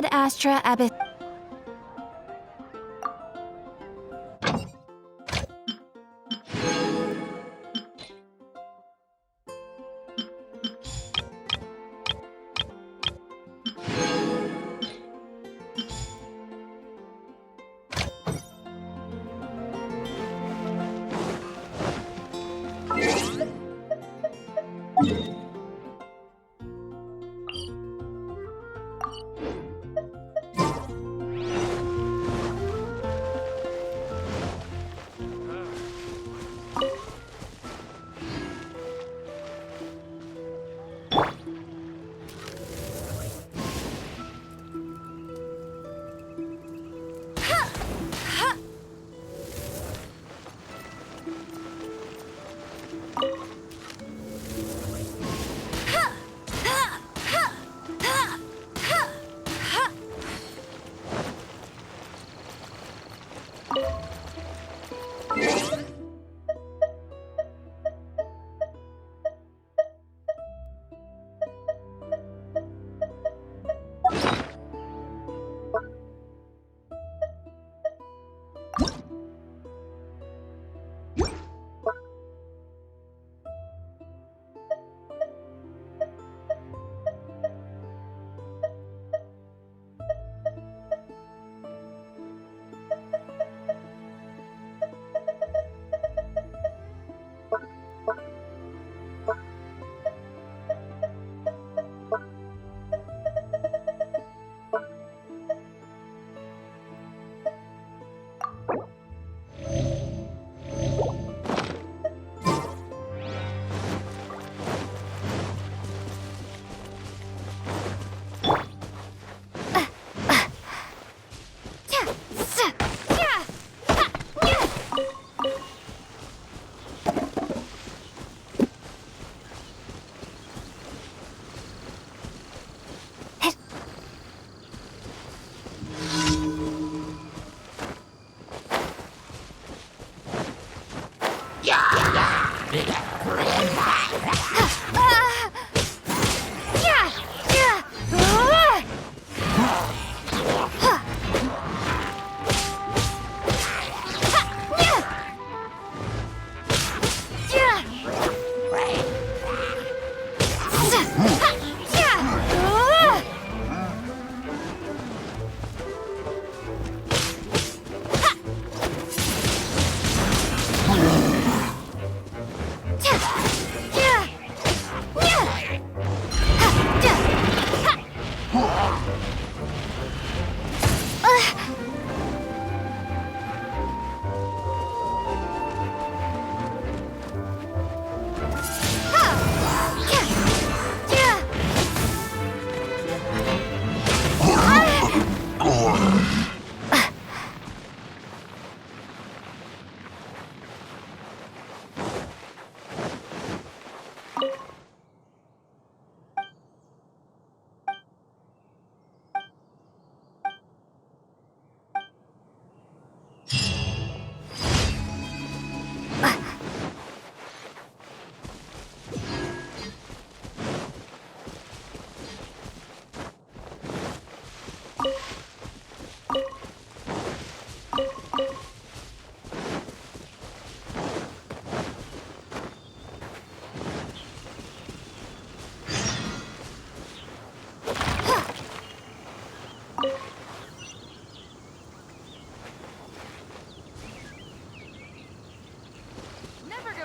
Ad Astra Abyss.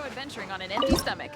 Adventuring on an empty stomach.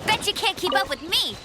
Bet you can't keep up with me!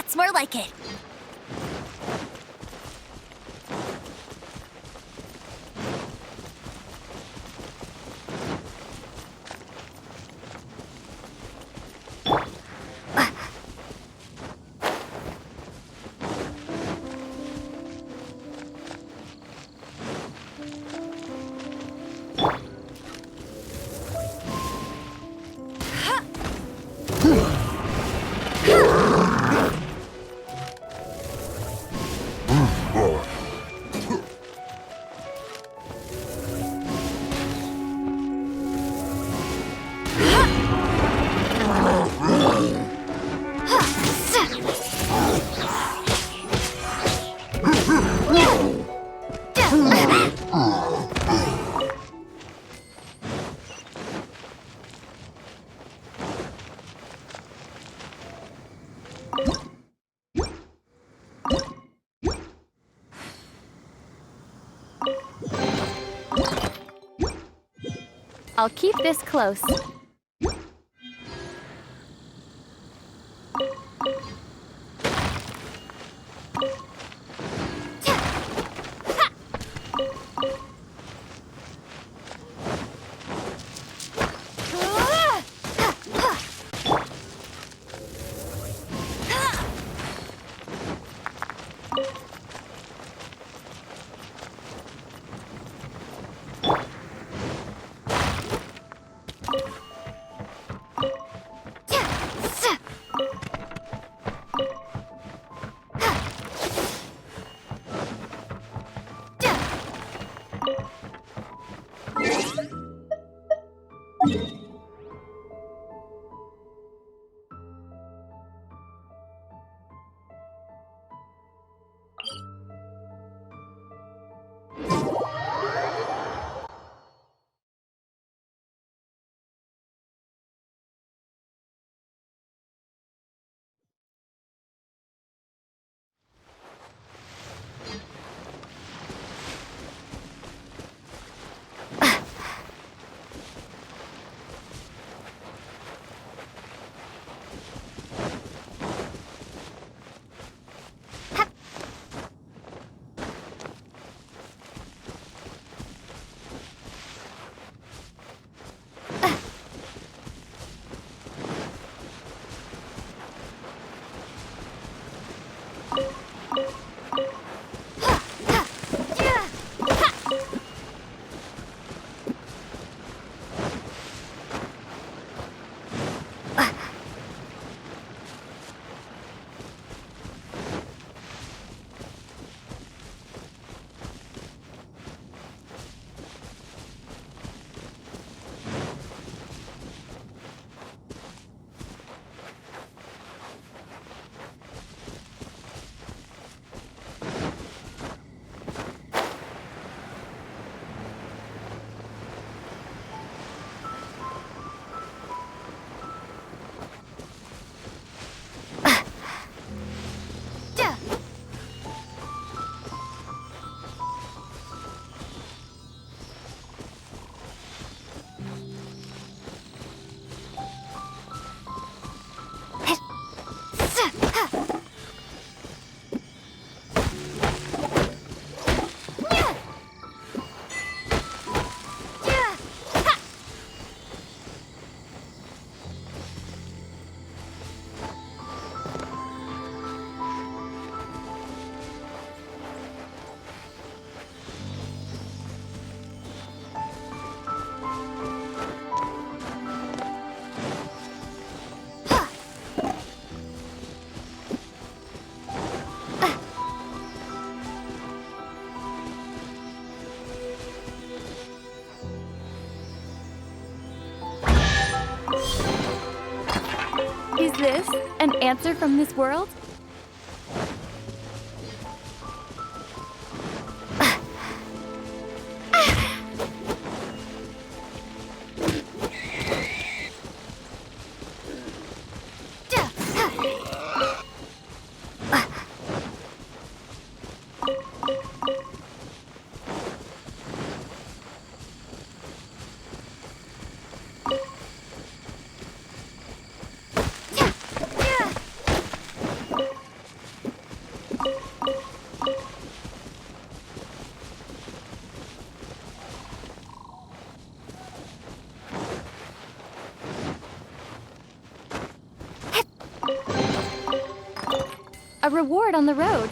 That's more like it. I'll keep this close. this an answer from this world? A reward on the road.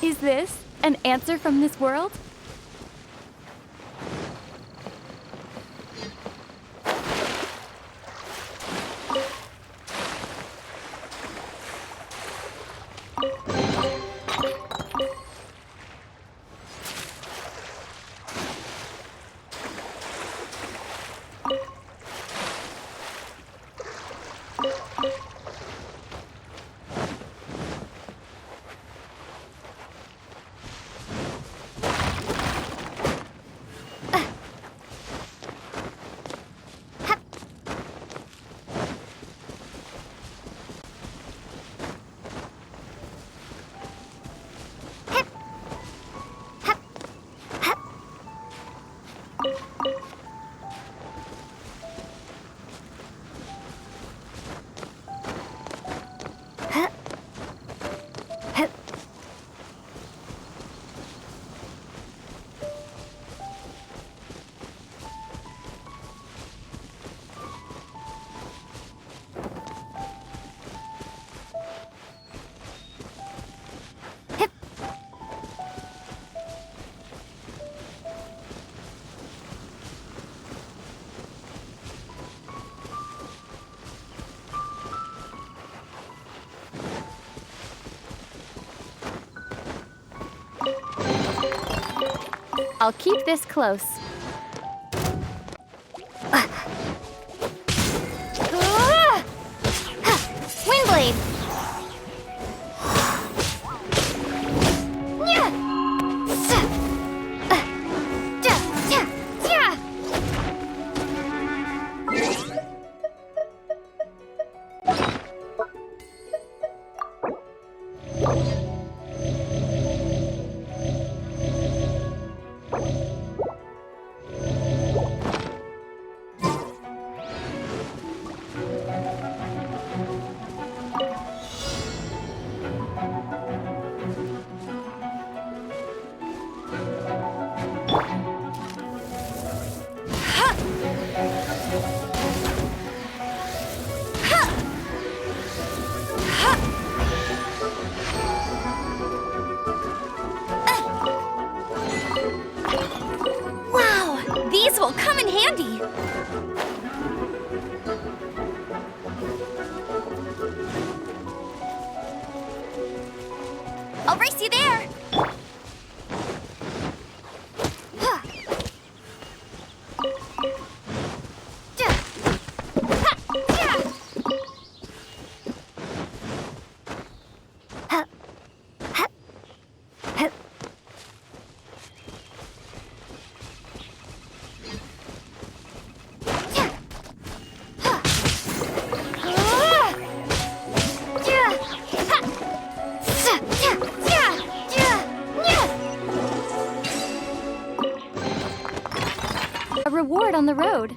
Is this an answer from this world? I'll keep this close. Windblade! These will come in handy. I'll race you there. A reward on the road.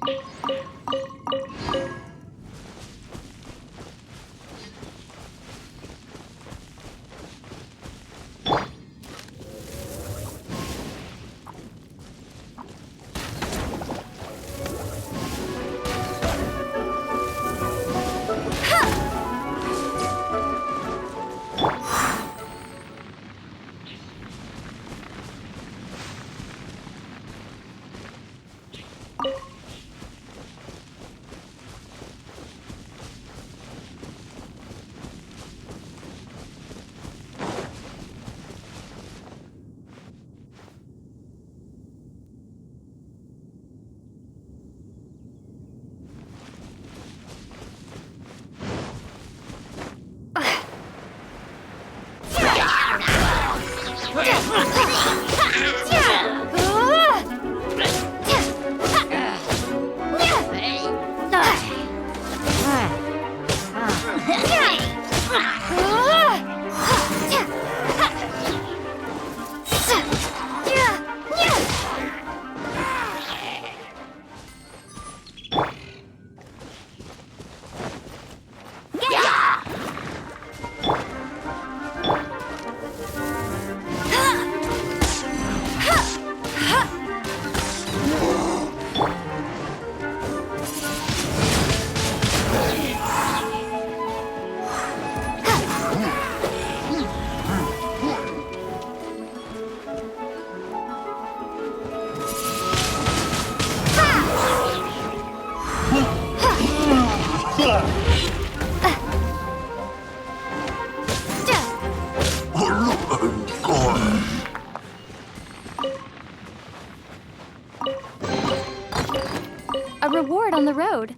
A reward on the road.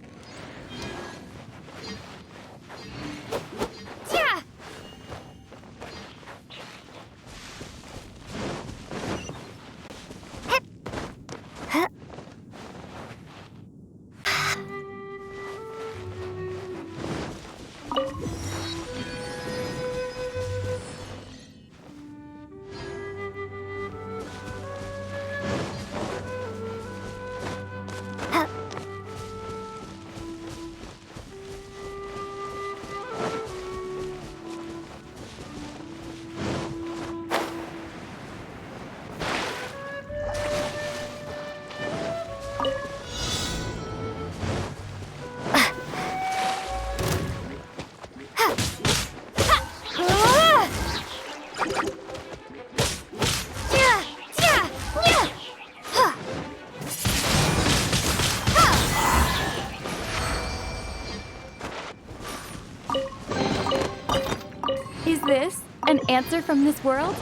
Is this an answer from this world?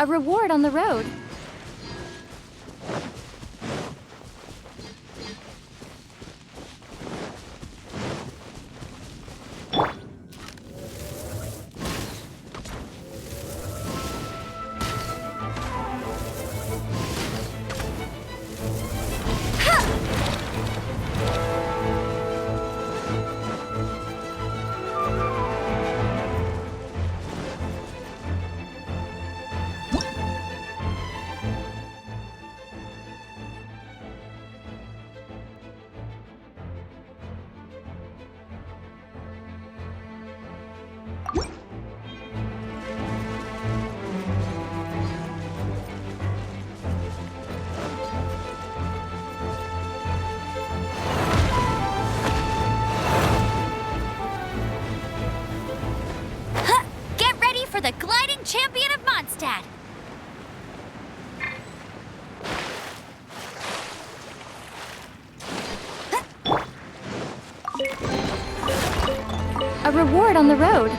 A reward on the road. For the gliding champion of Mondstadt! A reward on the road.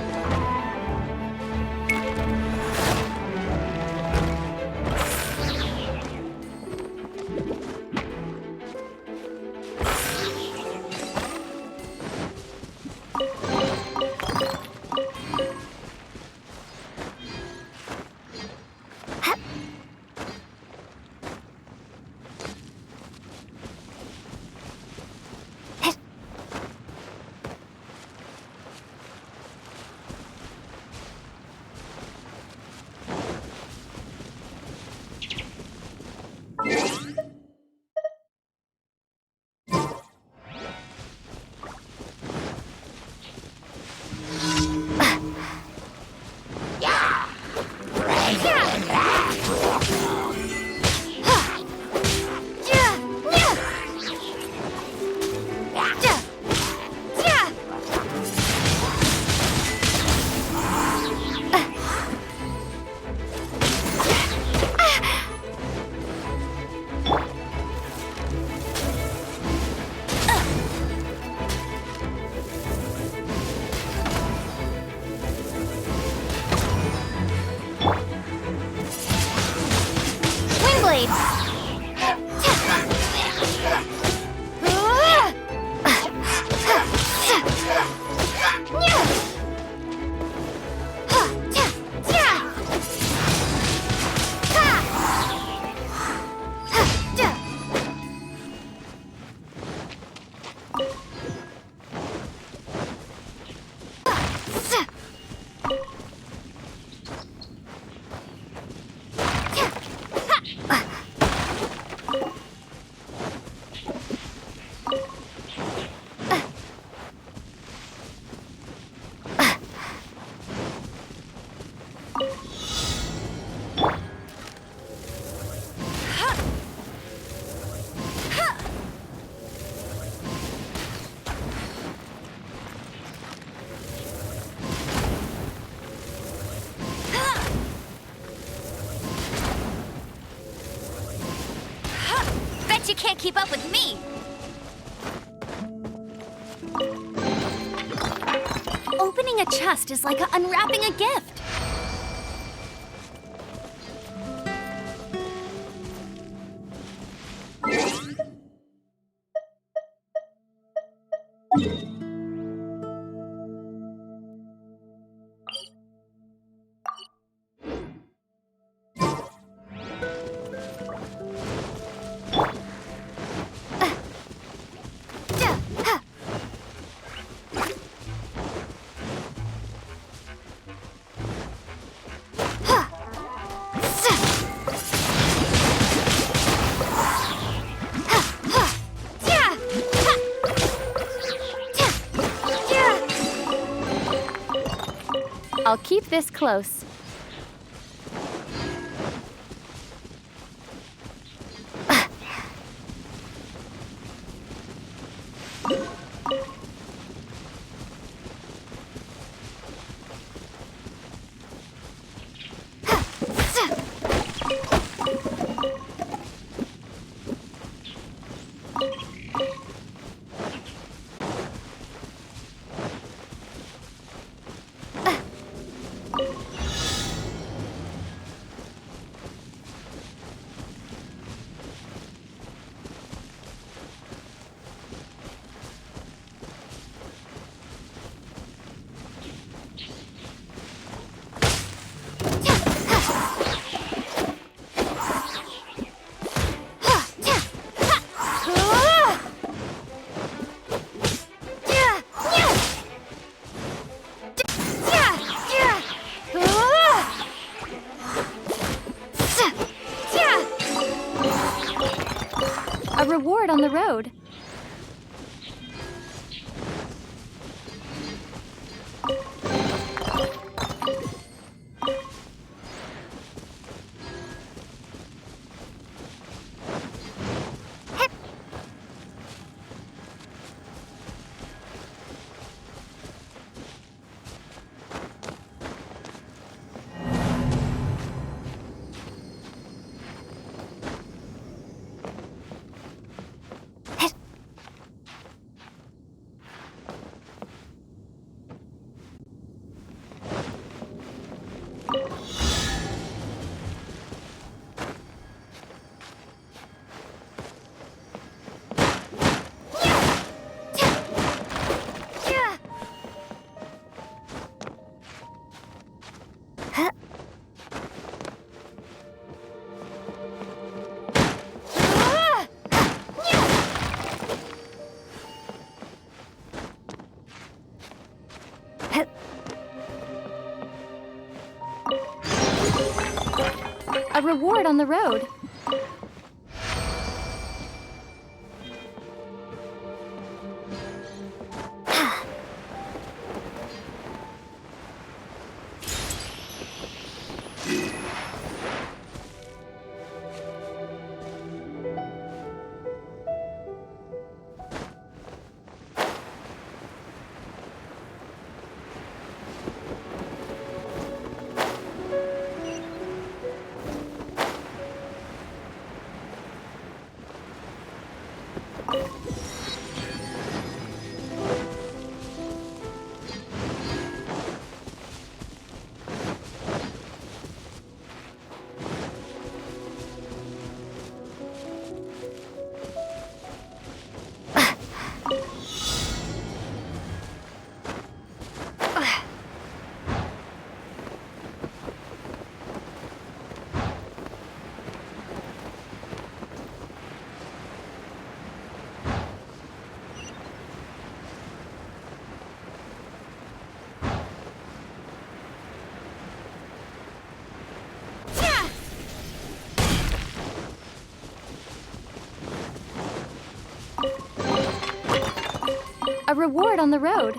You can't keep up with me! Opening a chest is like unwrapping a gift. I'll keep this close. A reward on the road. A reward on the road. A reward on the road.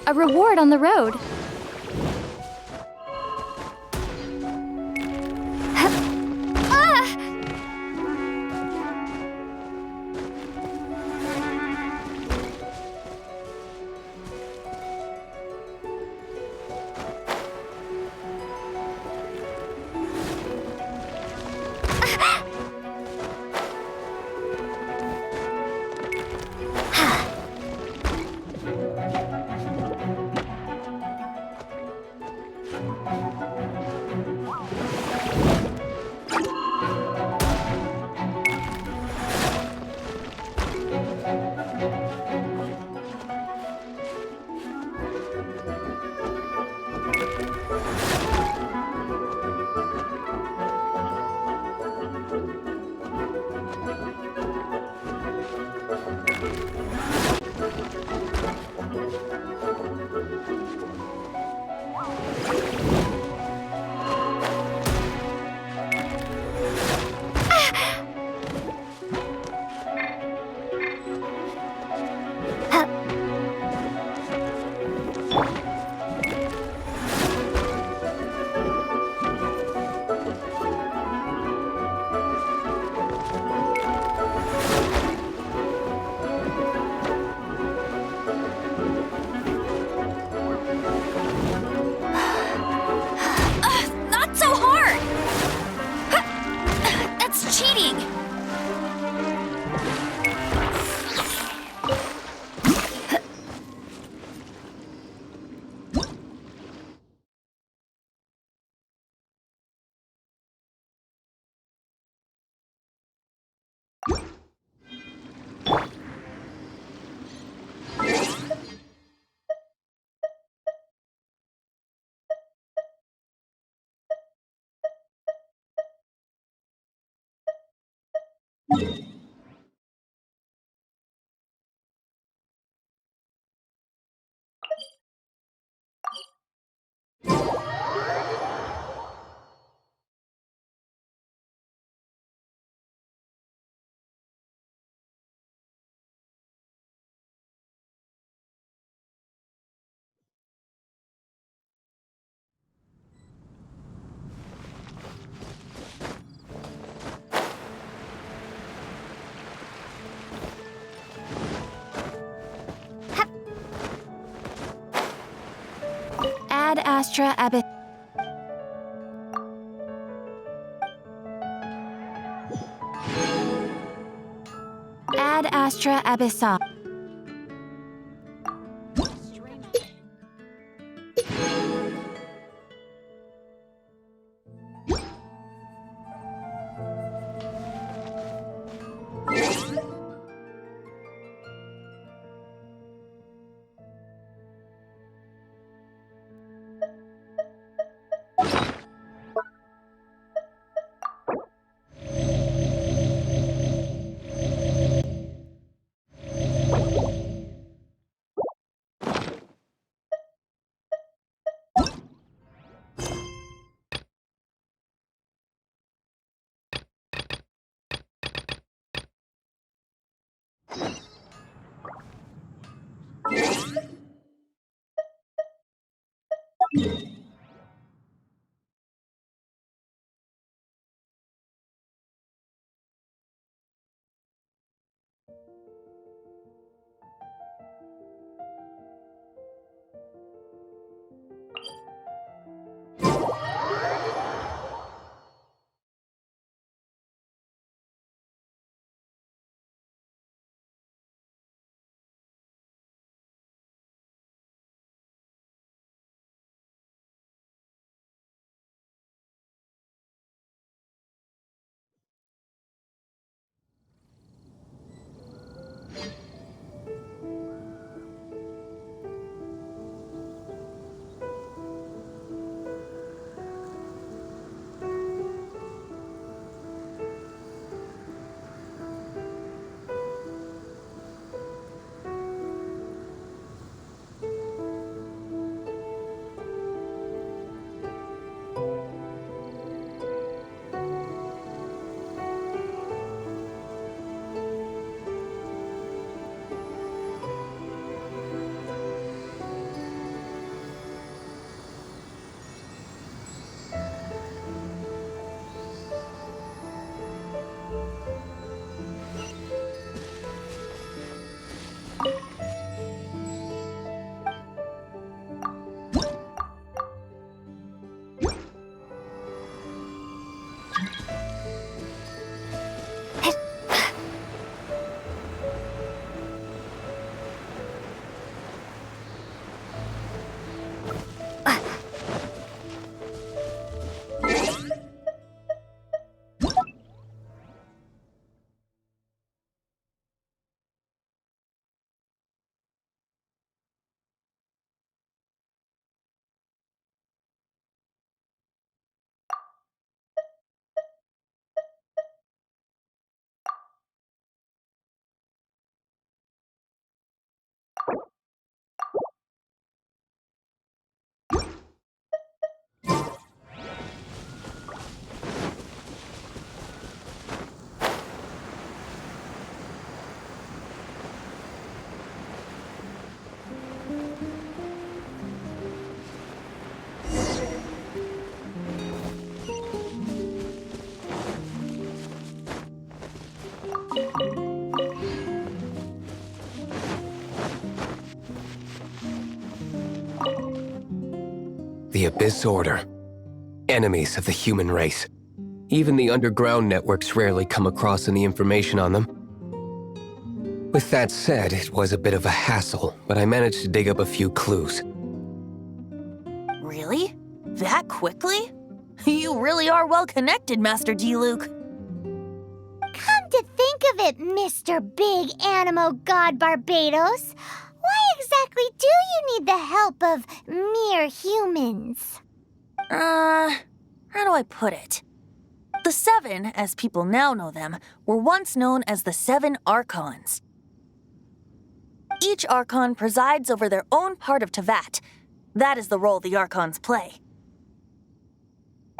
A reward on the road. Not so hard! That's cheating! Ad astra abyss. Ad astra abyssa. The Abyss Order. Enemies of the human race. Even the underground networks rarely come across any information on them. With that said, it was a bit of a hassle, but I managed to dig up a few clues. Really? That quickly? You really are well connected, Master D-Luke. Come to think of it, Mr. Big Animo God Barbados, why exactly do you need the help of mere humans? How do I put it? The Seven, as people now know them, were once known as the Seven Archons. Each Archon presides over their own part of Teyvat. That is the role the Archons play.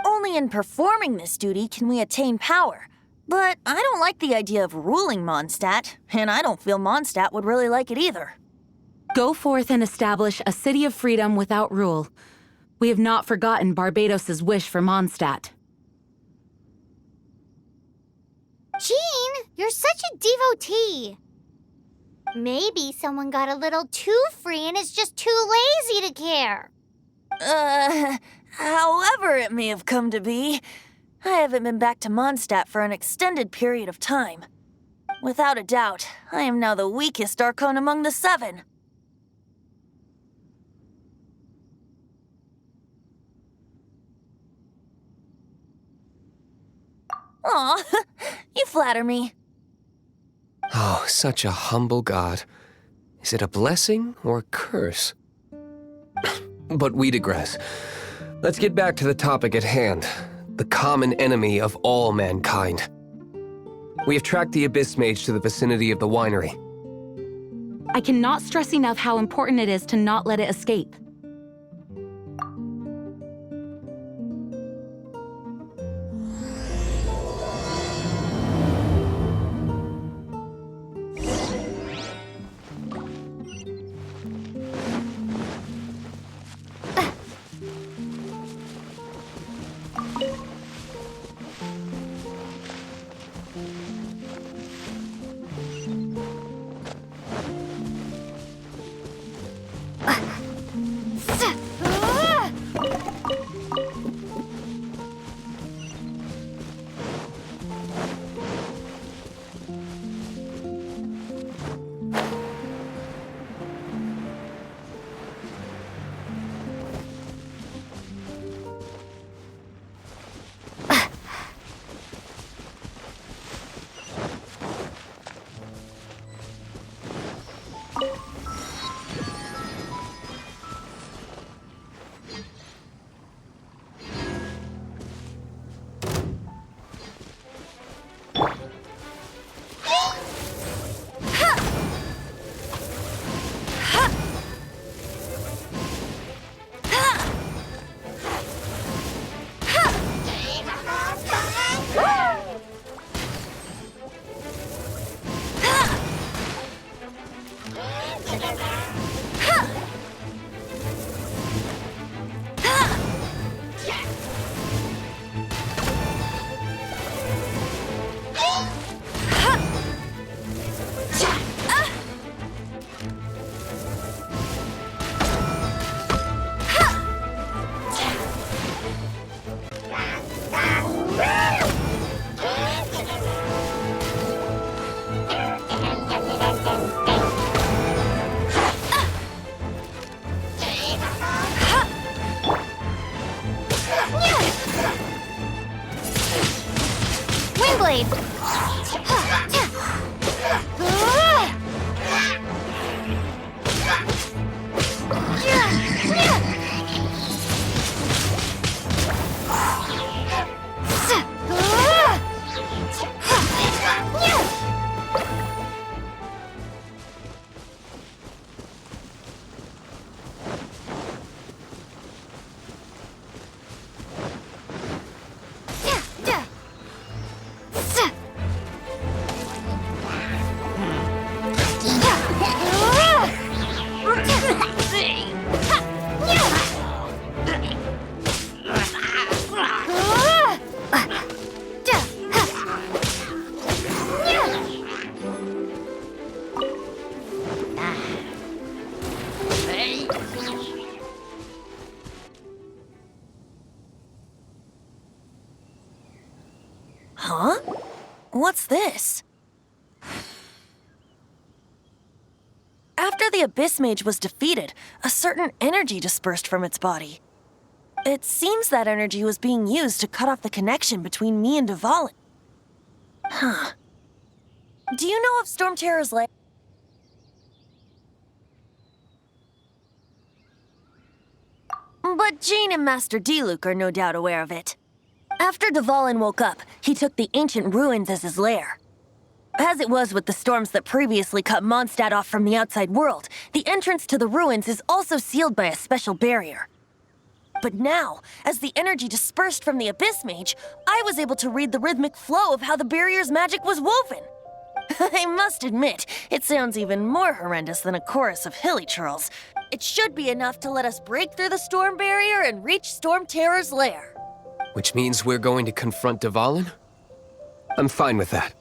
Only in performing this duty can we attain power. But I don't like the idea of ruling Mondstadt, and I don't feel Mondstadt would really like it either. Go forth and establish a city of freedom without rule. We have not forgotten Barbados' wish for Mondstadt. Jean, you're such a devotee. Maybe someone got a little too free and is just too lazy to care. However it may have come to be, I haven't been back to Mondstadt for an extended period of time. Without a doubt, I am now the weakest Archon among the Seven. Aw, you flatter me. Oh, such a humble god. Is it a blessing or a curse? But we digress. Let's get back to the topic at hand. The common enemy of all mankind. We have tracked the Abyss Mage to the vicinity of the winery. I cannot stress enough how important it is to not let it escape. What's this? After the Abyss Mage was defeated, a certain energy dispersed from its body. It seems that energy was being used to cut off the connection between me and Dvalin. Huh. Do you know of Storm Terror's lair? But Jean and Master Diluc are no doubt aware of it. After Dvalin woke up, he took the ancient ruins as his lair. As it was with the storms that previously cut Mondstadt off from the outside world, the entrance to the ruins is also sealed by a special barrier. But now, as the energy dispersed from the Abyss Mage, I was able to read the rhythmic flow of how the barrier's magic was woven. I must admit, it sounds even more horrendous than a chorus of hilly churls. It should be enough to let us break through the storm barrier and reach Storm Terror's lair. Which means we're going to confront Dvalin? I'm fine with that.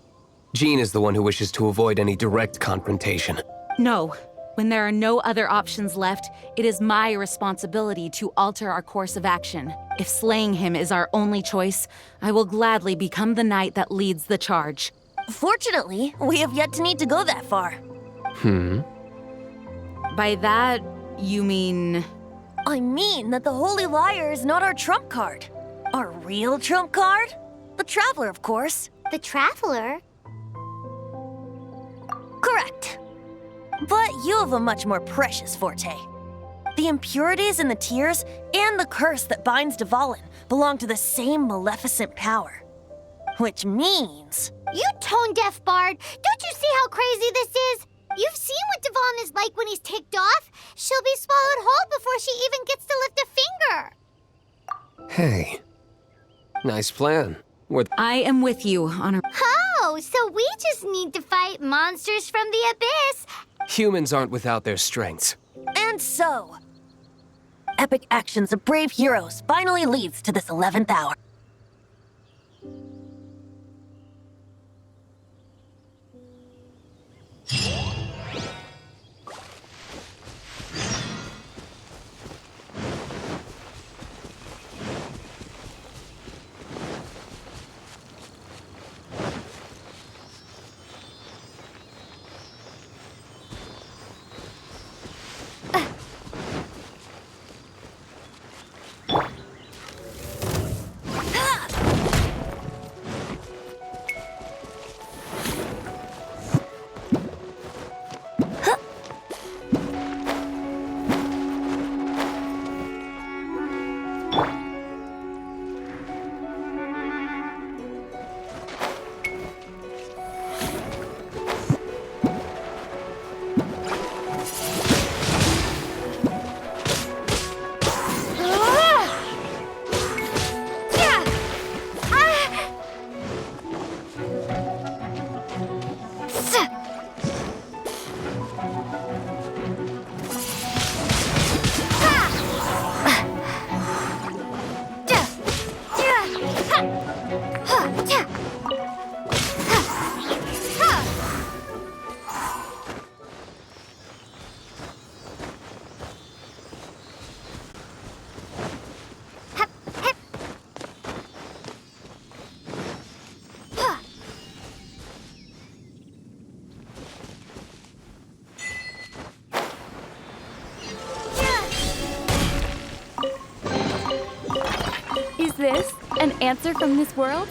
Jean is the one who wishes to avoid any direct confrontation. No. When there are no other options left, it is my responsibility to alter our course of action. If slaying him is our only choice, I will gladly become the knight that leads the charge. Fortunately, we have yet to need to go that far. By that, you mean... I mean that the Holy Liar is not our trump card. Our real trump card? The Traveler, of course. The Traveler? Correct. But you have a much more precious forte. The impurities in the tears and the curse that binds Dvalin belong to the same maleficent power. Which means... You tone-deaf bard! Don't you see how crazy this is? You've seen what Dvalin is like when he's ticked off. She'll be swallowed whole before she even gets to lift a finger. Hey. Nice plan. I am with you on a... Oh, so we just need to fight monsters from the abyss. Humans aren't without their strengths. And so... epic actions of brave heroes finally leads to this 11th hour. Is this an answer from this world?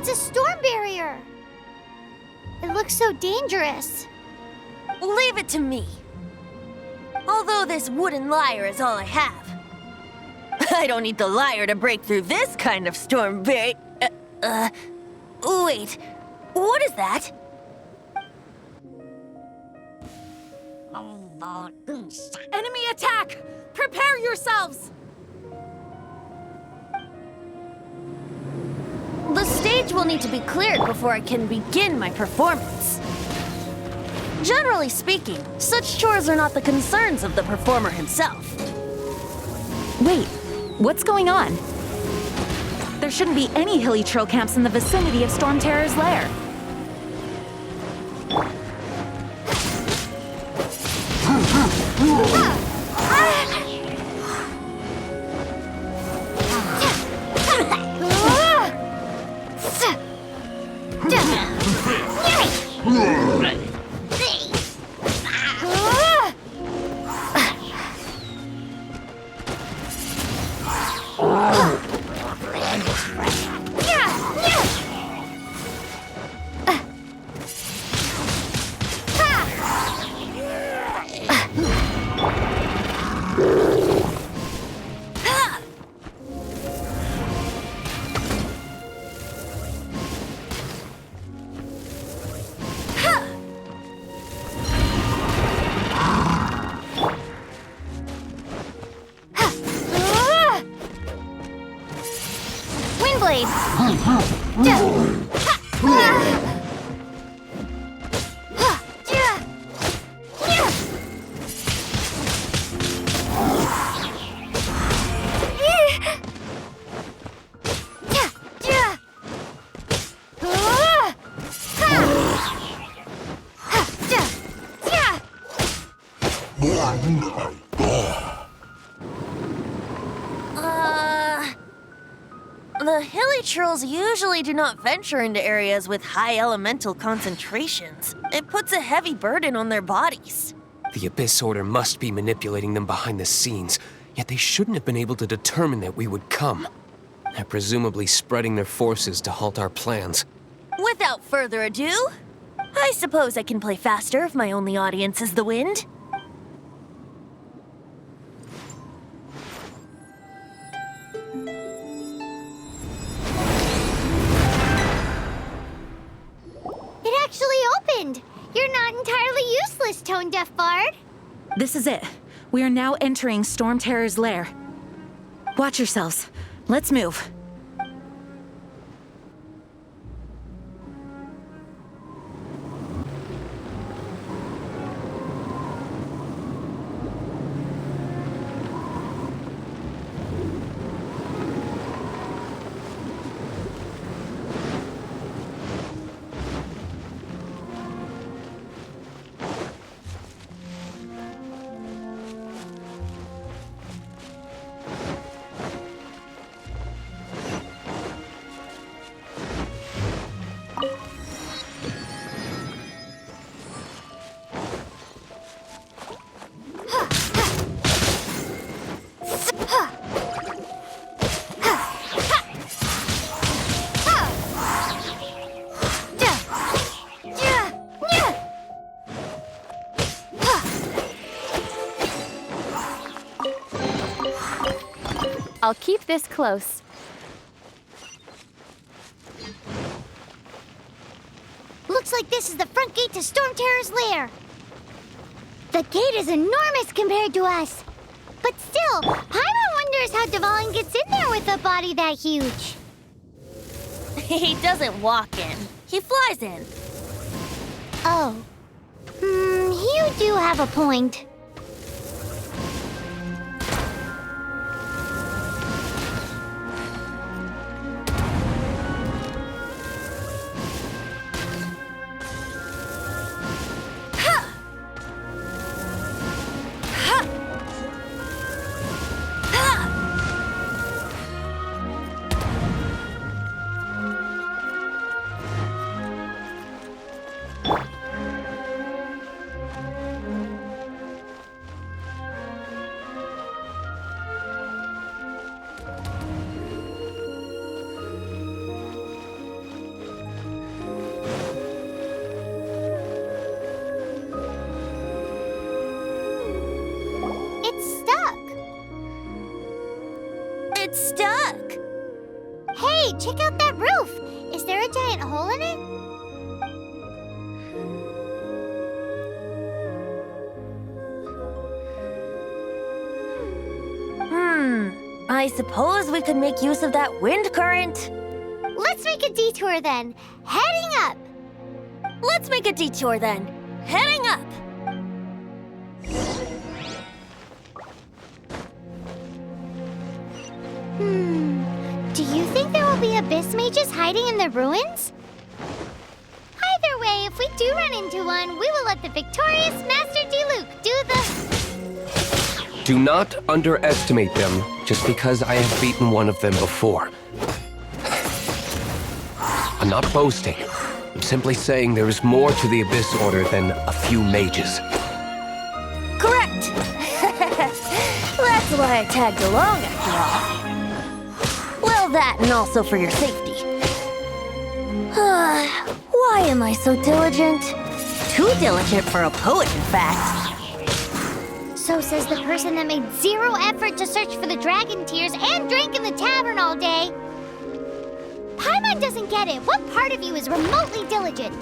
It's a storm barrier. It looks so dangerous. Leave it to me. Although this wooden lyre is all I have. I don't need the lyre to break through this kind of storm barrier. Wait. What is that? Enemy attack! Prepare yourselves! The stage will need to be cleared before I can begin my performance. Generally speaking, such chores are not the concerns of the performer himself. Wait, what's going on? There shouldn't be any hilly trail camps in the vicinity of Storm Terror's lair. The hilichurls usually do not venture into areas with high elemental concentrations. It puts a heavy burden on their bodies. The Abyss Order must be manipulating them behind the scenes, yet they shouldn't have been able to determine that we would come. They're presumably spreading their forces to halt our plans. Without further ado, I suppose I can play faster if my only audience is the wind. It actually opened! You're not entirely useless, Tone Deaf Bard. This is it. We are now entering Storm Terror's lair. Watch yourselves. Let's move. I'll keep this close. Looks like this is the front gate to Storm Terror's lair. The gate is enormous compared to us. But still, Paimon wonders how Dvalin gets in there with a body that huge. He doesn't walk in. He flies in. Oh. You do have a point. It's stuck! Hey, check out that roof! Is there a giant hole in it? I suppose we could make use of that wind current. Let's make a detour then. Heading up! Let's make a detour then. Heading up! Do you think there will be abyss mages hiding in the ruins? Either way, if we do run into one, we will let the victorious Master D-Luke do the... Do not underestimate them just because I have beaten one of them before. I'm not boasting. I'm simply saying there is more to the Abyss Order than a few mages. Correct! That's why I tagged along after all. Well, that and also for your safety. Why am I so diligent? Too diligent for a poet, in fact. So says the person that made zero effort to search for the dragon tears and drank in the tavern all day. Paimon doesn't get it. What part of you is remotely diligent?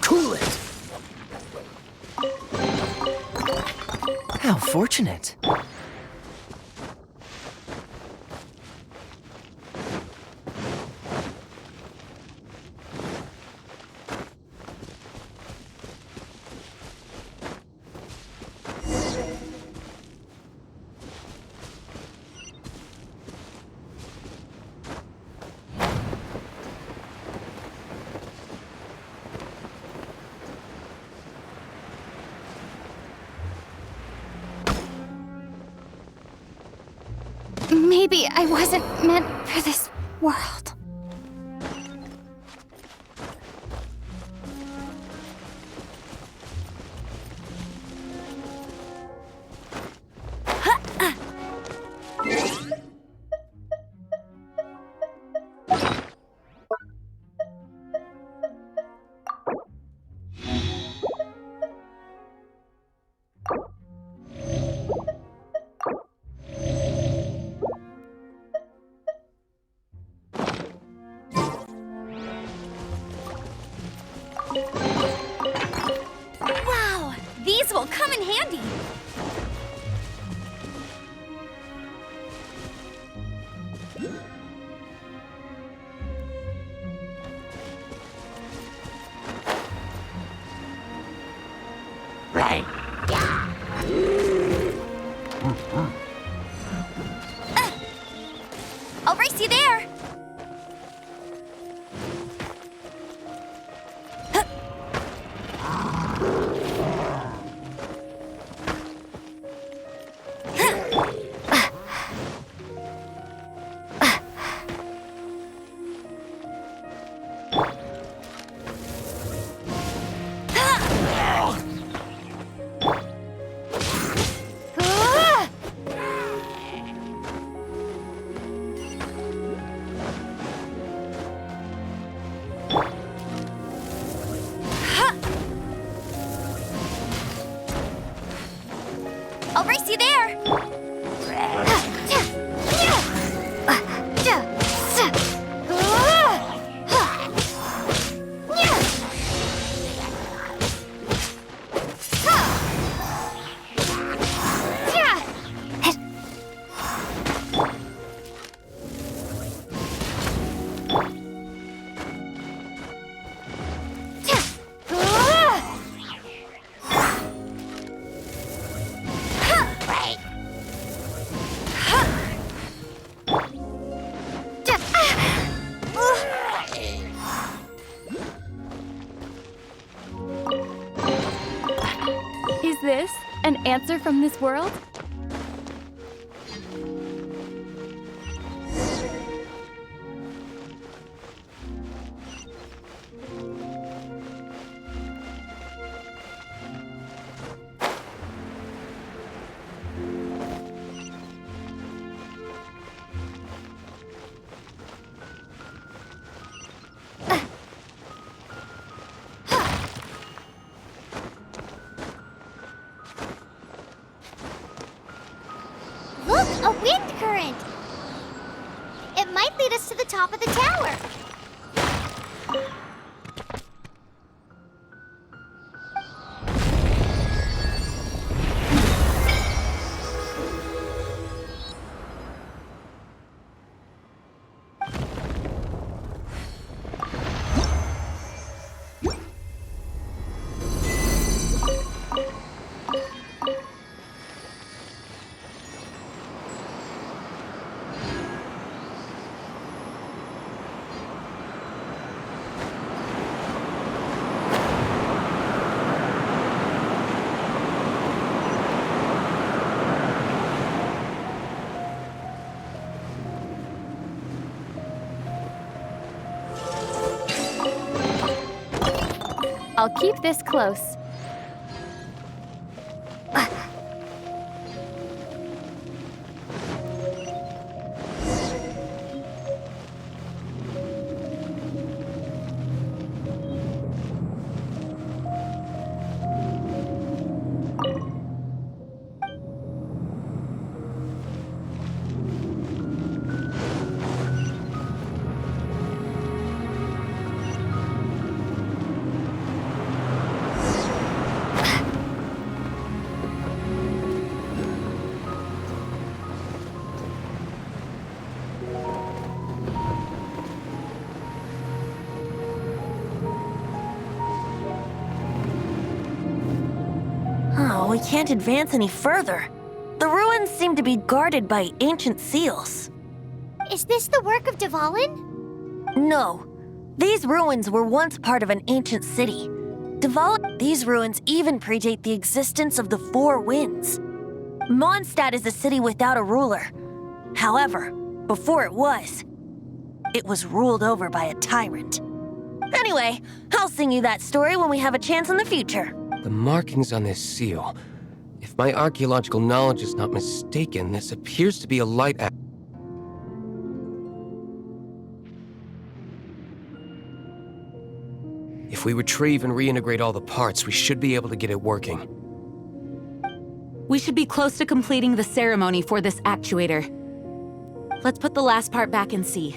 Cool it! How fortunate. Maybe I wasn't meant for this world. Wow, these will come in handy. I'll race you there. I'll race you there. Is this an answer from this world? Look, a wind current! It might lead us to the top of the tower. I'll keep this close. Oh, we can't advance any further. The ruins seem to be guarded by ancient seals. Is this the work of Dvalin? No. These ruins were once part of an ancient city. These ruins even predate the existence of the Four Winds. Mondstadt is a city without a ruler. However, before it was ruled over by a tyrant. Anyway, I'll sing you that story when we have a chance in the future. The markings on this seal. If my archaeological knowledge is not mistaken, this appears to be a light If we retrieve and reintegrate all the parts, we should be able to get it working. We should be close to completing the ceremony for this actuator. Let's put the last part back and see.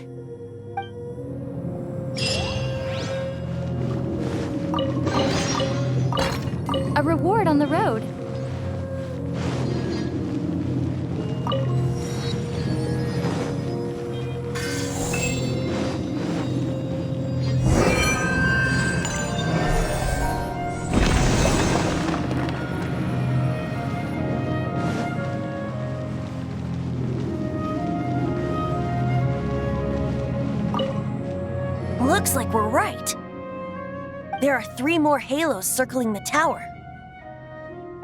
A reward on the road. Looks like we're right. There are 3 more halos circling the tower.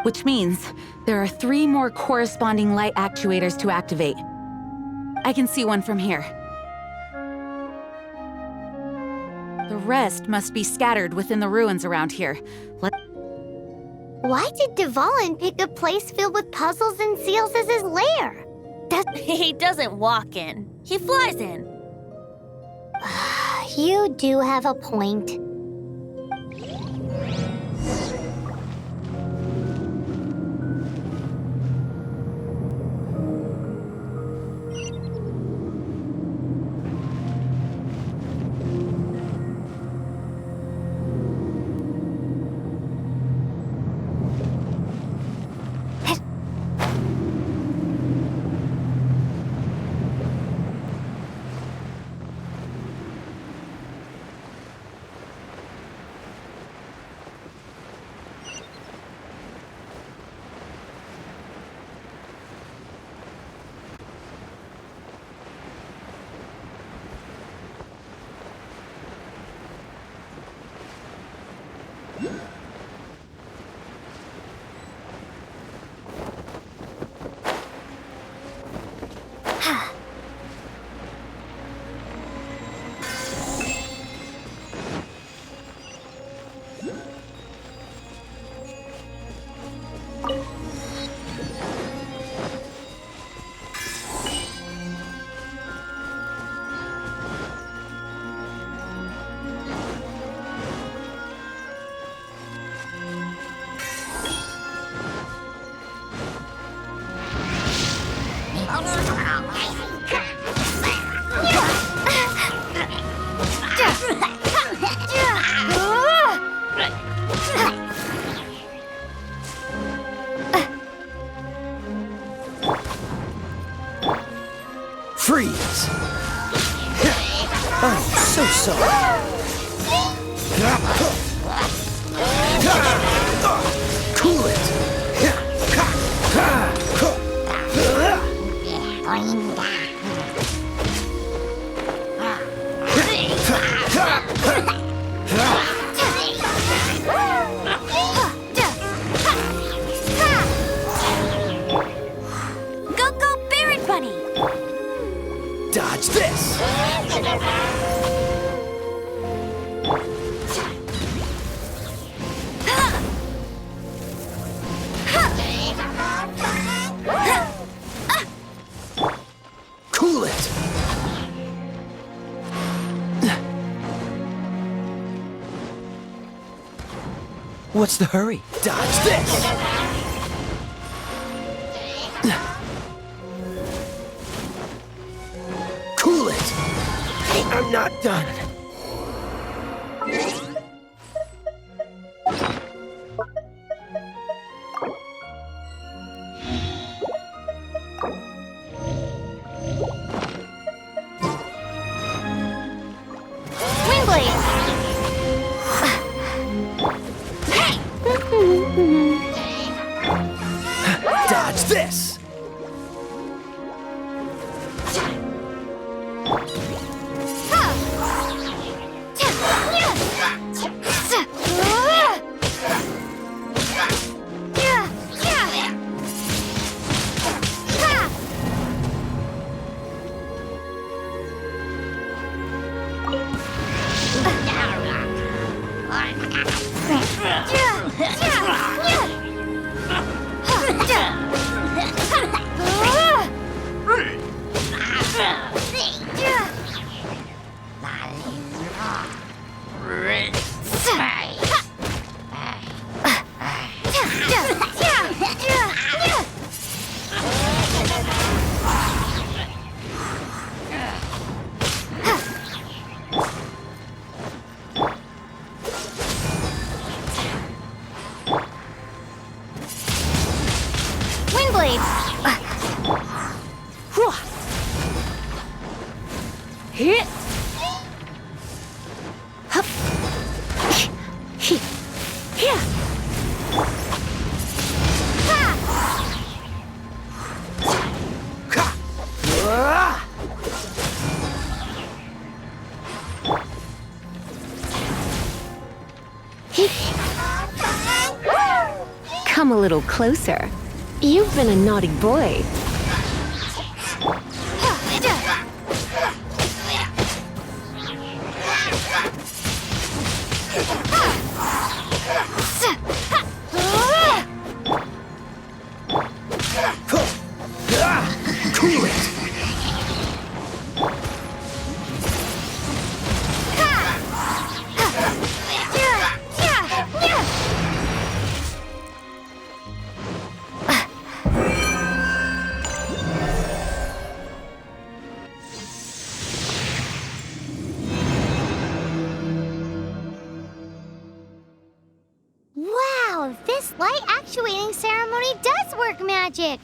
Which means there are 3 more corresponding light actuators to activate. I can see one from here. The rest must be scattered within the ruins around here. Why did Dvalin pick a place filled with puzzles and seals as his lair? He doesn't walk in. He flies in. You do have a point. Freeze! I'm so sorry. Cool it! Go, Barret Bunny! Dodge this! Cool it! What's the hurry? Dodge this! Cool it! I'm not done. Dodge this! Windblade! Hit! Hup! Yeah! Come a little closer. You've been a naughty boy. Cool it! Wow, this light actuating ceremony does work magic!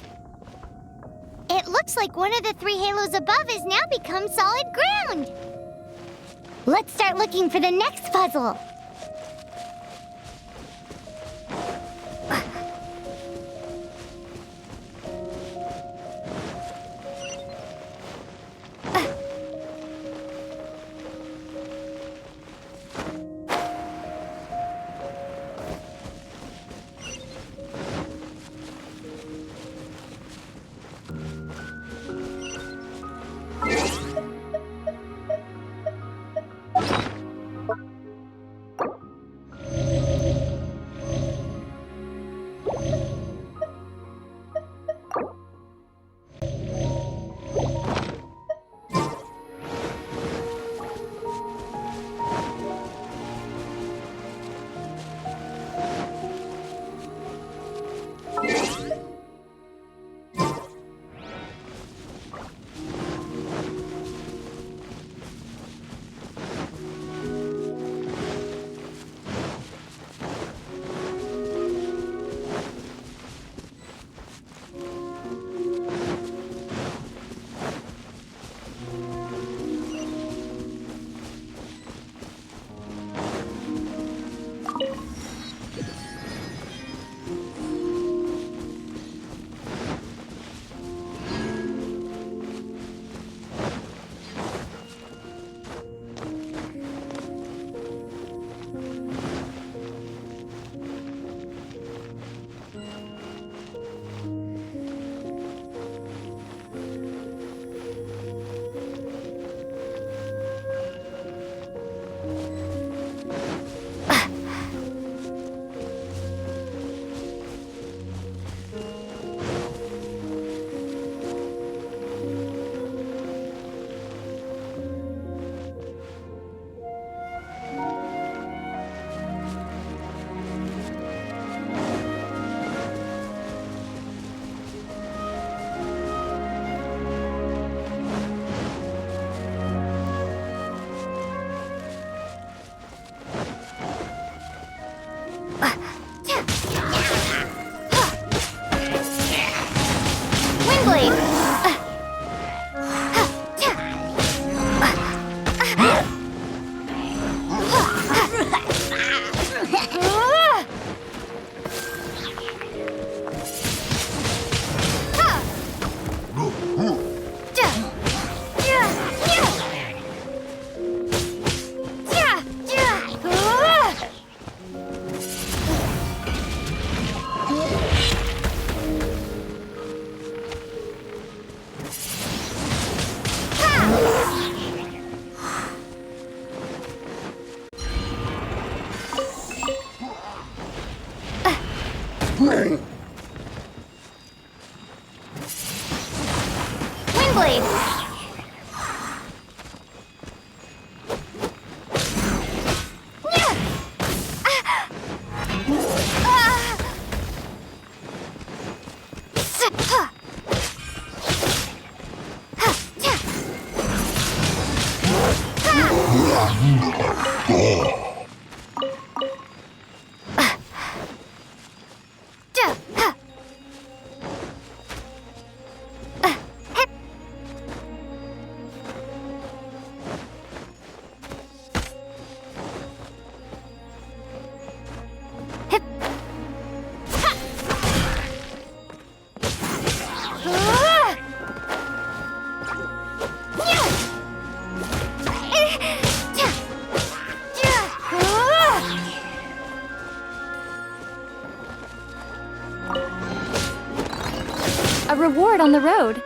It looks like one of the 3 halos above has now become solid ground! Let's start looking for the next puzzle! Windblade! A reward on the road.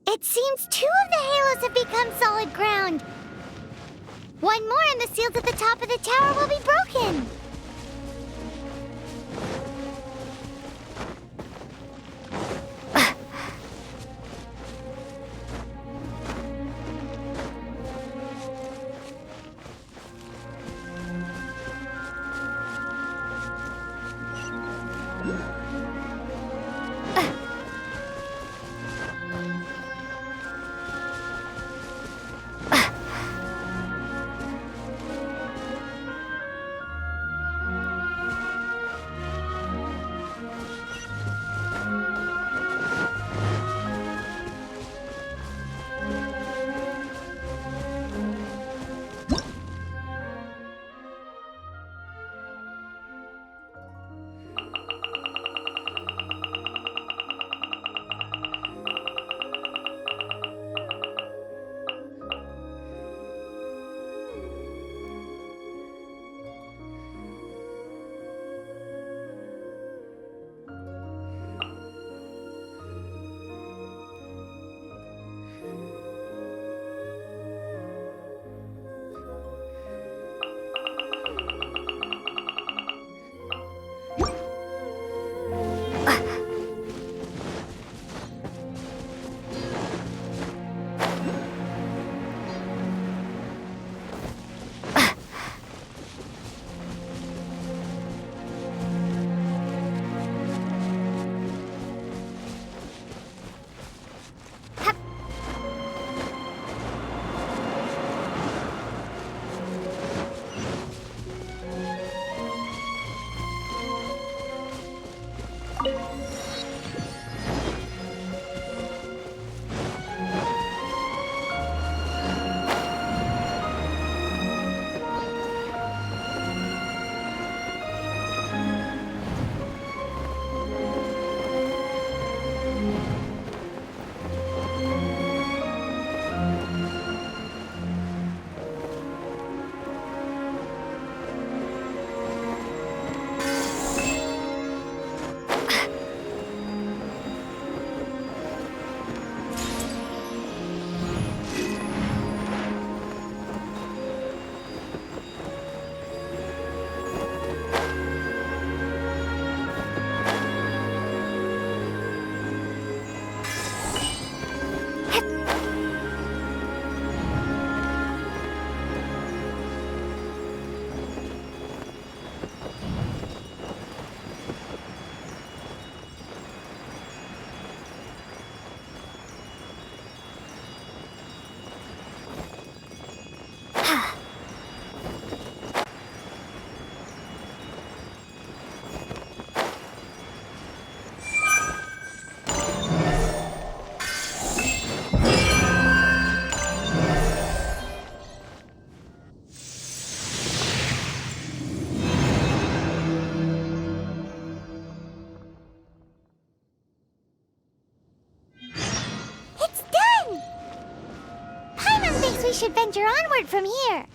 It seems 2 of the halos have become solid ground. One more and the seals at the top of the tower will be broken. we should venture onward from here.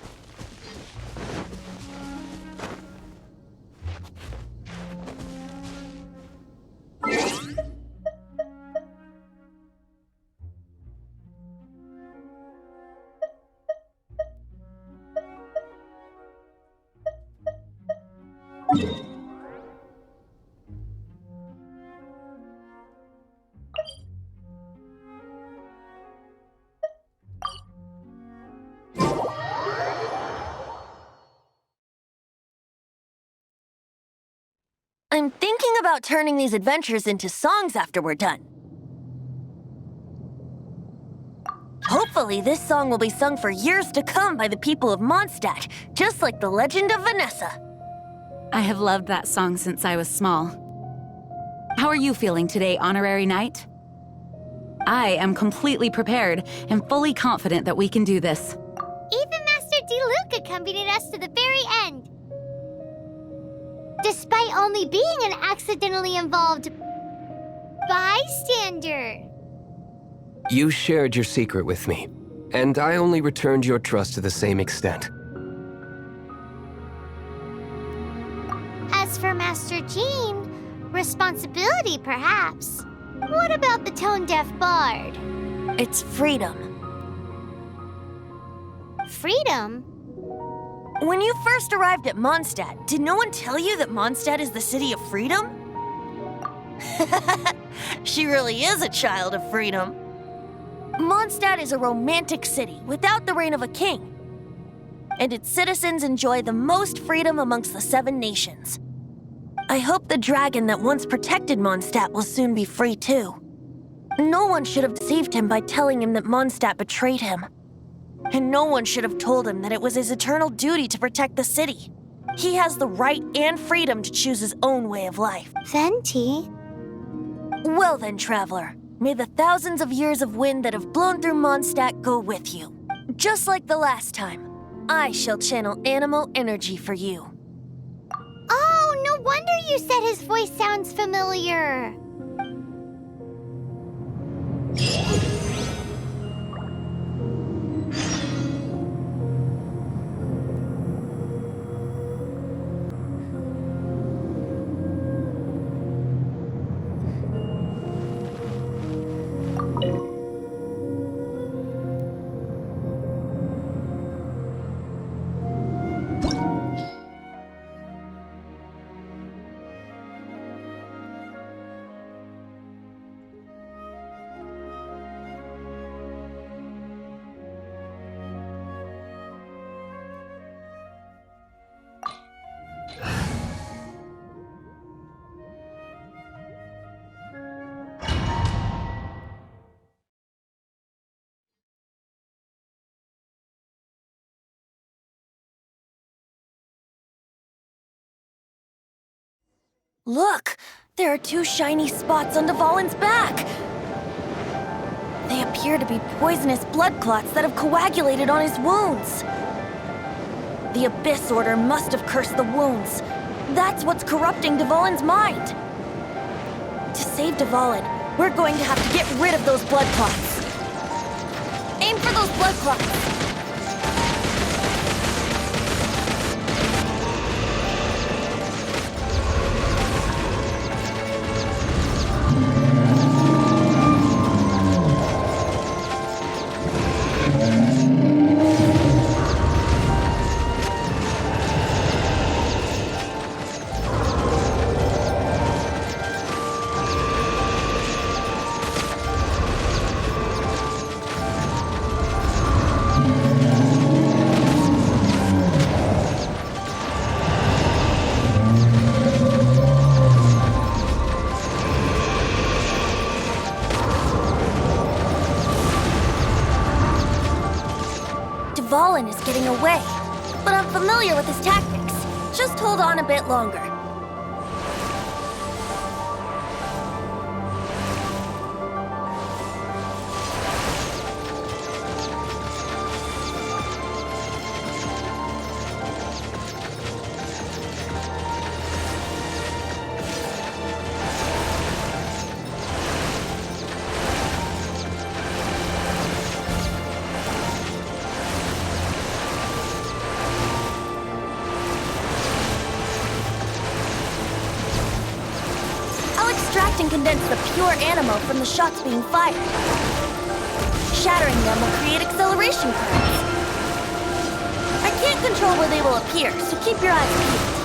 I'm thinking about turning these adventures into songs after we're done. Hopefully, this song will be sung for years to come by the people of Mondstadt, just like the legend of Vanessa. I have loved that song since I was small. How are you feeling today, Honorary Knight? I am completely prepared and fully confident that we can do this. Even Master Diluc accompanied us to the very end. Despite only being an accidentally involved bystander. You shared your secret with me, and I only returned your trust to the same extent. As for Master Jean, responsibility perhaps. What about the tone-deaf bard? It's freedom. Freedom? When you first arrived at Mondstadt, did no one tell you that Mondstadt is the city of freedom? She really is a child of freedom. Mondstadt is a romantic city without the reign of a king. And its citizens enjoy the most freedom amongst the 7 nations. I hope the dragon that once protected Mondstadt will soon be free too. No one should have deceived him by telling him that Mondstadt betrayed him. And no one should have told him that it was his eternal duty to protect the city. He has the right and freedom to choose his own way of life. Venti? Well then, traveler, may the thousands of years of wind that have blown through Mondstadt go with you. Just like the last time, I shall channel animal energy for you. Oh, no wonder you said his voice sounds familiar. Look! There are 2 shiny spots on Dvalin's back! They appear to be poisonous blood clots that have coagulated on his wounds. The Abyss Order must have cursed the wounds. That's what's corrupting Dvalin's mind. To save Dvalin, we're going to have to get rid of those blood clots. Aim for those blood clots! Dvalin is getting away, but I'm familiar with his tactics. Just hold on a bit longer. and condense the pure animo from the shots being fired. Shattering them will create acceleration currents. I can't control where they will appear, so keep your eyes peeled.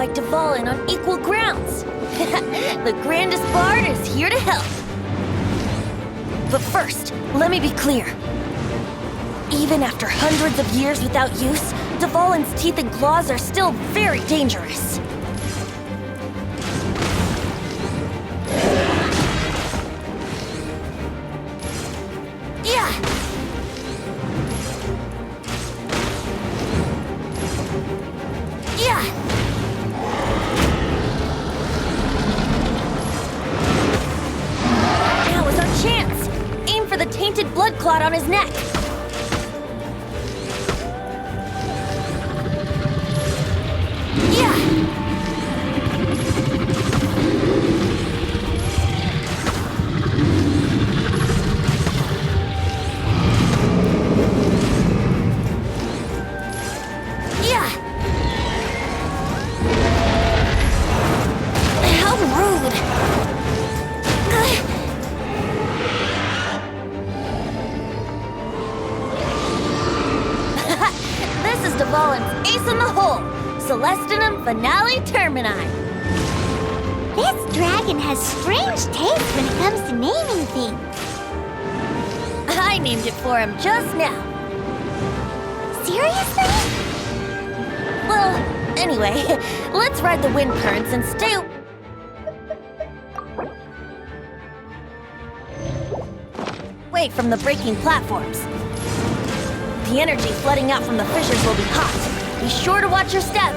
fight Dvalin on equal grounds. The grandest bard is here to help. But first, let me be clear. Even after hundreds of years without use, Dvalin's teeth and claws are still very dangerous. Yeah! Yeah! Now is our chance! Aim for the tainted blood clot on his neck! Yeah! Yeah! How rude! This is Dvalin's ace in the hole! Celestinum Finale Termini! This dragon has strange taste when it comes to naming things. I named it for him just now. Seriously? Well, anyway, let's ride the wind currents and stay away from the breaking platforms. The energy flooding out from the fissures will be hot. Be sure to watch your step.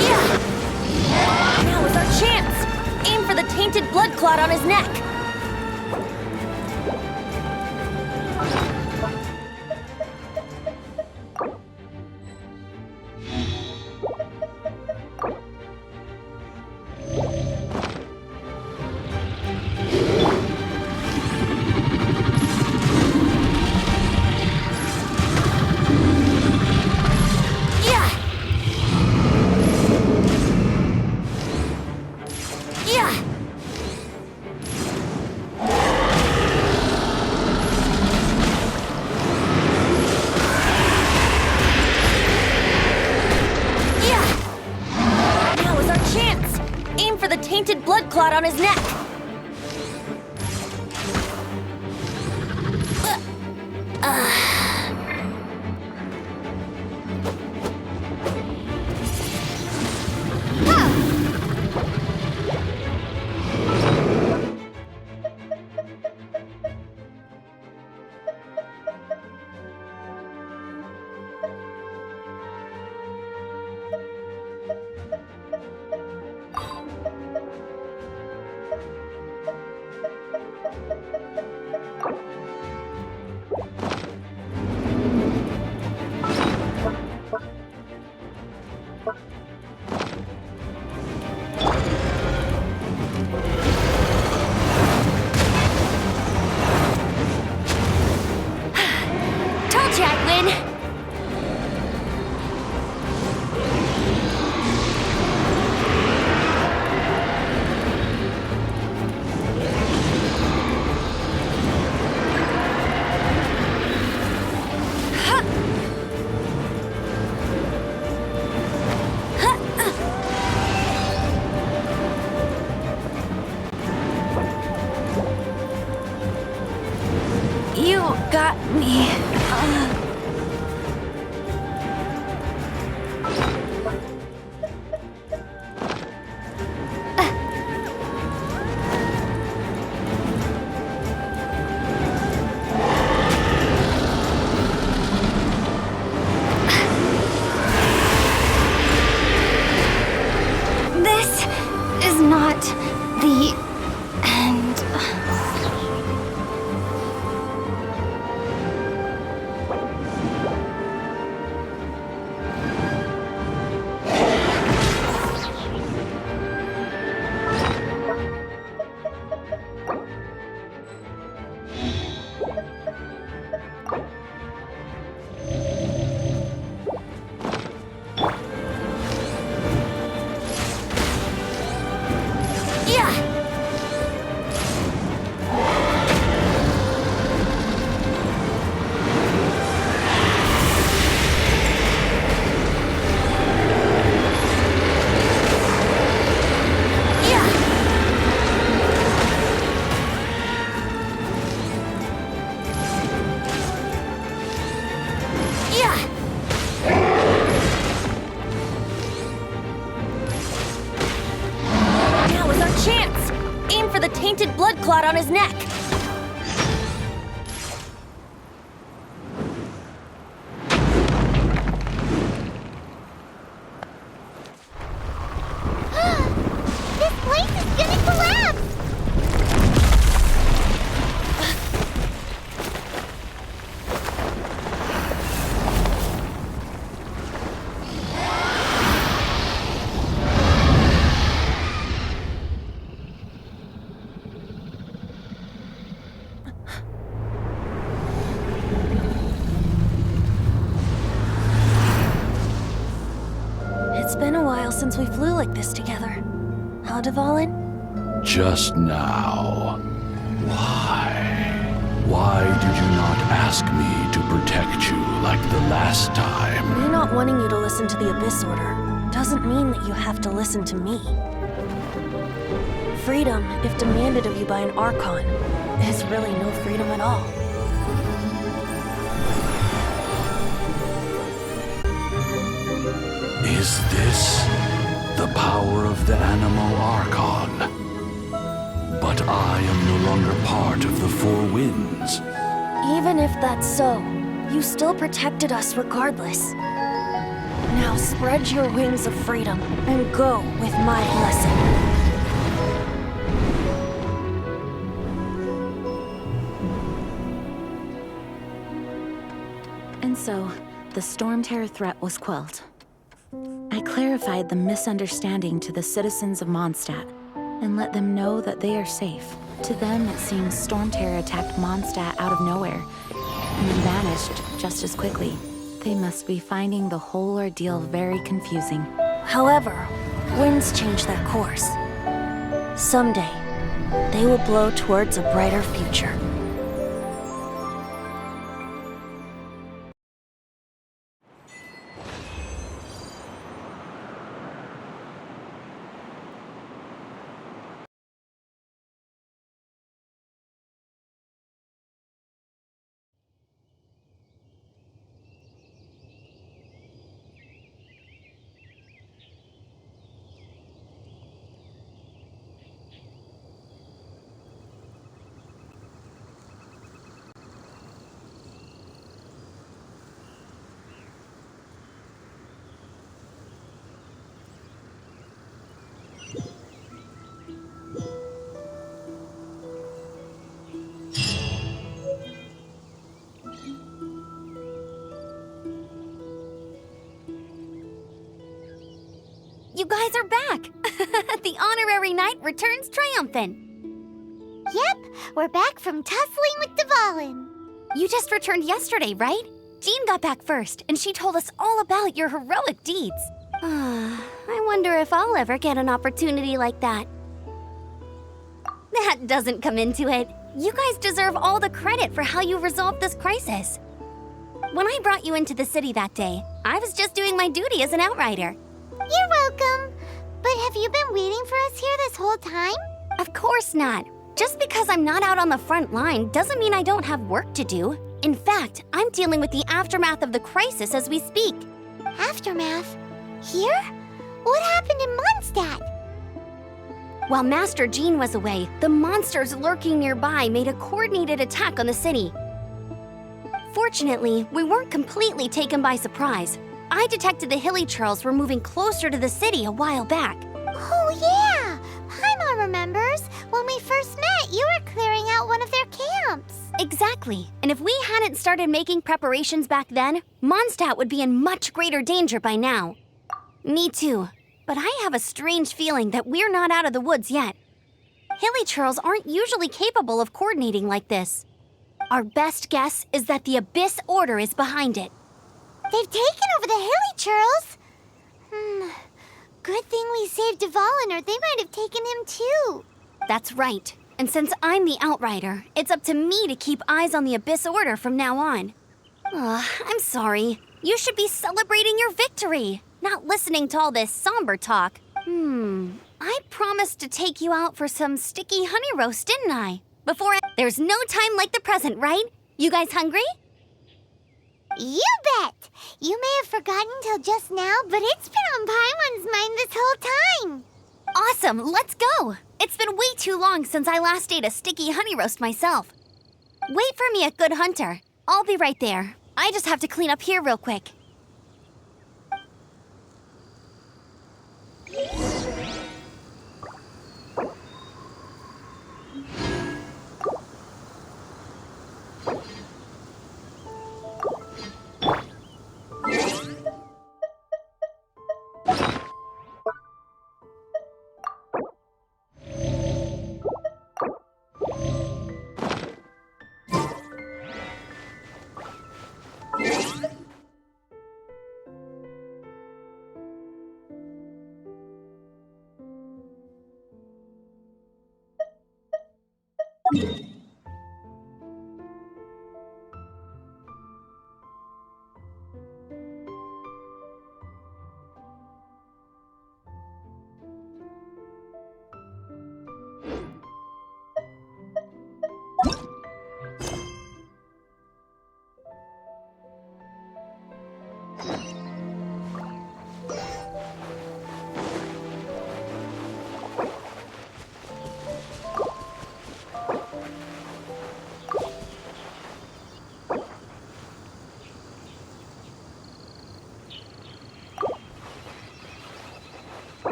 Yeah! Now is our chance! Aim for the tainted blood clot on his neck. Yeah! Yeah! Yeah! Now is our chance! Aim for the tainted blood clot on his neck. Told you I'd win! You got me. clot on his neck. This place is gonna collapse! It's been a while since we flew like this together. Huh, Dvalin? Just now. Why? Why did you not ask me to protect you like the last time? Me not wanting you to listen to the Abyss Order doesn't mean that you have to listen to me. Freedom, if demanded of you by an Archon, is really no freedom at all. Is this the power of the Animo Archon? But I am no longer part of the Four Winds. Even if that's so, you still protected us regardless. Now spread your wings of freedom and go with my blessing. And so, the Storm Terror threat was quelled. I clarified the misunderstanding to the citizens of Mondstadt and let them know that they are safe. To them, it seems Storm Terror attacked Mondstadt out of nowhere and then vanished just as quickly. They must be finding the whole ordeal very confusing. However, winds change their course. Someday, they will blow towards a brighter future. You guys are back! The honorary knight returns triumphant. Yep, we're back from tussling with Dvalin. You just returned yesterday, right? Jean got back first, and she told us all about your heroic deeds. I wonder if I'll ever get an opportunity like that. That doesn't come into it. You guys deserve all the credit for how you resolved this crisis. When I brought you into the city that day, I was just doing my duty as an outrider. You're welcome. But have you been waiting for us here this whole time? Of course not. Just because I'm not out on the front line doesn't mean I don't have work to do. In fact, I'm dealing with the aftermath of the crisis as we speak. Aftermath? Here? What happened in Mondstadt? While Master Jean was away, the monsters lurking nearby made a coordinated attack on the city. Fortunately, we weren't completely taken by surprise. I detected the Hilly Churls were moving closer to the city a while back. Oh yeah! Paimon remembers. When we first met, you were clearing out one of their camps. Exactly. And if we hadn't started making preparations back then, Mondstadt would be in much greater danger by now. Me too. But I have a strange feeling that we're not out of the woods yet. Hilly Churls aren't usually capable of coordinating like this. Our best guess is that the Abyss Order is behind it. They've taken over the Hilly Churls. Good thing we saved Dvalin, or they might have taken him too. That's right. And since I'm the Outrider, it's up to me to keep eyes on the Abyss Order from now on. I'm sorry. You should be celebrating your victory, not listening to all this somber talk. I promised to take you out for some sticky honey roast, didn't I? There's no time like the present, right? You guys hungry? You bet! You may have forgotten till just now, but it's been on Paimon's mind this whole time. Awesome, let's go! It's been way too long since I last ate a sticky honey roast myself. Wait for me at Good Hunter. I'll be right there. I just have to clean up here real quick.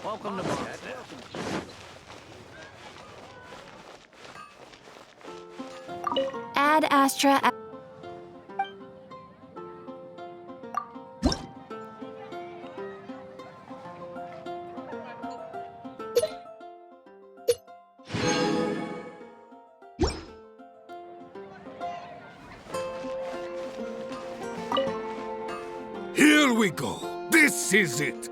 Welcome to Ad Astra. Here we go. This is it.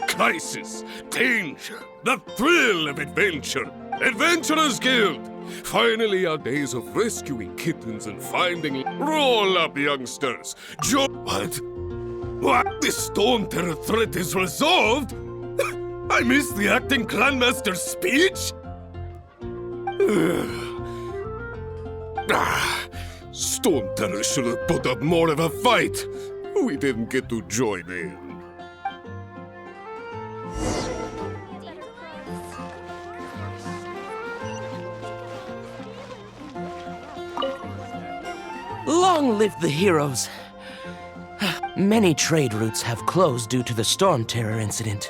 Crisis, danger, the thrill of adventure. Adventurers Guild. Finally, our days of rescuing kittens and finding... Roll up, youngsters. What? What? The Storm Terror threat is resolved? I missed the acting clanmaster's speech? Storm Terror should have put up more of a fight. We didn't get to join in. Long live the heroes! Many trade routes have closed due to the Storm Terror incident.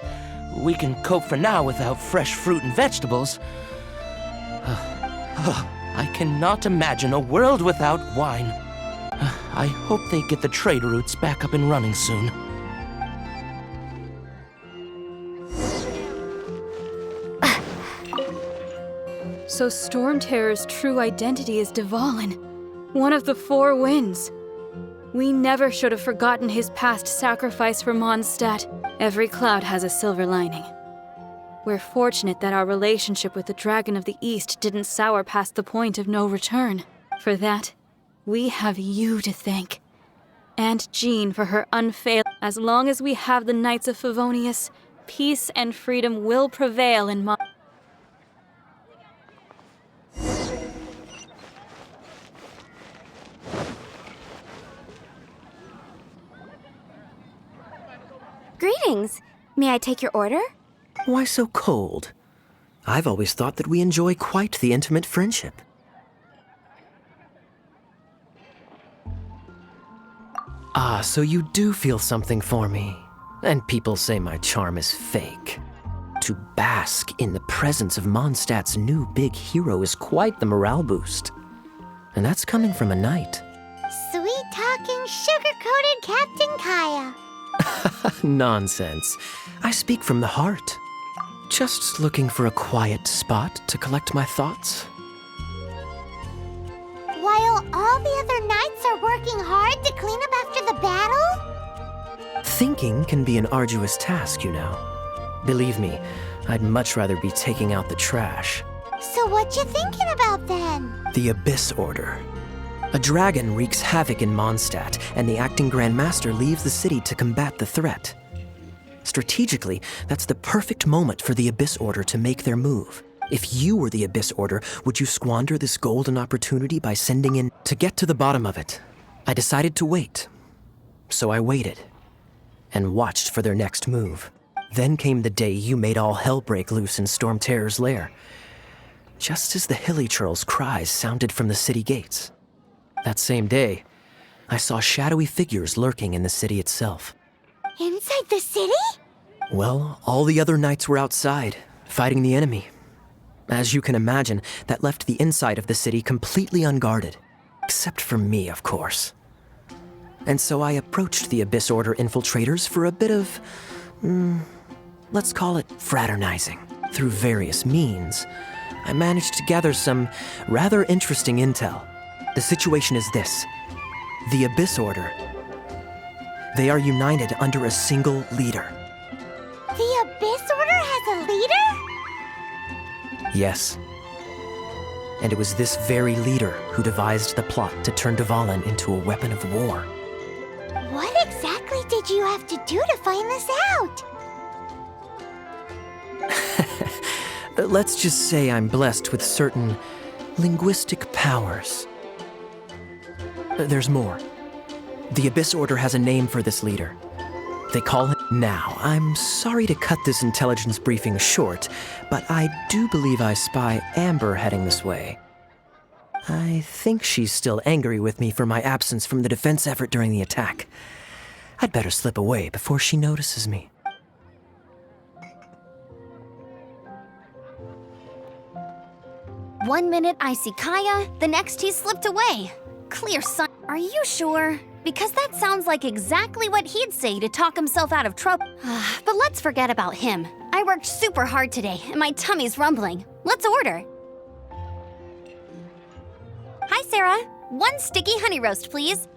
We can cope for now without fresh fruit and vegetables. I cannot imagine a world without wine. I hope they get the trade routes back up and running soon. So Storm Terror's true identity is Dvalin, one of the Four Winds. We never should have forgotten his past sacrifice for Mondstadt. Every cloud has a silver lining. We're fortunate that our relationship with the Dragon of the East didn't sour past the point of no return. For that, we have you to thank. And Jean for her unfailing. As long as we have the Knights of Favonius, peace and freedom will prevail in Mondstadt. Greetings. May I take your order? Why so cold? I've always thought that we enjoy quite the intimate friendship. Ah, so you do feel something for me. And people say my charm is fake. To bask in the presence of Mondstadt's new big hero is quite the morale boost. And that's coming from a knight. Sweet-talking, sugar-coated Captain Kaya. Nonsense. I speak from the heart. Just looking for a quiet spot to collect my thoughts. While all the other knights are working hard to clean up after the battle? Thinking can be an arduous task, you know. Believe me, I'd much rather be taking out the trash. So what you thinking about then? The Abyss Order. A dragon wreaks havoc in Mondstadt, and the acting Grand Master leaves the city to combat the threat. Strategically, that's the perfect moment for the Abyss Order to make their move. If you were the Abyss Order, would you squander this golden opportunity by sending in... To get to the bottom of it, I decided to wait. So I waited, and watched for their next move. Then came the day you made all hell break loose in Storm Terror's lair. Just as the Hilichurl's cries sounded from the city gates. That same day, I saw shadowy figures lurking in the city itself. Inside the city? Well, all the other knights were outside, fighting the enemy. As you can imagine, that left the inside of the city completely unguarded. Except for me, of course. And so I approached the Abyss Order infiltrators for a bit of... let's call it fraternizing. Through various means, I managed to gather some rather interesting intel. The situation is this. The Abyss Order. They are united under a single leader. The Abyss Order has a leader? Yes. And it was this very leader who devised the plot to turn Dvalin into a weapon of war. What exactly did you have to do to find this out? Let's just say I'm blessed with certain linguistic powers. There's more. The Abyss Order has a name for this leader. They call him... Now, I'm sorry to cut this intelligence briefing short, but I do believe I spy Amber heading this way. I think she's still angry with me for my absence from the defense effort during the attack. I'd better slip away before she notices me. One minute I see Kaya, the next he slipped away. Clear sign. Are you sure? Because that sounds like exactly what he'd say to talk himself out of trouble. But let's forget about him. I worked super hard today, and my tummy's rumbling. Let's order. Hi, Sarah. 1 sticky honey roast, please.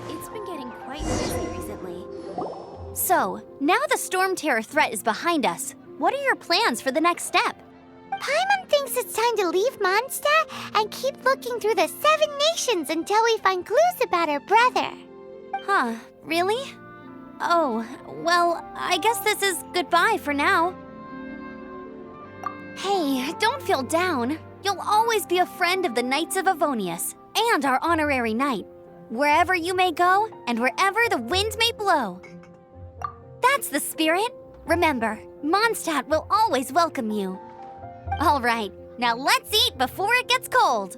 It's been getting quite busy recently. So, now the Storm Terror threat is behind us. What are your plans for the next step? Paimon thinks it's time to leave Mondstadt and keep looking through the 7 nations until we find clues about her brother. Huh, really? Oh, well, I guess this is goodbye for now. Hey, don't feel down. You'll always be a friend of the Knights of Avonius and our honorary knight. Wherever you may go and wherever the wind may blow. That's the spirit. Remember, Mondstadt will always welcome you. All right, now let's eat before it gets cold.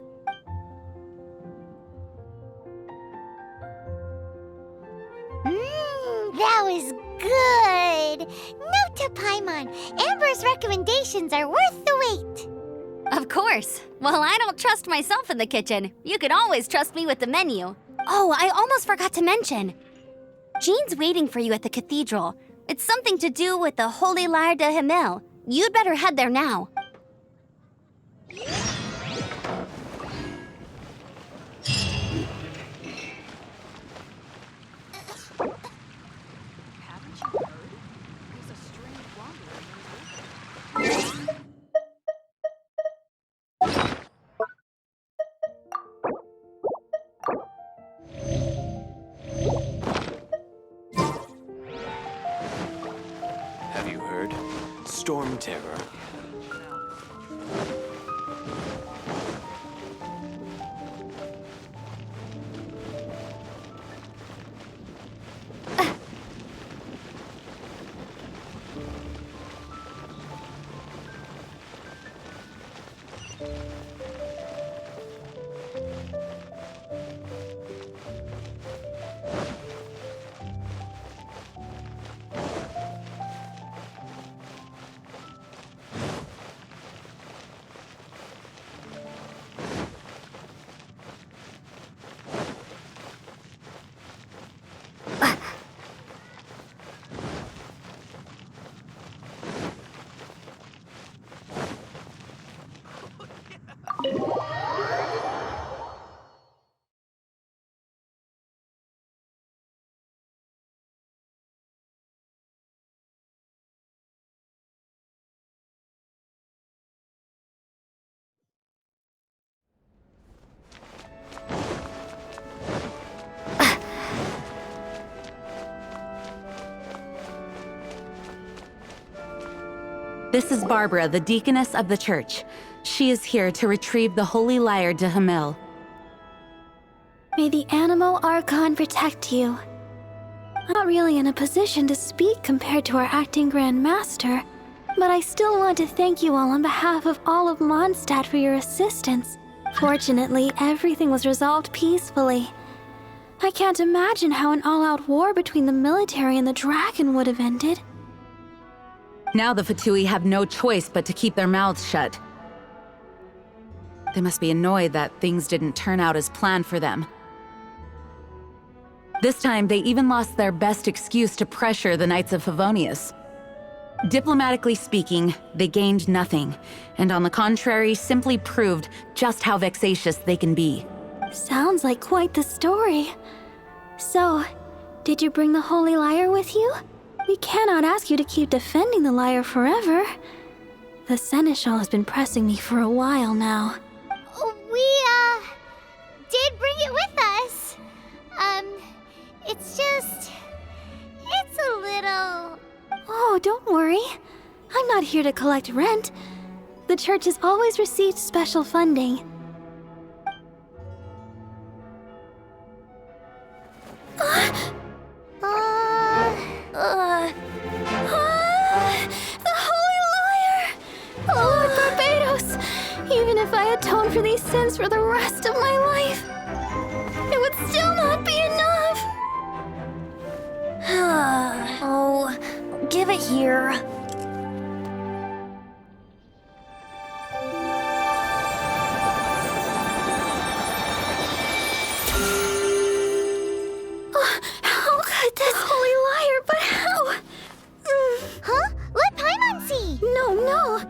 That was good. Note to Paimon, Amber's recommendations are worth the wait. Of course. Well, I don't trust myself in the kitchen. You can always trust me with the menu. Oh, I almost forgot to mention. Jean's waiting for you at the cathedral. It's something to do with the Holy Lyre de Himmel. You'd better head there now. Have you heard? Storm Terror. This is Barbara, the deaconess of the church. She is here to retrieve the Holy Lyre de Hamel. May the Animo Archon protect you. I'm not really in a position to speak compared to our acting Grand Master, but I still want to thank you all on behalf of all of Mondstadt for your assistance. Fortunately, everything was resolved peacefully. I can't imagine how an all-out war between the military and the dragon would have ended. Now the Fatui have no choice but to keep their mouths shut. They must be annoyed that things didn't turn out as planned for them. This time, they even lost their best excuse to pressure the Knights of Favonius. Diplomatically speaking, they gained nothing, and on the contrary, simply proved just how vexatious they can be. Sounds like quite the story. So, did you bring the Holy Lyre with you? We cannot ask you to keep defending the lyre forever. The Seneschal has been pressing me for a while now. We, did bring it with us. It's a little... Oh, don't worry. I'm not here to collect rent. The church has always received special funding. The Holy Lyre! Lord Barbados! Even if I atone for these sins for the rest of my life, it would still not be enough! Oh, give it here. How could this Holy Lyre, but how? Huh? Let Paimon see! No.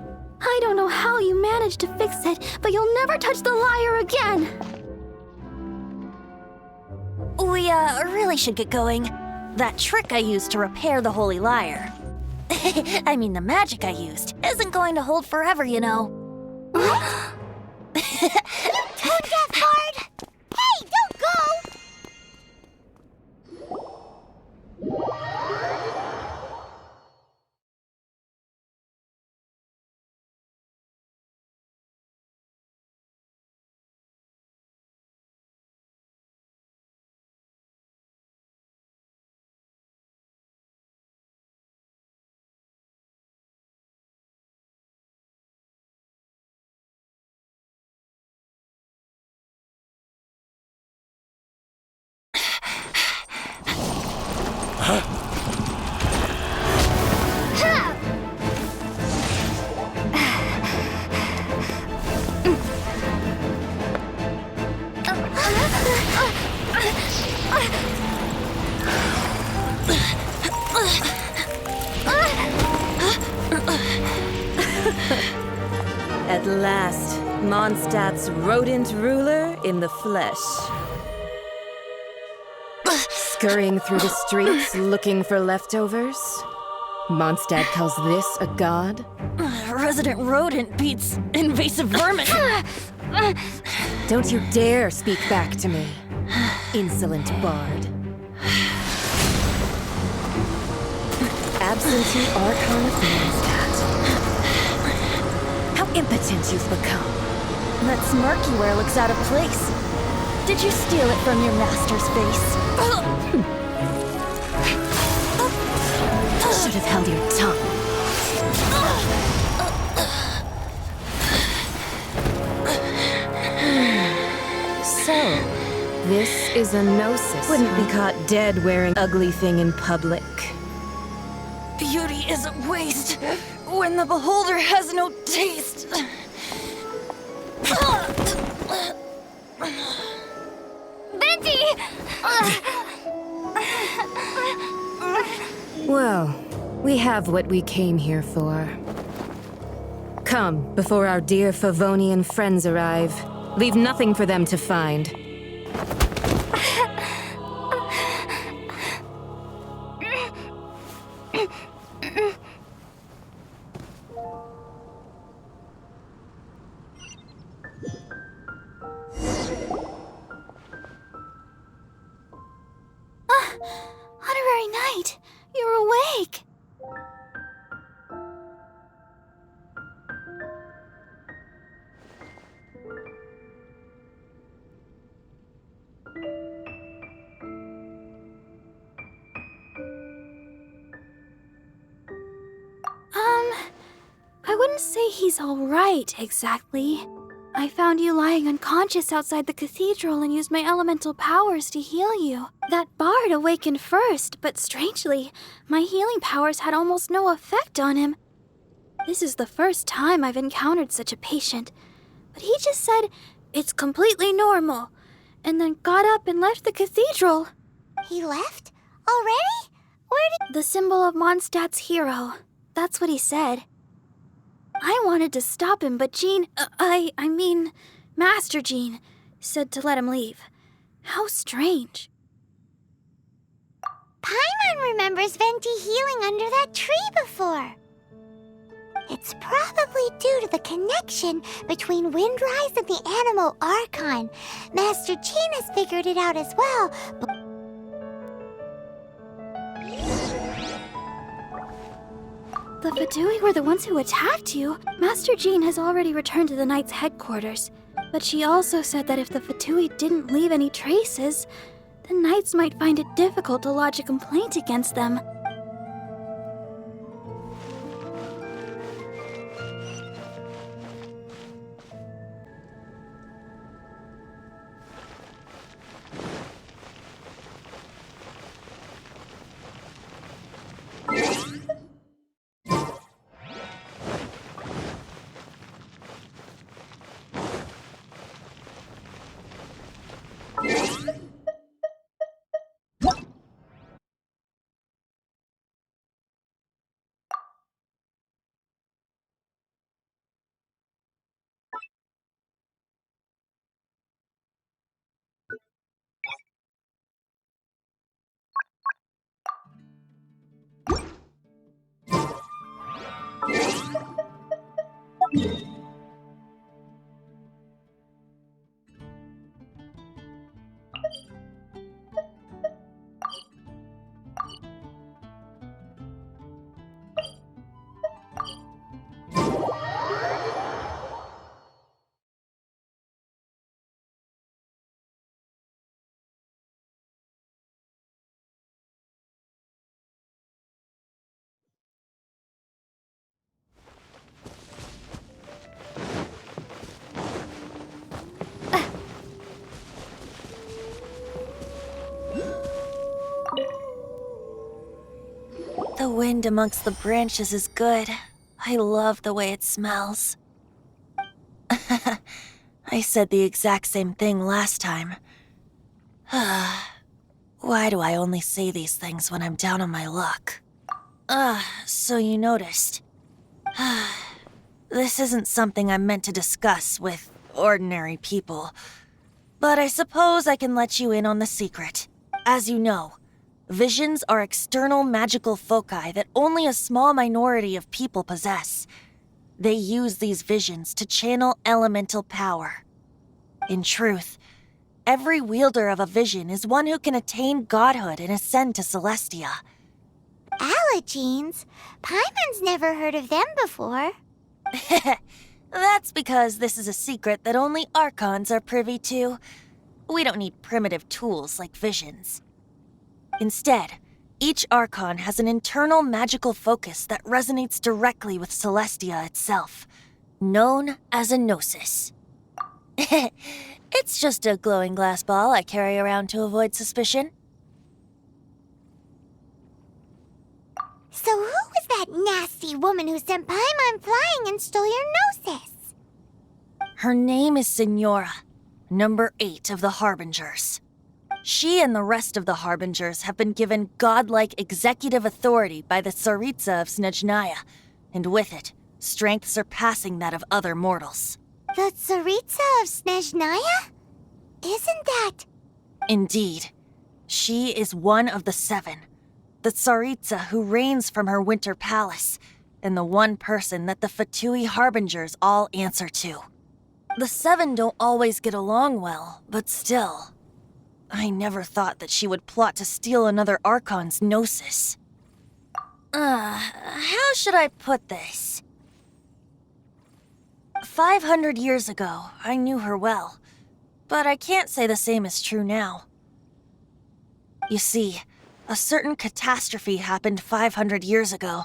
I don't know how you managed to fix it, but you'll never touch the lyre again! We, really should get going. That trick I used to repair the Holy Lyre. I mean, the magic I used isn't going to hold forever, you know. What? You tone-deaf bard! Hey, don't go! At last, Mondstadt's rodent ruler in the flesh. Scurrying through the streets looking for leftovers? Mondstadt calls this a god? Resident rodent beats invasive vermin. Don't you dare speak back to me, insolent bard. Absentee Archon of Mondstadt. How impotent you've become. That smirky wear looks out of place. Did you steal it from your master's face? Should have held your tongue. So, this is a gnosis. Wouldn't be caught dead wearing ugly thing in public. Beauty isn't waste when the beholder has no taste. Venti! Well, we have what we came here for. Come, before our dear Favonian friends arrive. Leave nothing for them to find. Honorary Knight, you're awake. wouldn't say he's alright, exactly. I found you lying unconscious outside the cathedral and used my elemental powers to heal you. That bard awakened first, but strangely, my healing powers had almost no effect on him. This is the first time I've encountered such a patient, but he just said, "It's completely normal," and then got up and left the cathedral. He left? Already? Where did— The symbol of Mondstadt's hero. That's what he said. I wanted to stop him, but Jean, I mean, Master Jean, said to let him leave. How strange. Paimon remembers Venti healing under that tree before. It's probably due to the connection between Windrise and the Animal Archon. Master Jean has figured it out as well, but The Fatui were the ones who attacked you. Master Jean has already returned to the Knight's headquarters. But she also said that if the Fatui didn't leave any traces, the Knights might find it difficult to lodge a complaint against them. The wind amongst the branches is good. I love the way it smells. I said the exact same thing last time. Why do I only say these things when I'm down on my luck? So you noticed. This isn't something I'm meant to discuss with ordinary people. But I suppose I can let you in on the secret. As you know, visions are external magical foci that only a small minority of people possess. They use these visions to channel elemental power. In truth, every wielder of a vision is one who can attain godhood and ascend to Celestia. Allergenes? Paimon's never heard of them before. That's because this is a secret that only Archons are privy to. We don't need primitive tools like visions. Instead, each Archon has an internal magical focus that resonates directly with Celestia itself, known as a Gnosis. It's just a glowing glass ball I carry around to avoid suspicion. So who was that nasty woman who sent Paimon flying and stole your Gnosis? Her name is Signora, number 8 of the Harbingers. She and the rest of the Harbingers have been given godlike executive authority by the Tsaritsa of Snezhnaya, and with it, strength surpassing that of other mortals. The Tsaritsa of Snezhnaya? Isn't that... Indeed. She is one of the 7, the Tsaritsa who reigns from her winter palace, and the one person that the Fatui Harbingers all answer to. The 7 don't always get along well, but still... I never thought that she would plot to steal another Archon's Gnosis. How should I put this? 500 years ago, I knew her well, but I can't say the same is true now. You see, a certain catastrophe happened 500 years ago,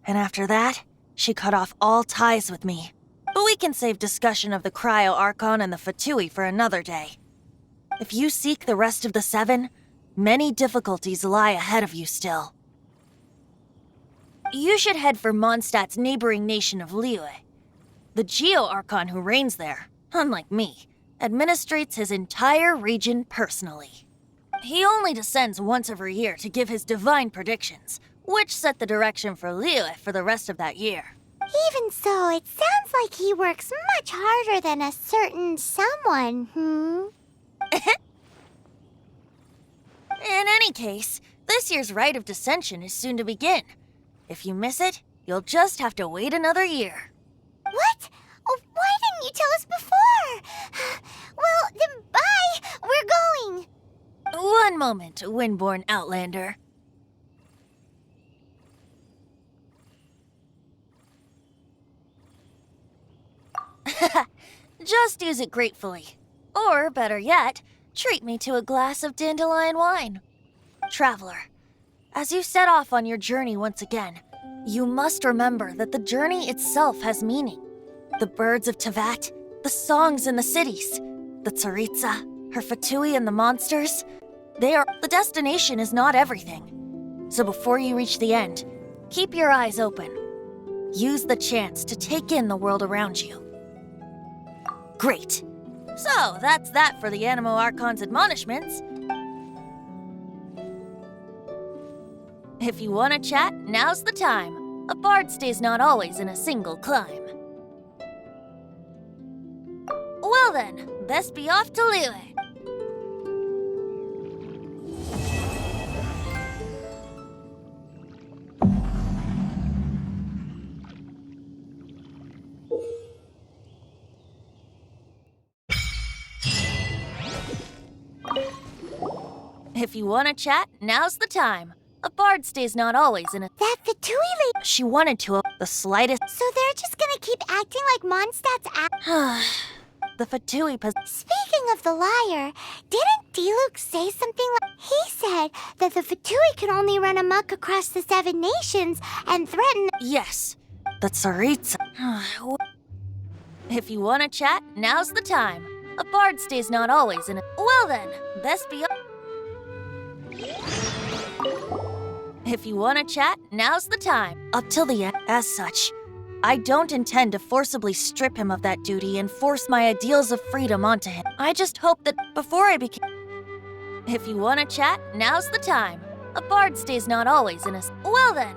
and after that, She cut off all ties with me. But we can save discussion of the Cryo Archon and the Fatui for another day. If you seek the rest of the 7, many difficulties lie ahead of you still. You should head for Mondstadt's neighboring nation of Liyue. The Geo Archon who reigns there, unlike me, administrates his entire region personally. He only descends once every year to give his divine predictions, which set the direction for Liyue for the rest of that year. Even so, it sounds like he works much harder than a certain someone, In any case, this year's Rite of Descension is soon to begin. If you miss it, you'll just have to wait another year. What? Oh, why didn't you tell us before? Well, then bye! We're going! One moment, Windborn Outlander. Just use it gratefully. Or, better yet, treat me to a glass of dandelion wine. Traveler, as you set off on your journey once again, you must remember that the journey itself has meaning. The birds of Tevat, the songs in the cities, the Tsaritsa, her Fatui and the monsters, the destination is not everything. So before you reach the end, keep your eyes open. Use the chance to take in the world around you. Great. So, that's that for the Animo Archon's admonishments. If you want to chat, now's the time. A bard stays not always in a single climb. Well then, best be off to Liyue. If you want to chat, now's the time. A bard stays not always in a— That Fatui lady— She wanted to— the slightest— So they're just gonna keep acting like Mondstadt's The Fatui Speaking of the liar, didn't Diluc say something like— He said that the Fatui can only run amok across the 7 nations and threaten— Yes, the Tsaritsa. If you want to chat, now's the time. A bard stays not always in a— Well then, best be— If you want to chat, now's the time. Up till the end. As such, I don't intend to forcibly strip him of that duty and force my ideals of freedom onto him. I just hope that before I became— If you want to chat, now's the time. A bard stays not always in a— Well then.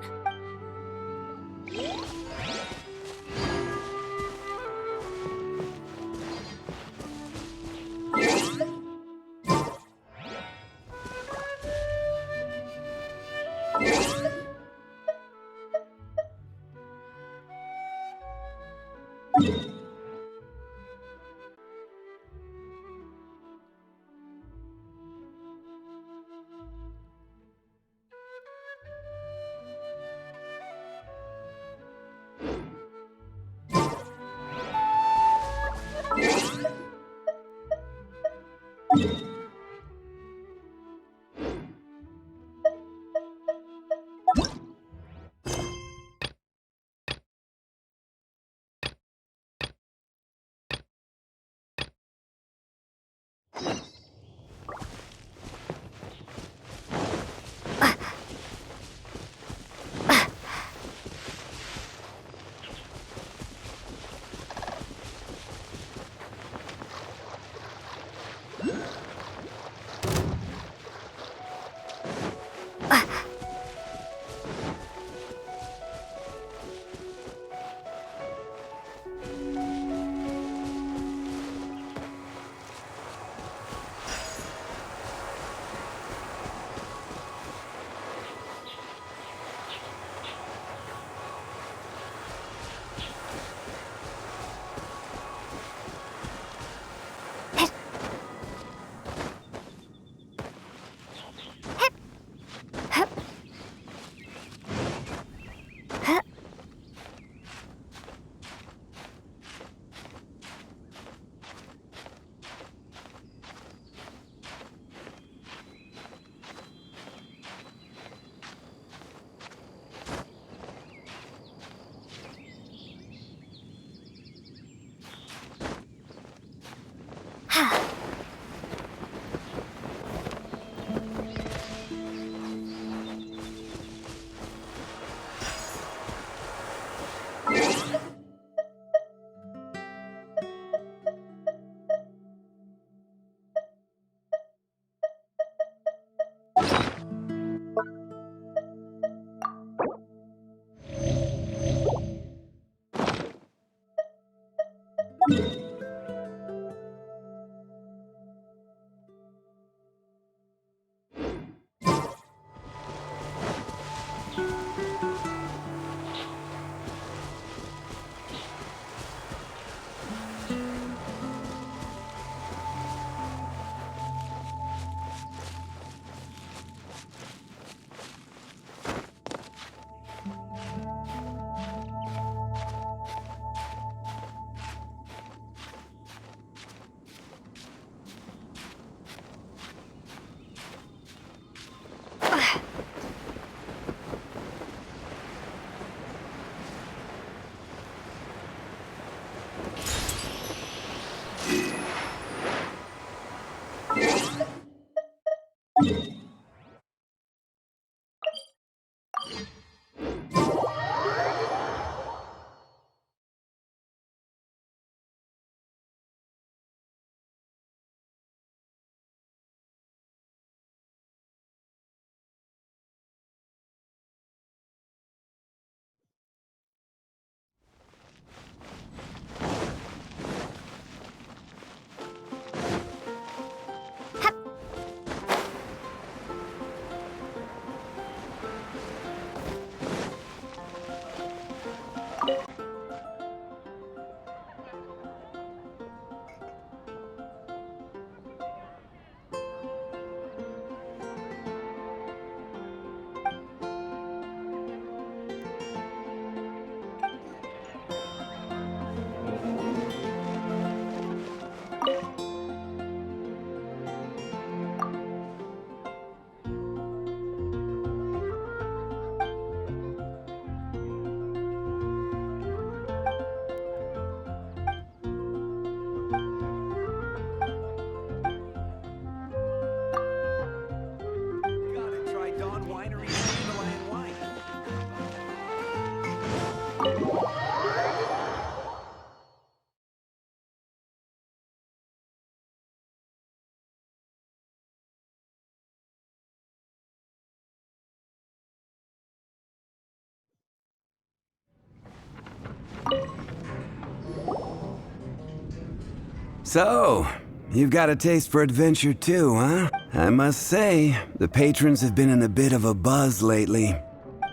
So, you've got a taste for adventure too, huh? I must say, the patrons have been in a bit of a buzz lately.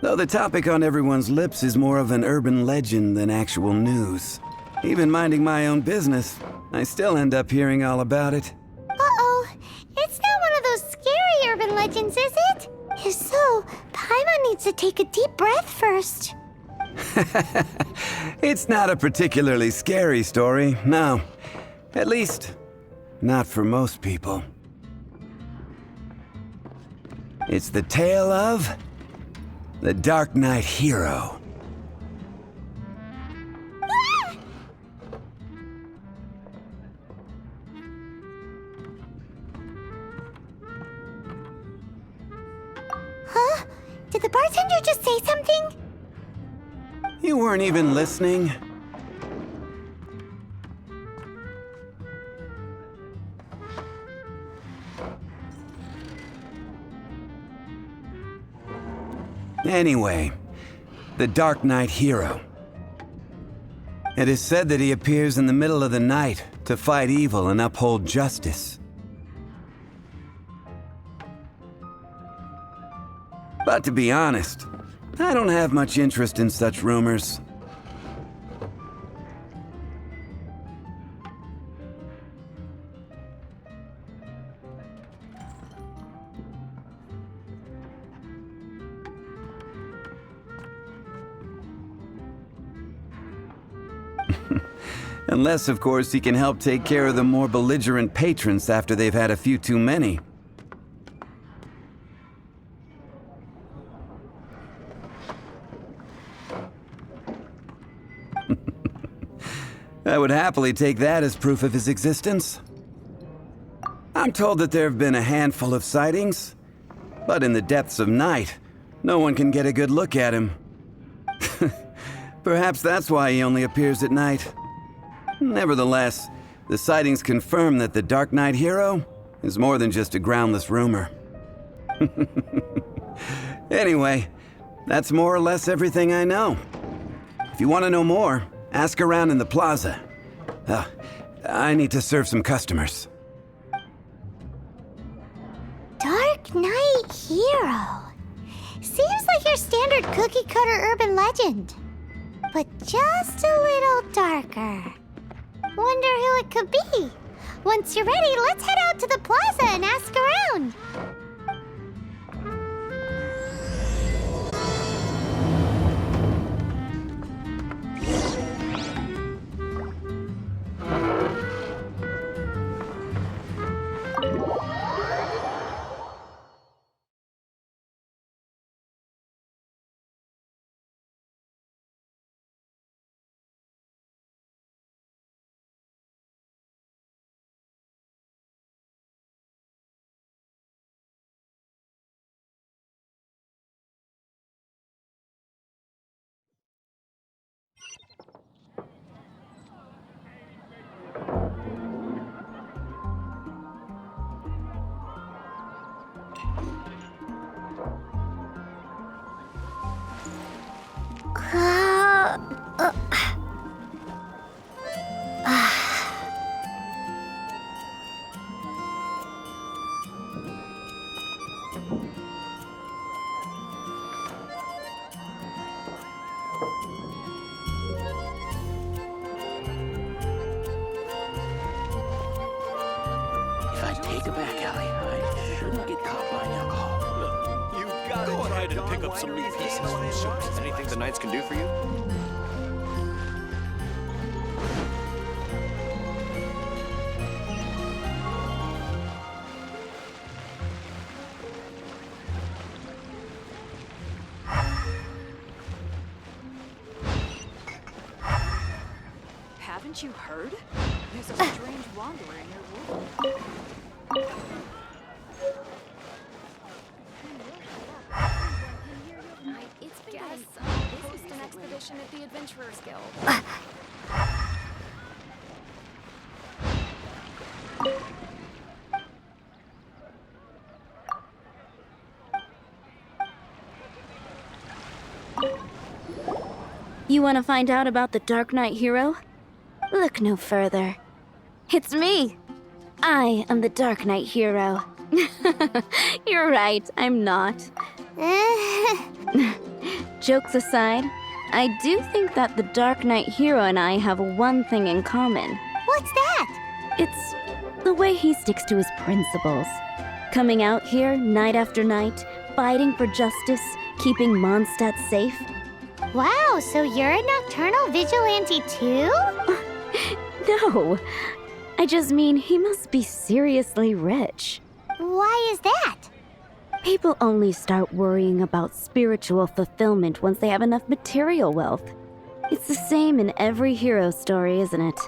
Though the topic on everyone's lips is more of an urban legend than actual news. Even minding my own business, I still end up hearing all about it. Uh-oh. It's not one of those scary urban legends, is it? If so, Paimon needs to take a deep breath first. It's not a particularly scary story, no. At least, not for most people. It's the tale of the Dark Knight hero. Huh? Did the bartender just say something? You weren't even listening. Anyway, the Dark Knight hero. It is said that he appears in the middle of the night to fight evil and uphold justice. But to be honest, I don't have much interest in such rumors. Unless, of course, he can help take care of the more belligerent patrons after they've had a few too many. I would happily take that as proof of his existence. I'm told that there have been a handful of sightings, but in the depths of night, no one can get a good look at him. Perhaps that's why he only appears at night. Nevertheless, the sightings confirm that the Dark Knight hero is more than just a groundless rumor. Anyway, that's more or less everything I know. If you want to know more, ask around in the plaza. I need to serve some customers. Dark Knight Hero. Seems like your standard cookie-cutter urban legend. But just a little darker. Wonder who it could be. Once you're ready, let's head out to the plaza and ask around. If I take it back, Allie, I shouldn't get caught buying alcohol. Look, you gotta go ahead and pick up some new pieces from the show. Anything the Knights can do for you? Haven't you heard? There's a strange wanderer in your world. It's been getting host an expedition at the Adventurers Guild. You want to find out about the Dark Knight Hero? Look no further. It's me. I am the Dark Knight Hero. You're right, I'm not. Jokes aside, I do think that the Dark Knight Hero and I have one thing in common. What's that? It's the way he sticks to his principles. Coming out here night after night, fighting for justice, keeping Mondstadt safe. Wow, so you're a nocturnal vigilante too? No, I just mean he must be seriously rich. Why is that? People only start worrying about spiritual fulfillment once they have enough material wealth. It's the same in every hero story, isn't it?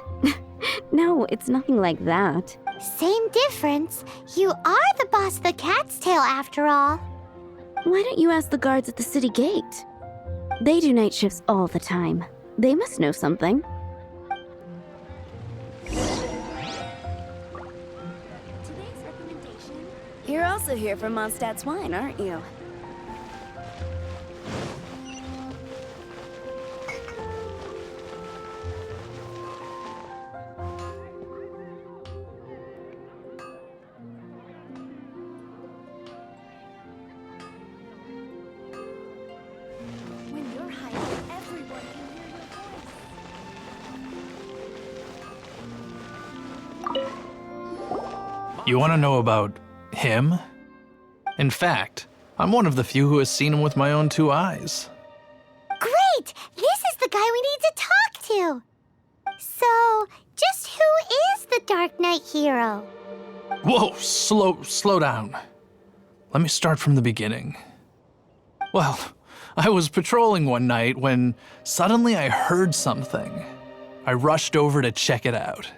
No, it's nothing like that. Same difference. You are the boss of the Cat's Tail after all. Why don't you ask the guards at the city gate? They do night shifts all the time. They must know something. You're also here for Mondstadt's wine, aren't you? When you're hiding, everyone can hear your voice. You want to know about him? In fact, I'm one of the few who has seen him with my own two eyes. Great! This is the guy we need to talk to. So, just who is the Dark Knight Hero? Whoa, slow down. Let me start from the beginning. Well, I was patrolling one night when suddenly I heard something. I rushed over to check it out.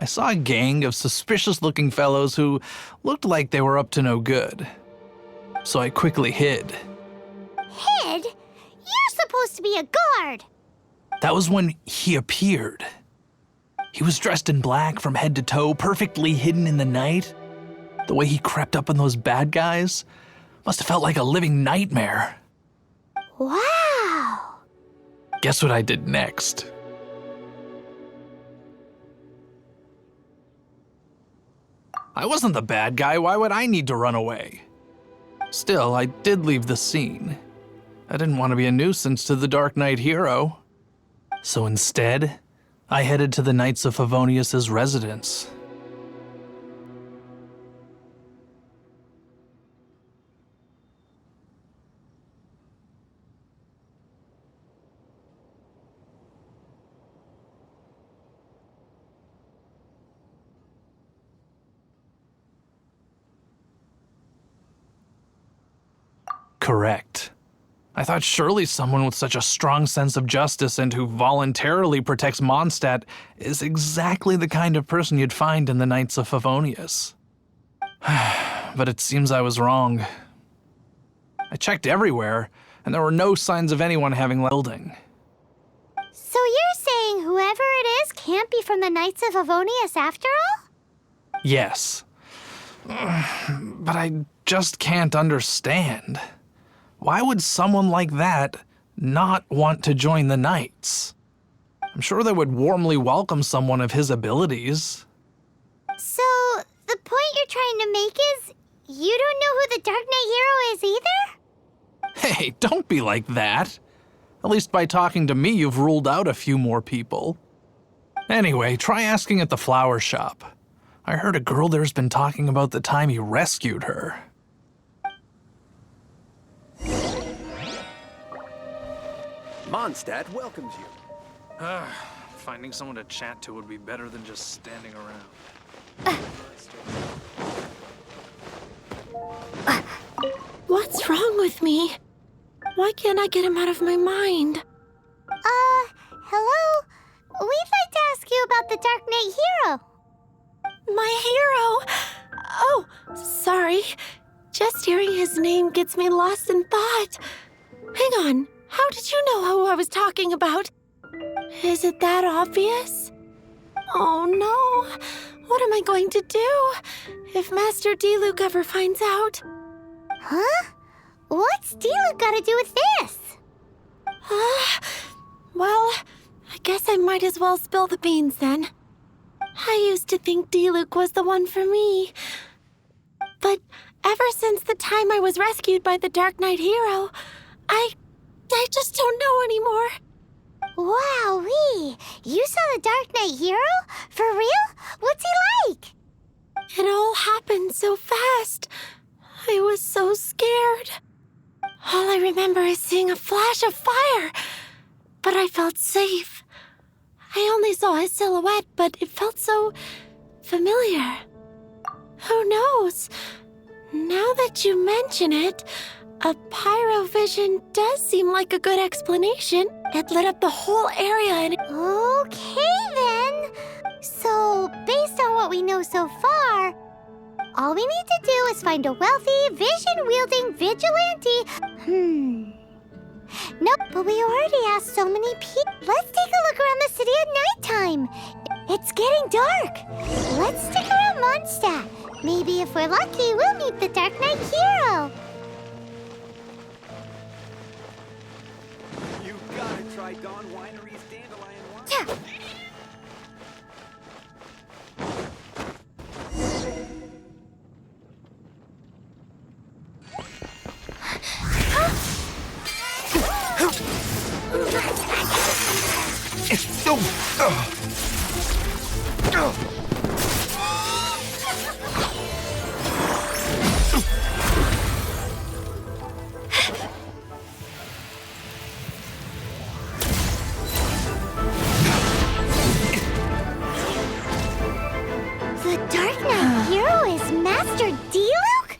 I saw a gang of suspicious-looking fellows who looked like they were up to no good. So I quickly hid. Hid? You're supposed to be a guard. That was when he appeared. He was dressed in black from head to toe, perfectly hidden in the night. The way he crept up on those bad guys must have felt like a living nightmare. Wow. Guess what I did next? I wasn't the bad guy, why would I need to run away? Still, I did leave the scene. I didn't want to be a nuisance to the Dark Knight hero. So instead, I headed to the Knights of Favonius' residence. Correct. I thought surely someone with such a strong sense of justice and who voluntarily protects Mondstadt is exactly the kind of person you'd find in the Knights of Favonius. But it seems I was wrong. I checked everywhere, and there were no signs of anyone having left the building. So you're saying whoever it is can't be from the Knights of Favonius after all? Yes. But I just can't understand. Why would someone like that not want to join the Knights? I'm sure they would warmly welcome someone of his abilities. So, the point you're trying to make is you don't know who the Dark Knight hero is either? Hey, don't be like that. At least by talking to me, you've ruled out a few more people. Anyway, try asking at the flower shop. I heard a girl there's been talking about the time you rescued her. Mondstadt welcomes you. Finding someone to chat to would be better than just standing around. What's wrong with me? Why can't I get him out of my mind? Hello? We'd like to ask you about the Dark Knight hero. My hero? Oh, sorry. Just hearing his name gets me lost in thought. Hang on. How did you know who I was talking about? Is it that obvious? Oh no. What am I going to do if Master Diluc ever finds out? Huh? What's Diluc got to do with this? Well, I guess I might as well spill the beans then. I used to think Diluc was the one for me. But ever since the time I was rescued by the Dark Knight hero, I just don't know anymore. Wowee! You saw the Dark Knight hero? For real? What's he like? It all happened so fast. I was so scared. All I remember is seeing a flash of fire. But I felt safe. I only saw his silhouette, but it felt so familiar. Who knows? Now that you mention it, a pyrovision does seem like a good explanation. It lit up the whole area and... Okay then. So, based on what we know so far, all we need to do is find a wealthy, vision-wielding vigilante. Nope, but we already asked so many people. Let's take a look around the city at nighttime. It's getting dark. Let's stick around Mondstadt. Maybe if we're lucky, we'll meet the Dark Knight hero. You've got to try Dawn Winery's dandelion wine. Yeah. The Dark Knight hero is Master Diluc?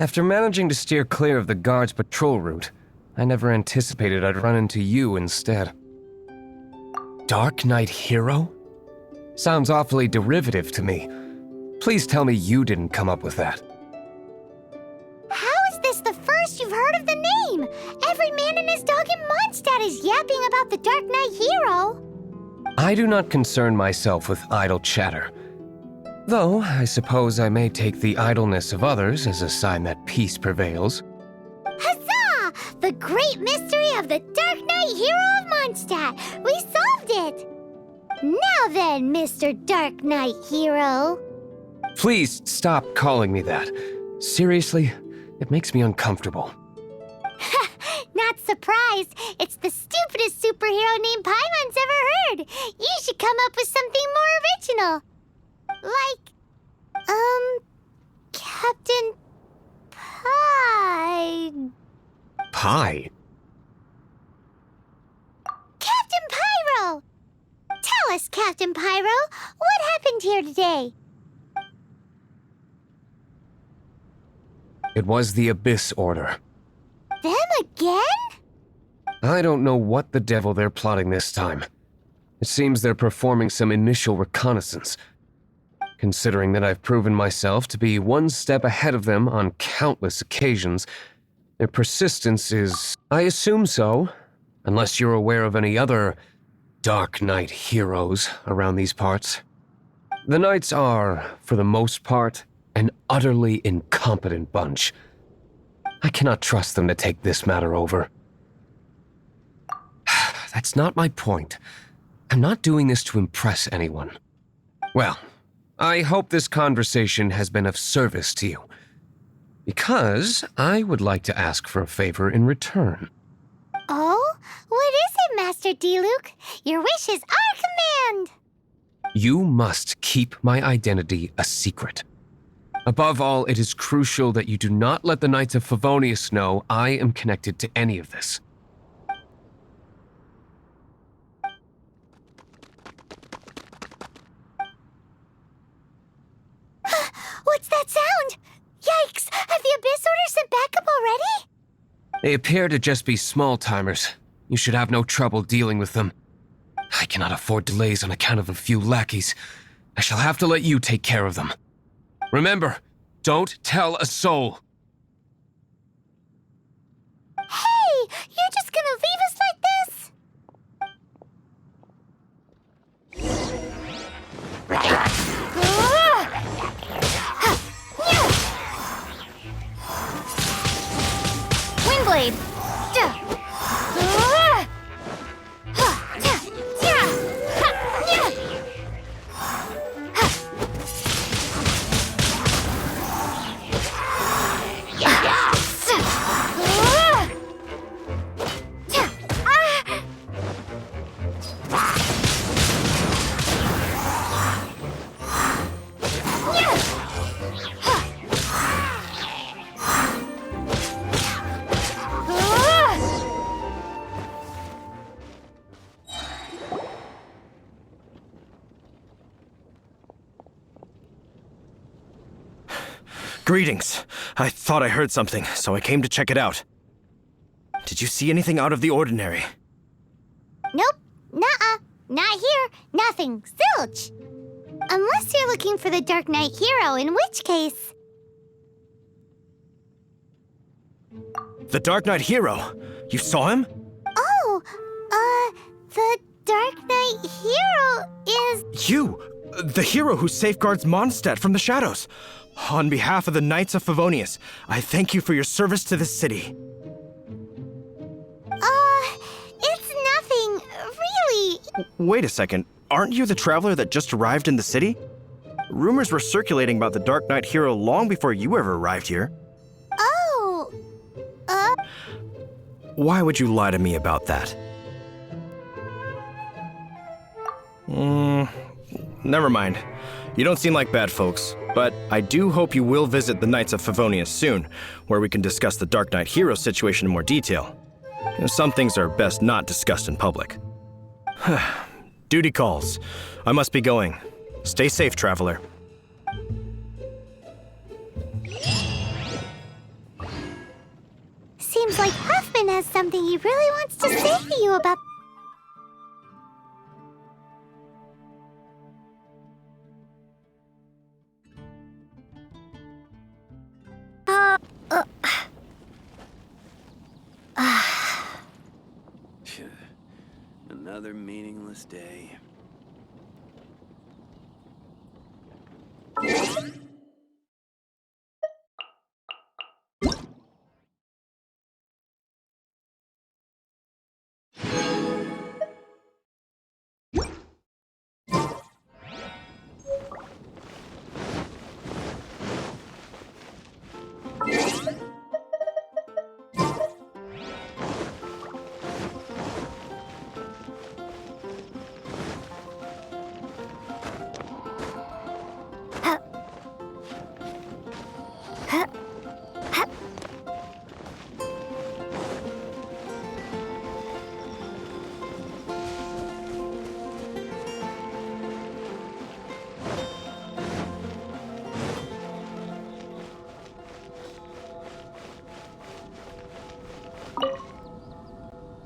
After managing to steer clear of the guard's patrol route, I never anticipated I'd run into you instead. Dark Knight hero? Sounds awfully derivative to me. Please tell me you didn't come up with that. How is this the first you've heard of the name? Every man and his dog in Mondstadt is yapping about the Dark Knight hero. I do not concern myself with idle chatter. Though, I suppose I may take the idleness of others as a sign that peace prevails. Huzzah! The The great mystery of the Dark Knight Hero of Mondstadt! We solved it! Now then, Mr. Dark Knight Hero. Please stop calling me that. Seriously, it makes me uncomfortable. Not surprised. It's the stupidest superhero name Paimon's ever heard. You should come up with something more original. Like, Captain Pie. Pie? Captain Pyro! Tell us, Captain Pyro, what happened here today? It was the Abyss Order. Them again? I don't know what the devil they're plotting this time. It seems they're performing some initial reconnaissance. Considering that I've proven myself to be one step ahead of them on countless occasions, their persistence is... I assume so, unless you're aware of any other Dark Knight heroes around these parts. The Knights are, for the most part, an utterly incompetent bunch. I cannot trust them to take this matter over. That's not my point. I'm not doing this to impress anyone. Well, I hope this conversation has been of service to you. Because I would like to ask for a favor in return. Oh? What is it, Master D-Luke? Your wish is our command! You must keep my identity a secret. Above all, it is crucial that you do not let the Knights of Favonius know I am connected to any of this. What's that sound? Yikes! Have the Abyss Order sent backup already? They appear to just be small-timers. You should have no trouble dealing with them. I cannot afford delays on account of a few lackeys. I shall have to let you take care of them. Remember, don't tell a soul. Hey! You're just gonna leave us like this? Windblade! Greetings. I thought I heard something, so I came to check it out. Did you see anything out of the ordinary? Nope. Nuh-uh. Not here. Nothing. Zilch. Unless you're looking for the Dark Knight Hero, in which case... The Dark Knight Hero? You saw him? Oh, the Dark Knight Hero is... You! The hero who safeguards Mondstadt from the shadows. On behalf of the Knights of Favonius, I thank you for your service to this city. It's nothing, really. Wait a second. Aren't you the traveler that just arrived in the city? Rumors were circulating about the Dark Knight Hero long before you ever arrived here. Oh, Why would you lie to me about that? Never mind. You don't seem like bad folks, but I do hope you will visit the Knights of Favonius soon, where we can discuss the Dark Knight Hero situation in more detail. Some things are best not discussed in public. Duty calls. I must be going. Stay safe, traveler. seems like Huffman has something he really wants to say to you about... Another meaningless day.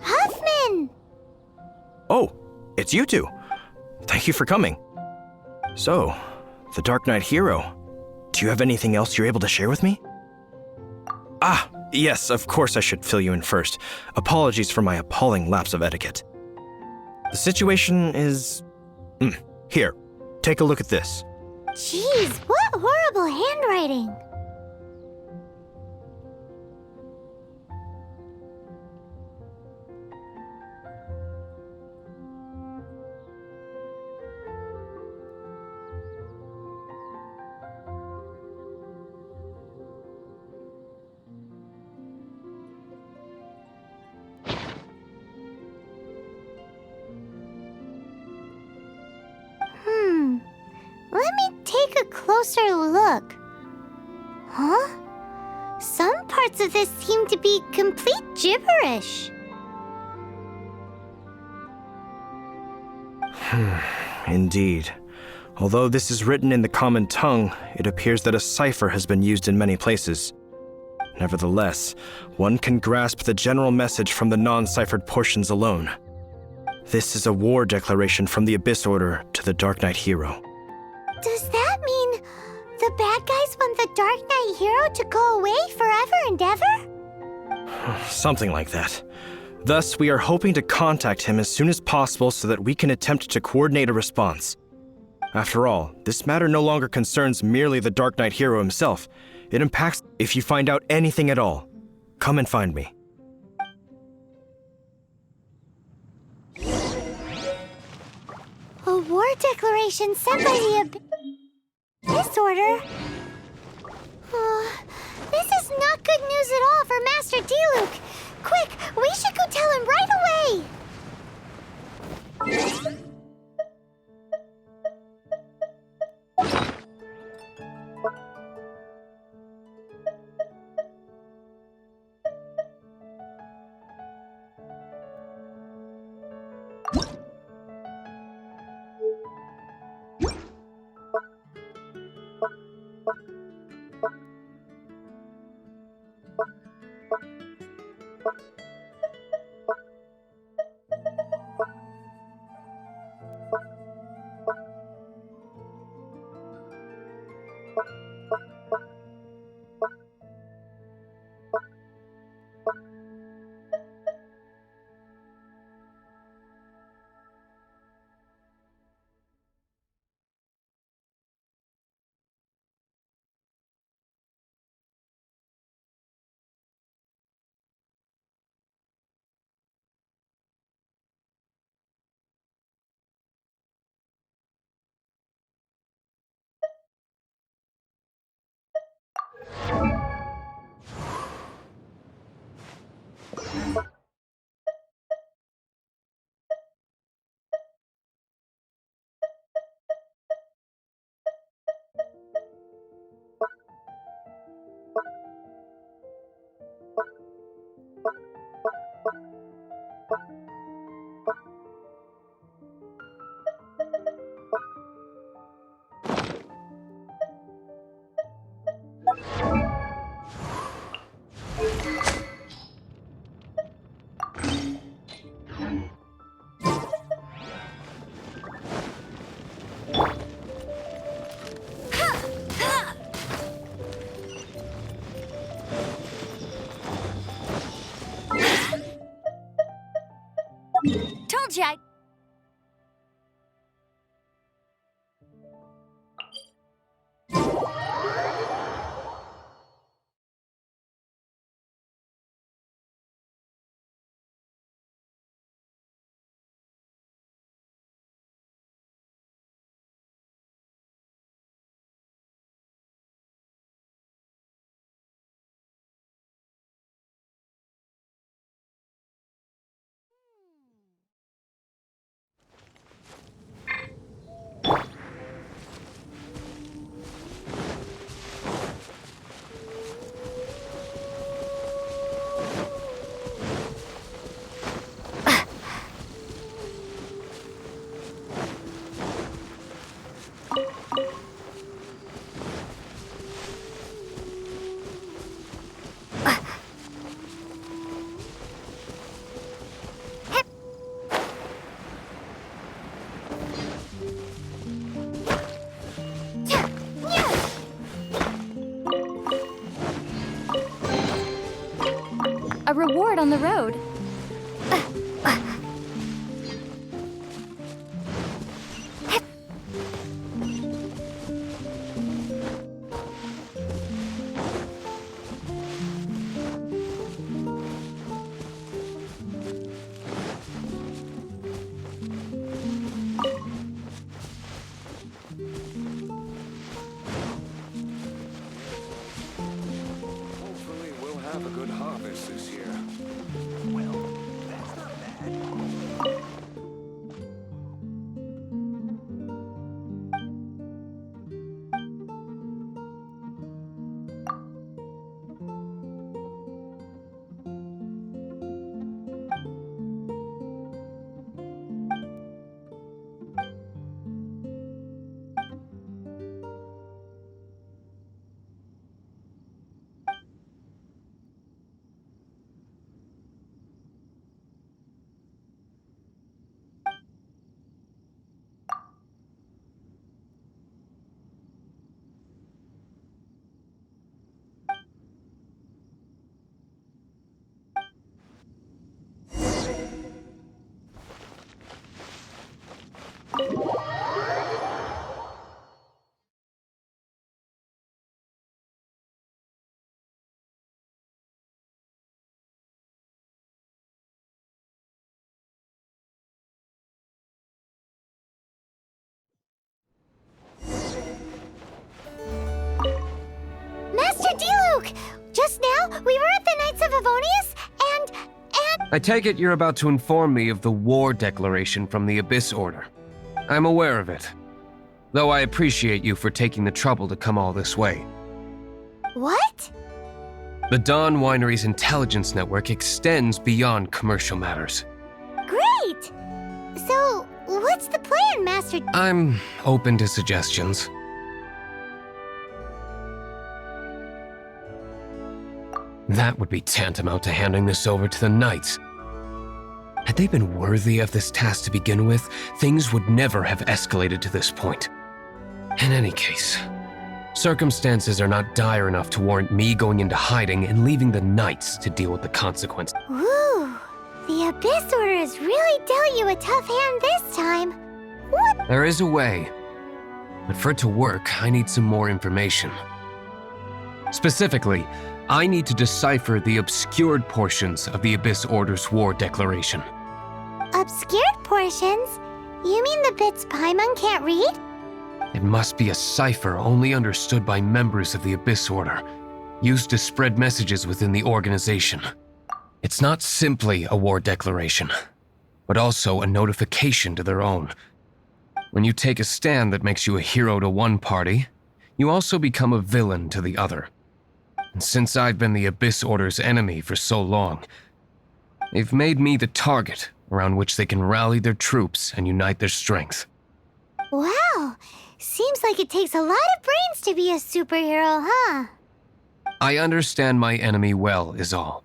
Huffman! Oh, it's you two. Thank you for coming. So, the Dark Knight hero. Do you have anything else you're able to share with me? Ah, yes, of course I should fill you in first. Apologies for my appalling lapse of etiquette. The situation is... Here, take a look at this. Jeez, what horrible handwriting! Let me take a closer look. Huh? Some parts of this seem to be complete gibberish. Indeed. Although this is written in the common tongue, it appears that a cipher has been used in many places. Nevertheless, one can grasp the general message from the non-ciphered portions alone. This is a war declaration from the Abyss Order to the Dark Knight hero. Does that mean the bad guys want the Dark Knight hero to go away forever and ever? Something like that. Thus, we are hoping to contact him as soon as possible so that we can attempt to coordinate a response. After all, this matter no longer concerns merely the Dark Knight hero himself. It impacts. If you find out anything at all, come and find me. A war declaration sent by the Abyss Order? This is not good news at all for Master Diluc. Quick, we should go tell him right away! Told ya! reward on the road. Hopefully we'll have a good harvest this year. Well, that's not bad. Master Diluc! Just now, we were at the Knights of Favonius, and... I take it you're about to inform me of the war declaration from the Abyss Order. I'm aware of it, though I appreciate you for taking the trouble to come all this way. What? The Dawn Winery's intelligence network extends beyond commercial matters. Great! So, what's the plan, Master... I'm open to suggestions. That would be tantamount to handing this over to the Knights. Had they been worthy of this task to begin with, things would never have escalated to this point. In any case, circumstances are not dire enough to warrant me going into hiding and leaving the Knights to deal with the consequences. Ooh, the Abyss Order has really dealt you a tough hand this time. What? There is a way, but for it to work, I need some more information. Specifically, I need to decipher the obscured portions of the Abyss Order's war declaration. Obscured portions? You mean the bits Paimon can't read? It must be a cipher only understood by members of the Abyss Order, used to spread messages within the organization. It's not simply a war declaration, but also a notification to their own. When you take a stand that makes you a hero to one party, you also become a villain to the other. And since I've been the Abyss Order's enemy for so long, they've made me the target around which they can rally their troops and unite their strength. Wow, seems like it takes a lot of brains to be a superhero, huh? I understand my enemy well, is all.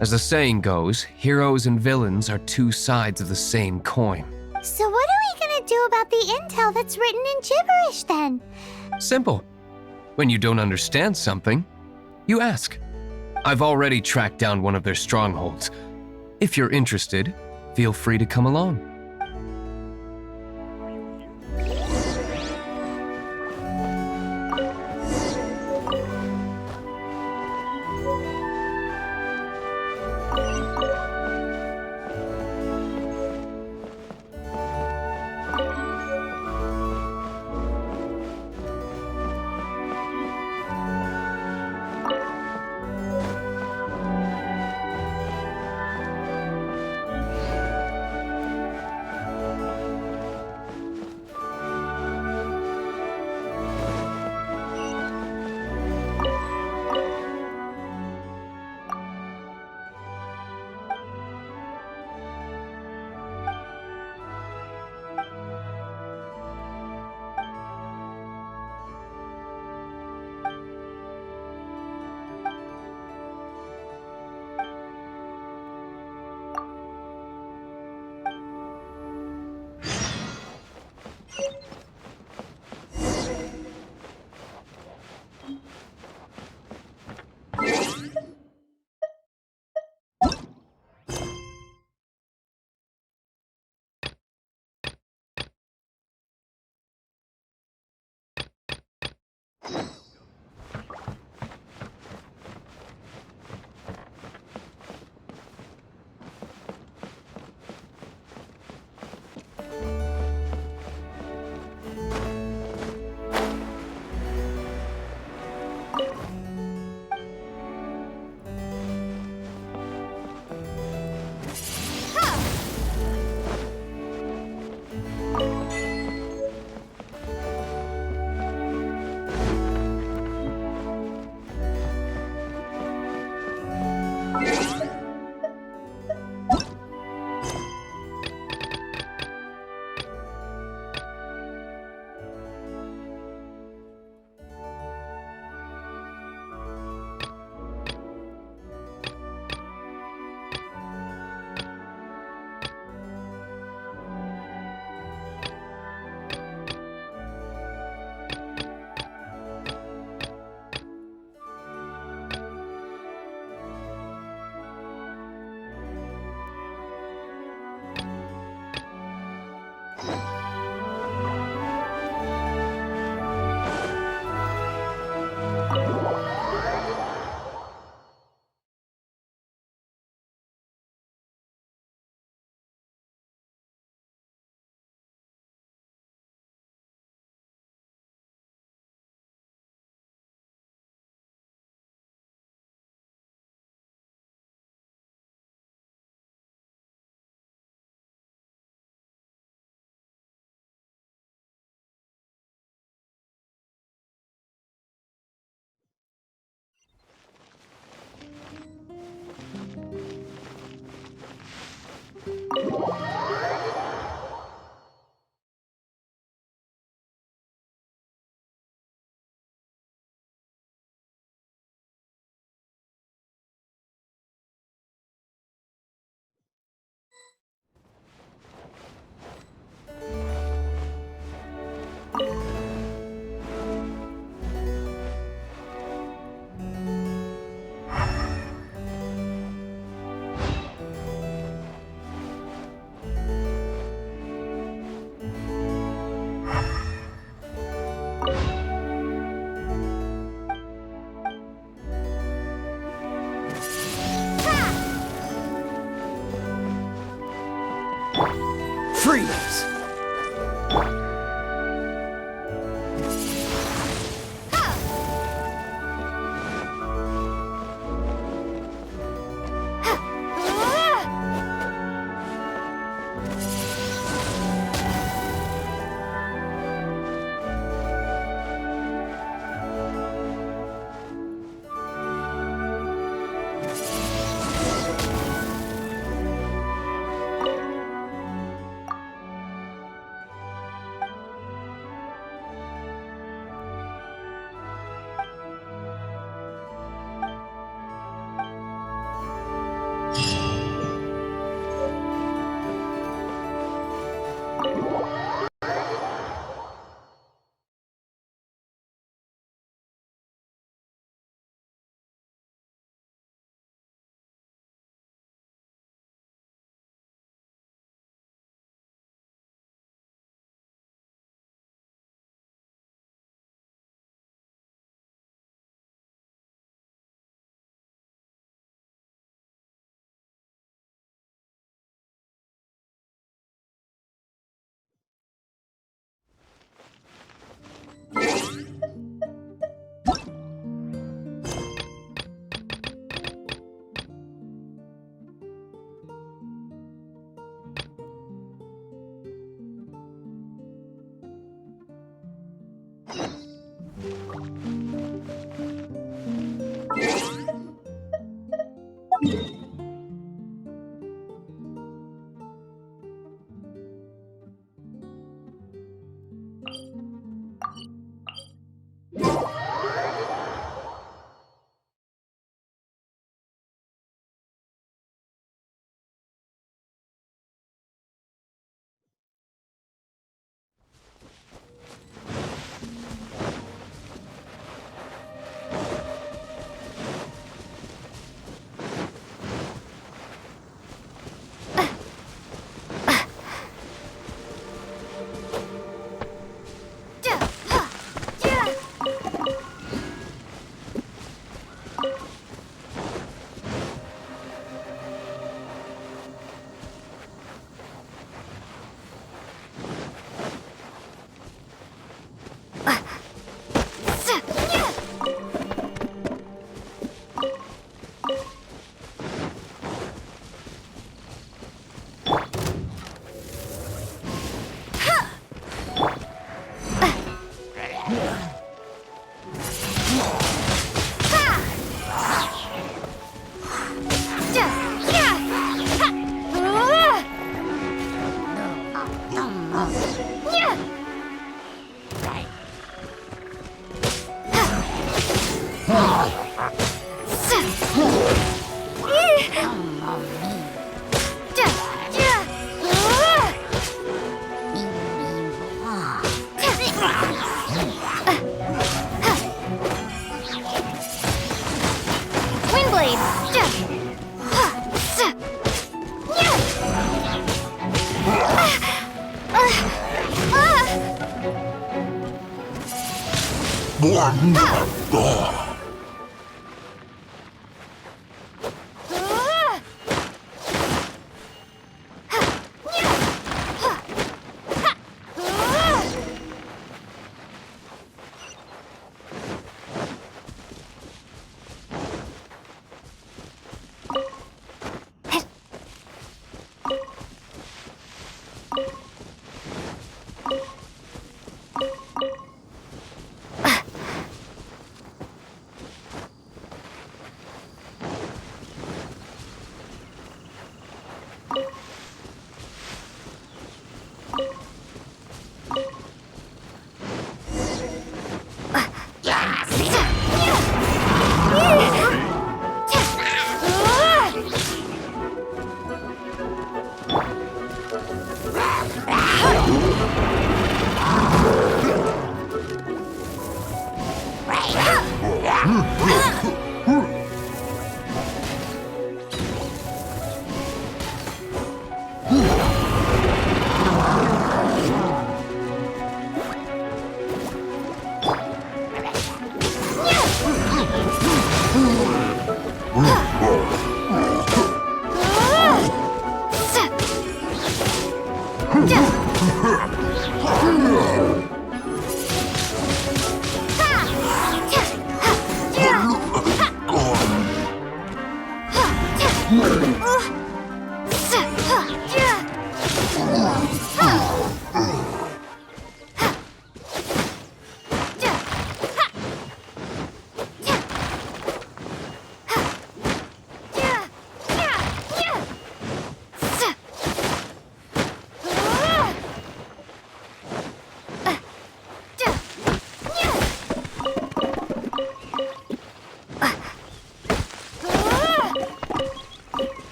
As the saying goes, heroes and villains are two sides of the same coin. So what are we gonna do about the intel that's written in gibberish, then? Simple. When you don't understand something, you ask. I've already tracked down one of their strongholds. If you're interested, feel free to come along. Freeze!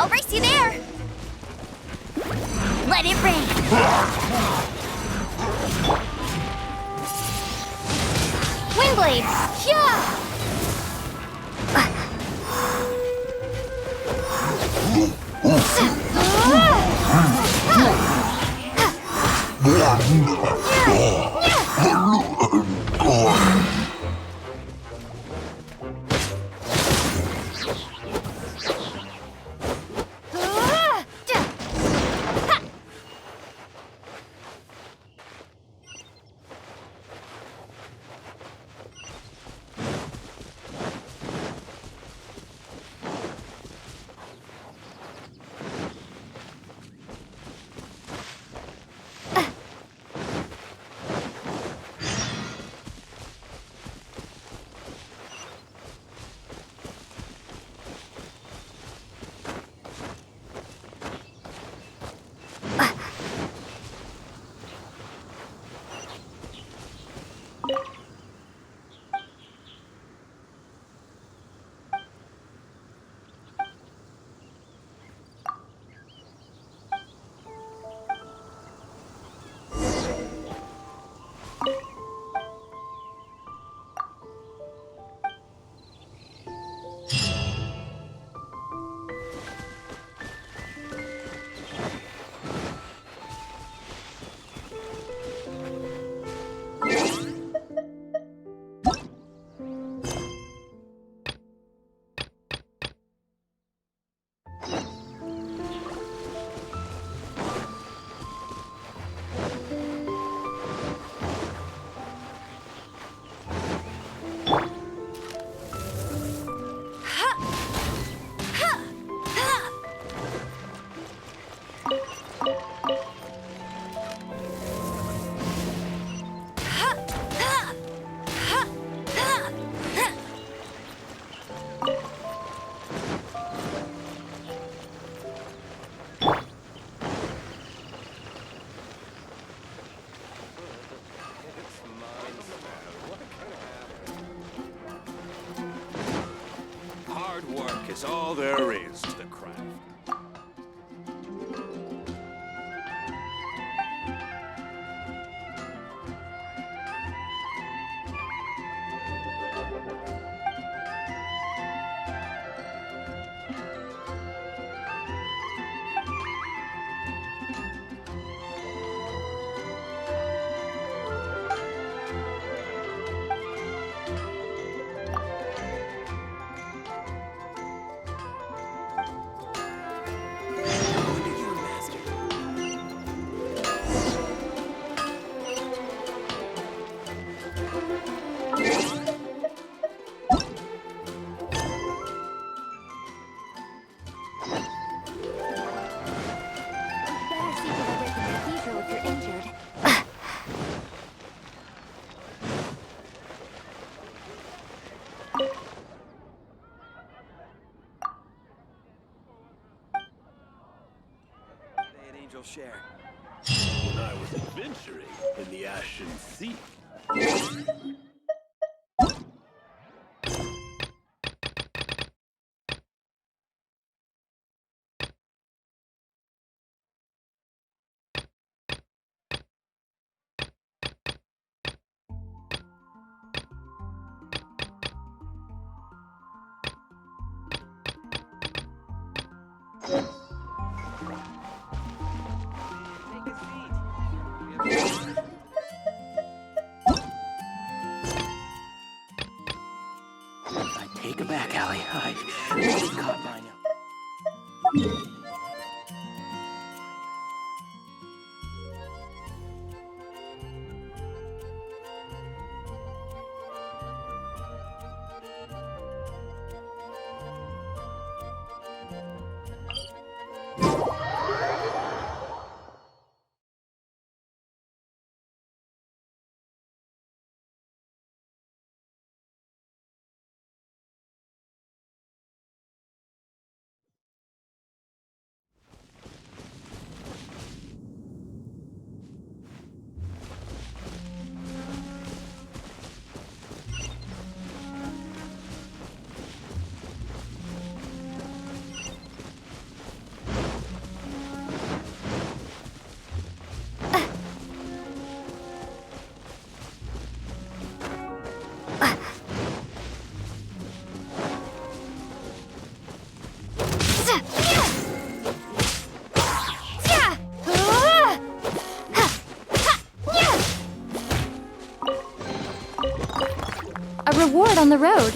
I'll race you there! Let it rain! Windblade! Yeah! It's all there is to the craft. Share. When I was adventuring in the Ashen Sea. back alley. I should be caught by now. A reward on the road.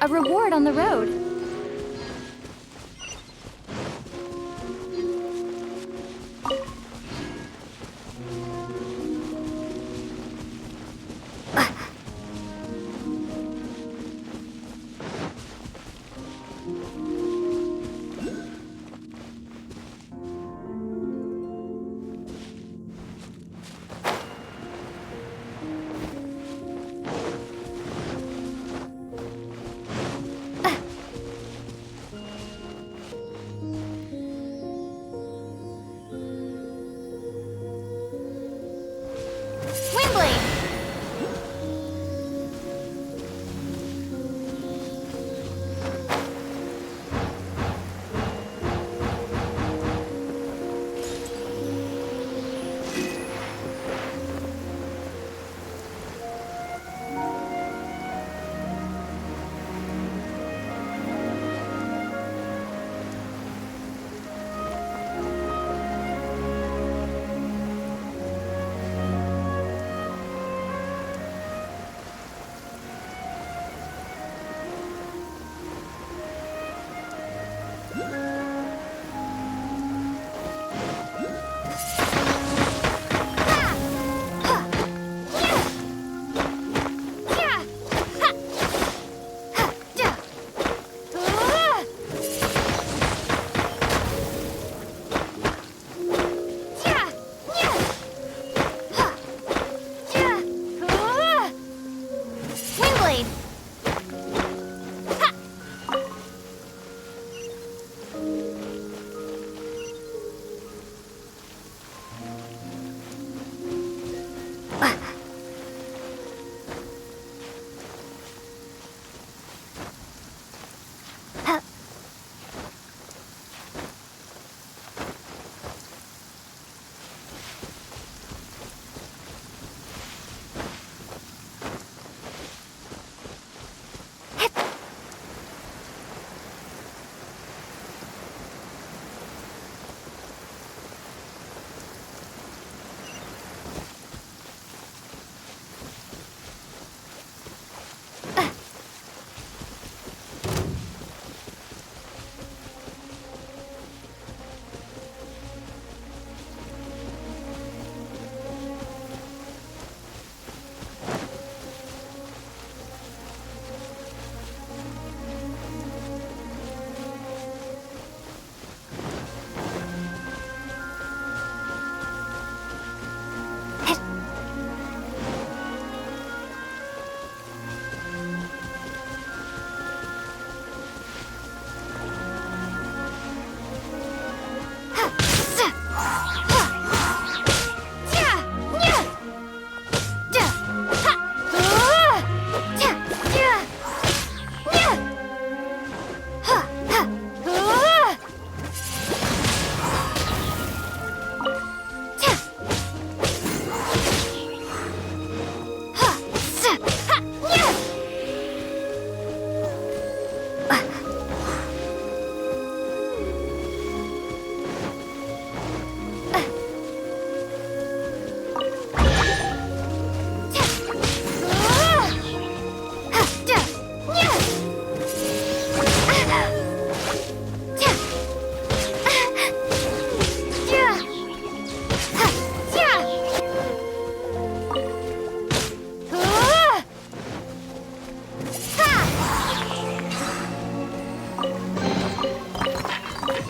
A reward on the road.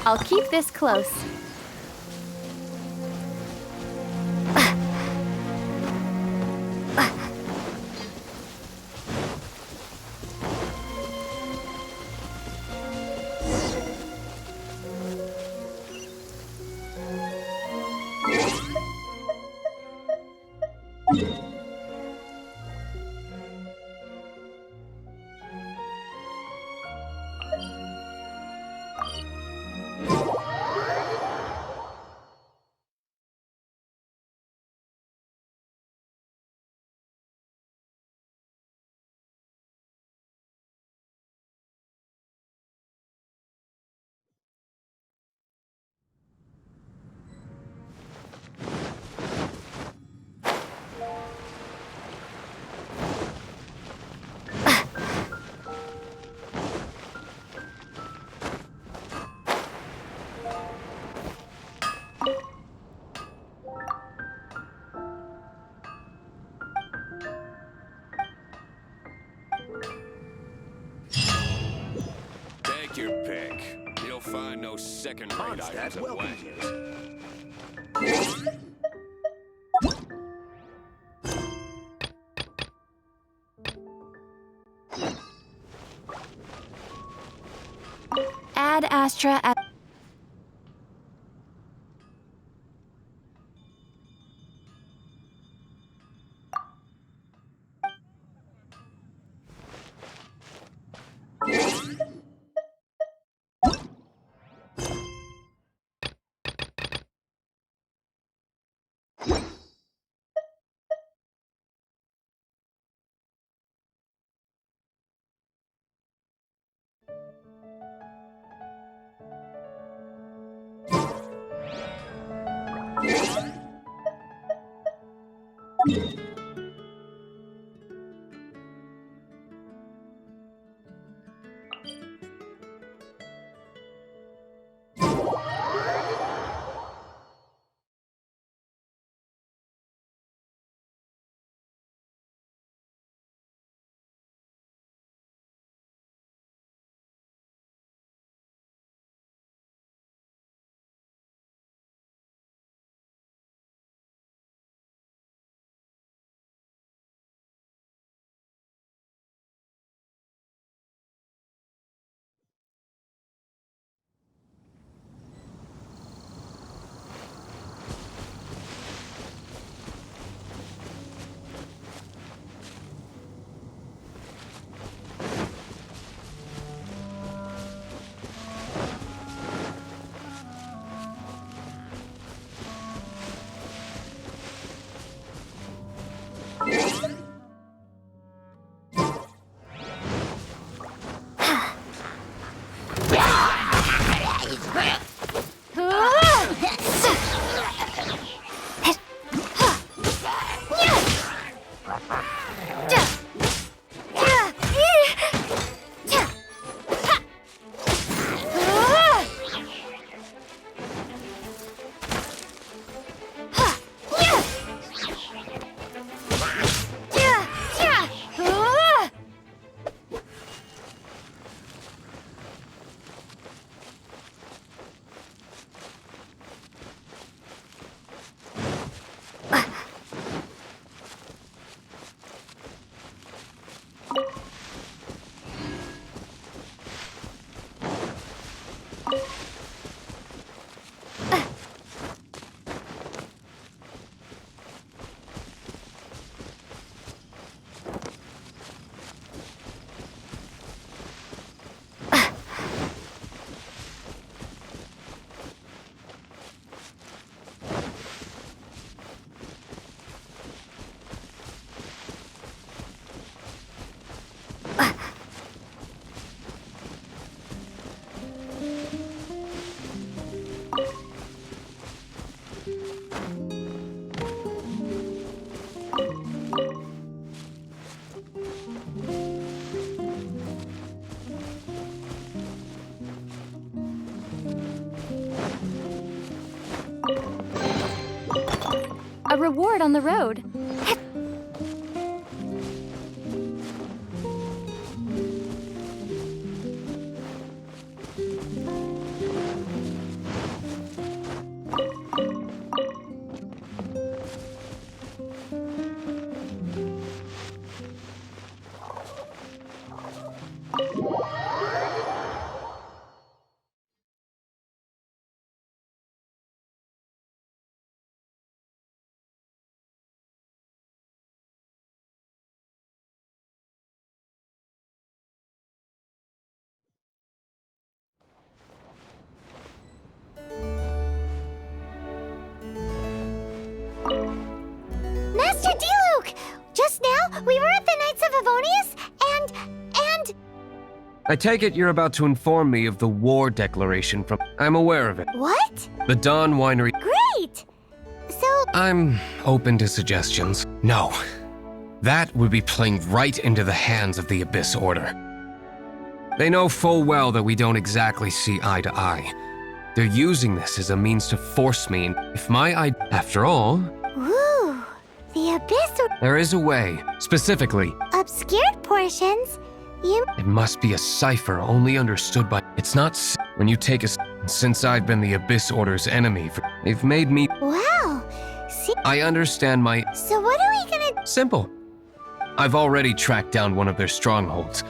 I'll keep this close. You'll find no second-rate items of wagons. Ad Astra at... A reward on the road. Master D-Luke! Just now, we were at the Knights of Favonius, and... I take it you're about to inform me of the war declaration from... I'm aware of it. What? The Dawn Winery... Great! So... I'm open to suggestions. No. That would be playing right into the hands of the Abyss Order. They know full well that we don't exactly see eye to eye. They're using this as a means to force me, and if my after all... Ooh, the Abyss Order... There is a way, specifically... Obscured portions? You... It must be a cipher only understood by... It's not... When you take since I've been the Abyss Order's enemy, they've made me... Wow. See? I understand my... So what are we gonna... Simple. I've already tracked down one of their strongholds.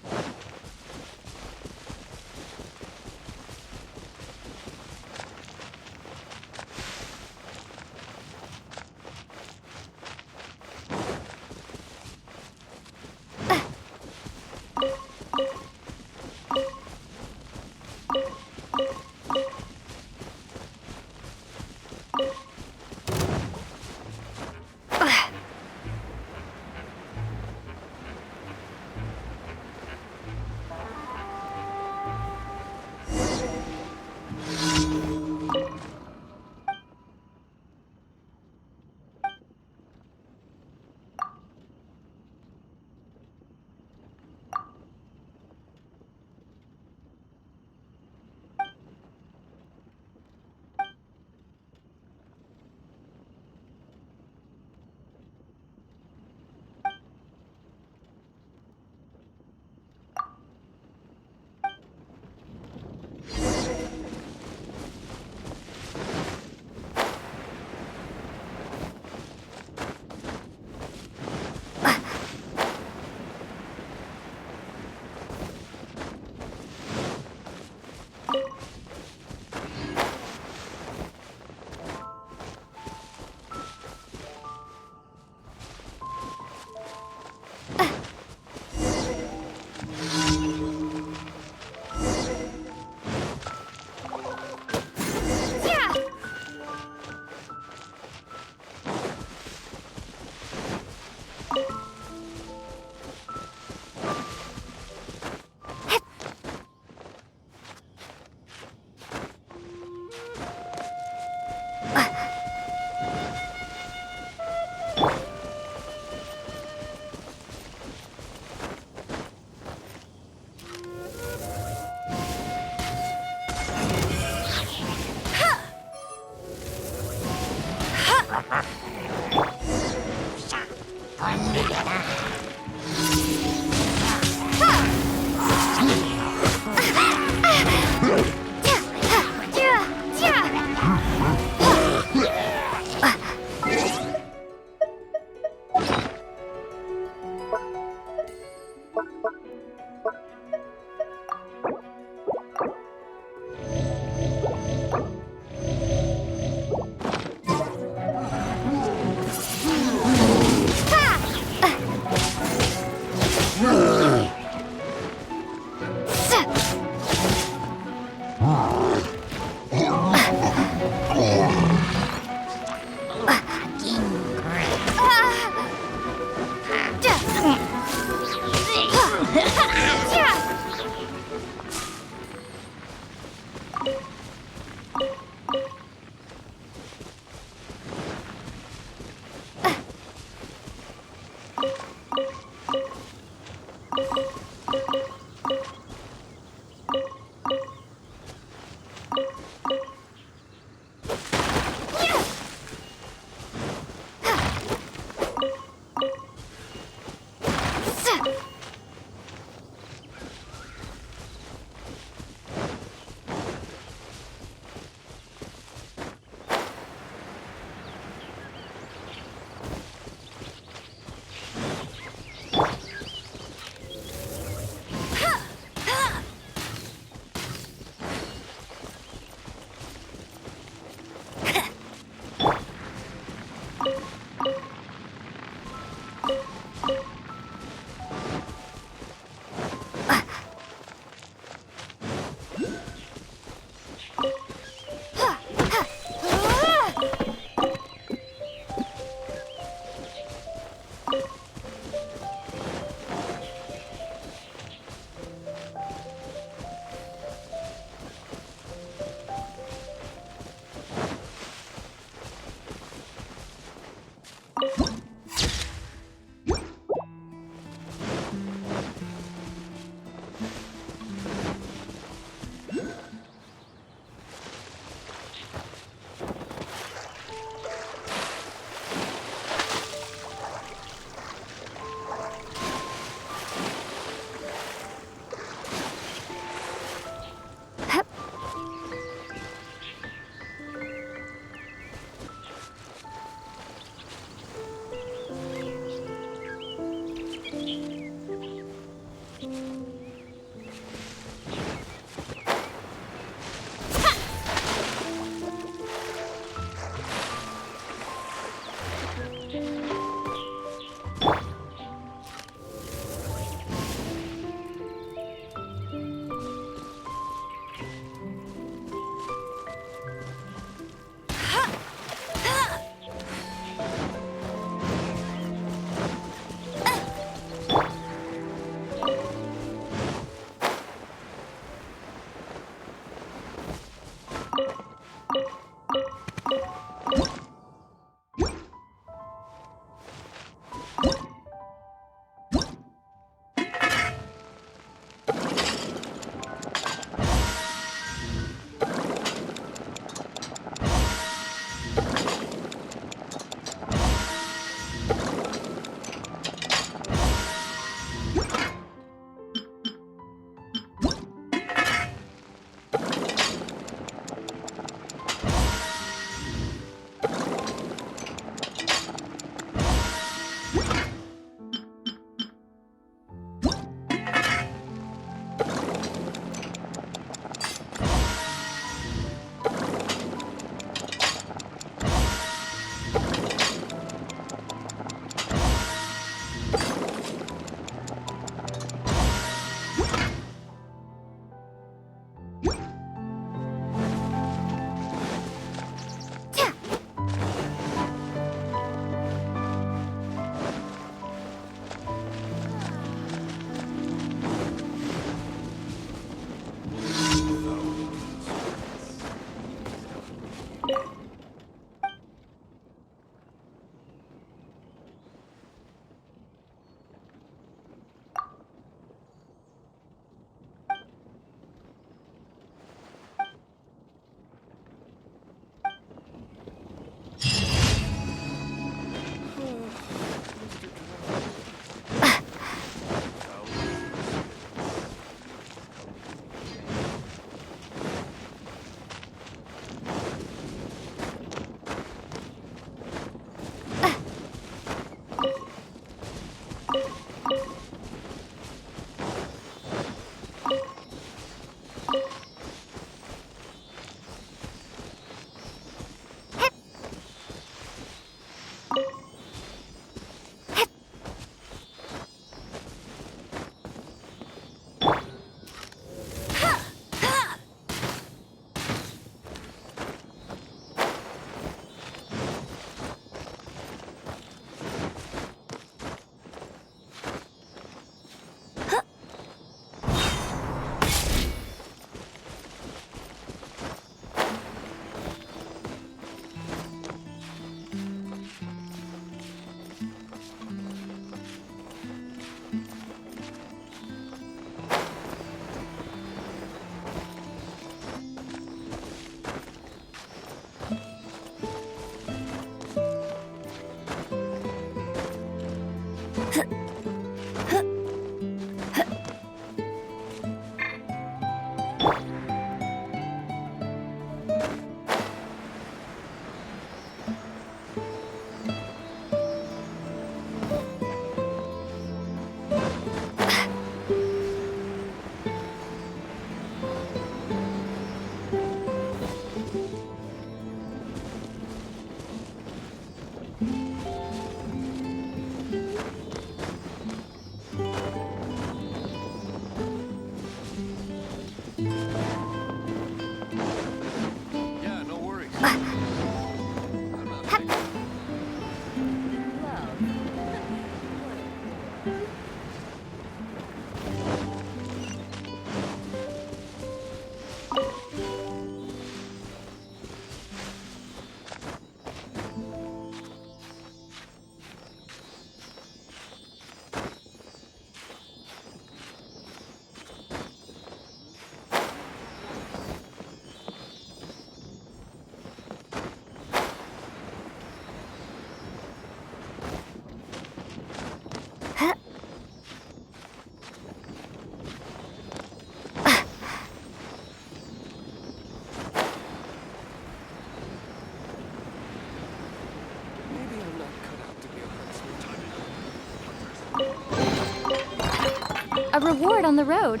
A reward on the road.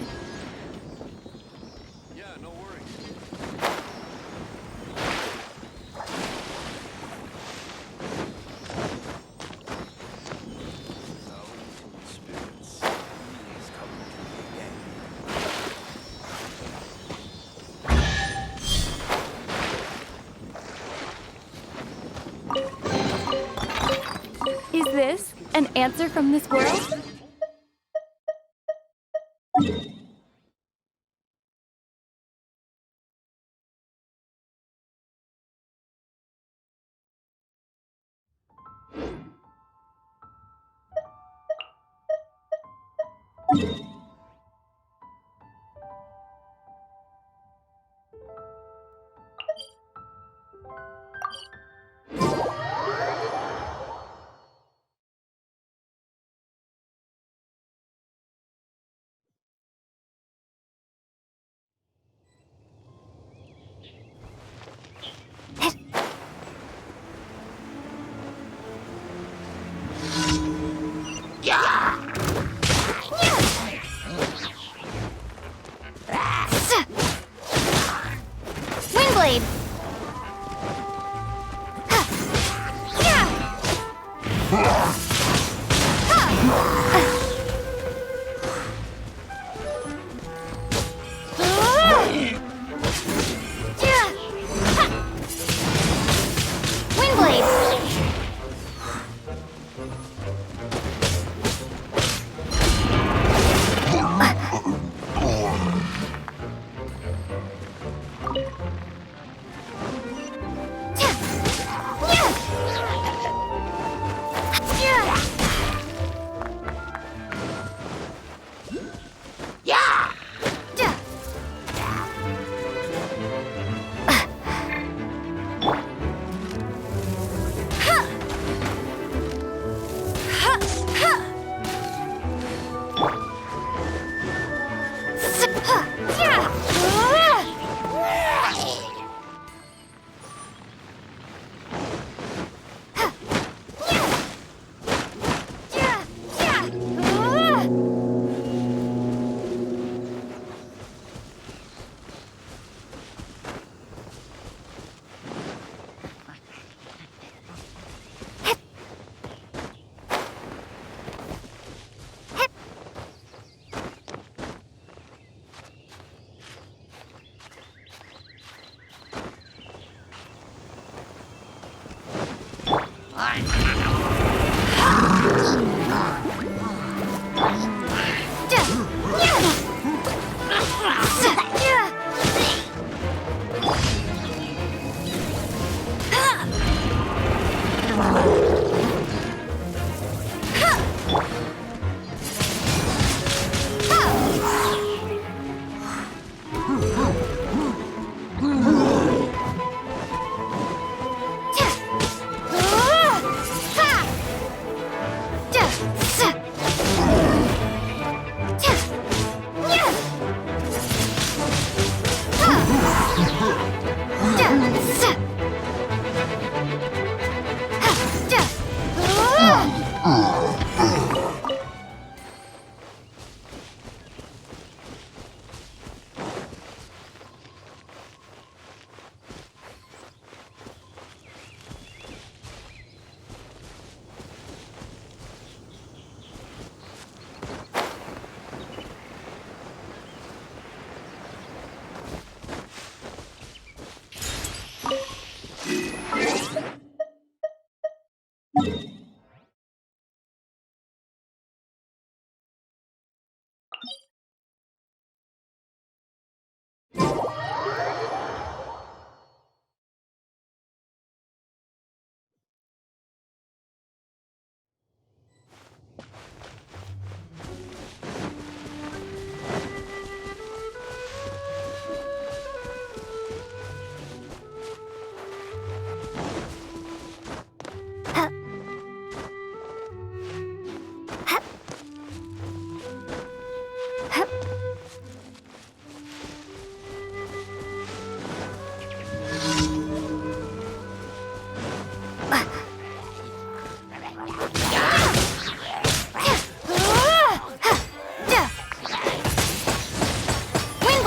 Yeah, no worries. Spirits, please come to me again. Is this an answer from this world? Windblade!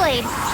Windblade!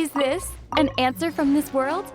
Is this an answer from this world?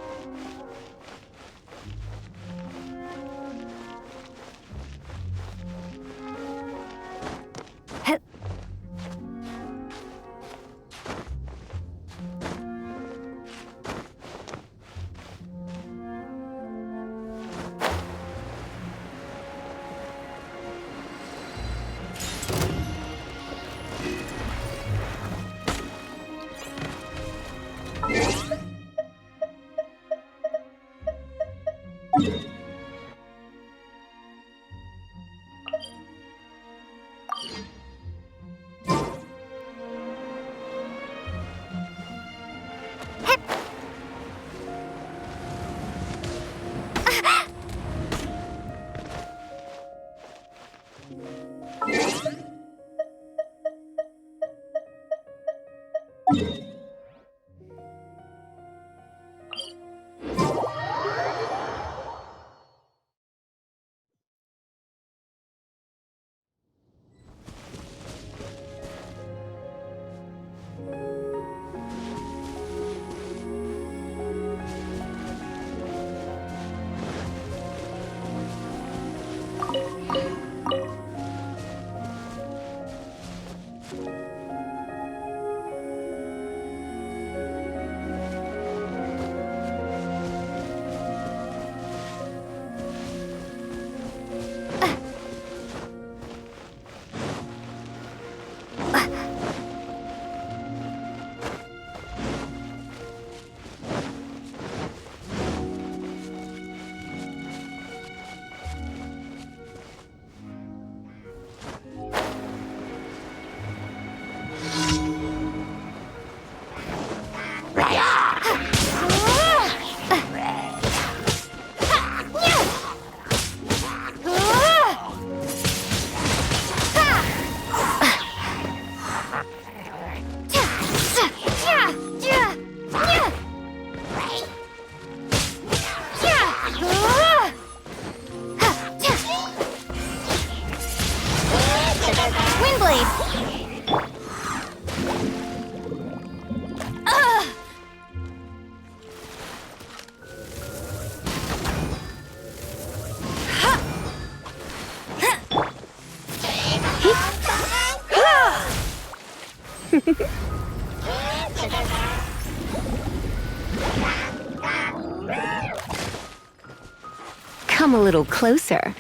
Come a little closer.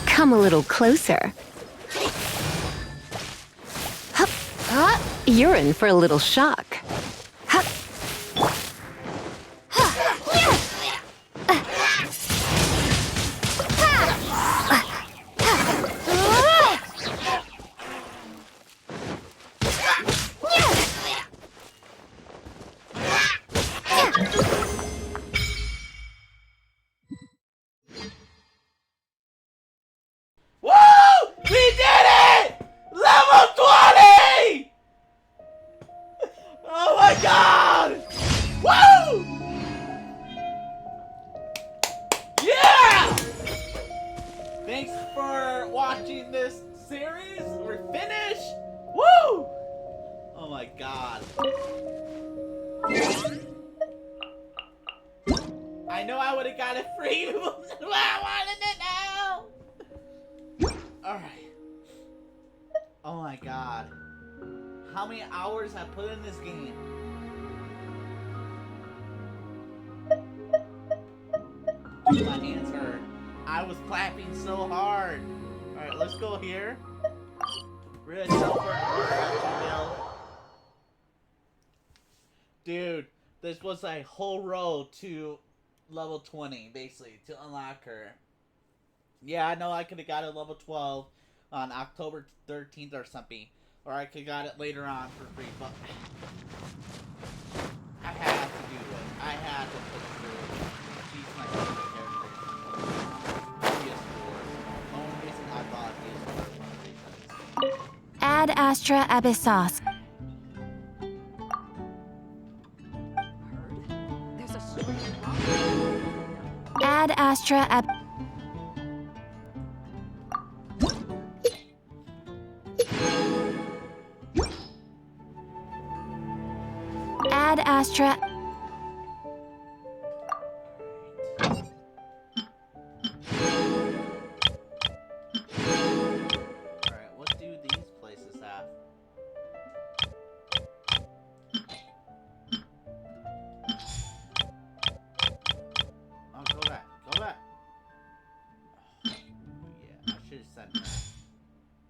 Come a little closer. You're in for a little shock. Woo! We did it! Level 20! Oh my god! Woo! Yeah! Thanks for watching this series. We're finished. Woo! Oh my god. I know I would have got it free, but I wanted it now. Alright. Oh my god. How many hours I put in this game? Dude, my hands hurt. I was clapping so hard. Alright, let's go here. Really helper. Dude, this was a whole road to level 20, basically, to unlock her. Yeah, I know I could have got it level 12 on October 13th or something. Or I could have got it later on for free, but I had to do it. I had to put it through. She's my favorite character. PS4. The only reason I bought PS4 was because... Ad Astra Abyssos. Ad Astra Ab... Ad Astra... Alright, what do these places have? Oh, go back. Go back. Oh, yeah, I should have sent her.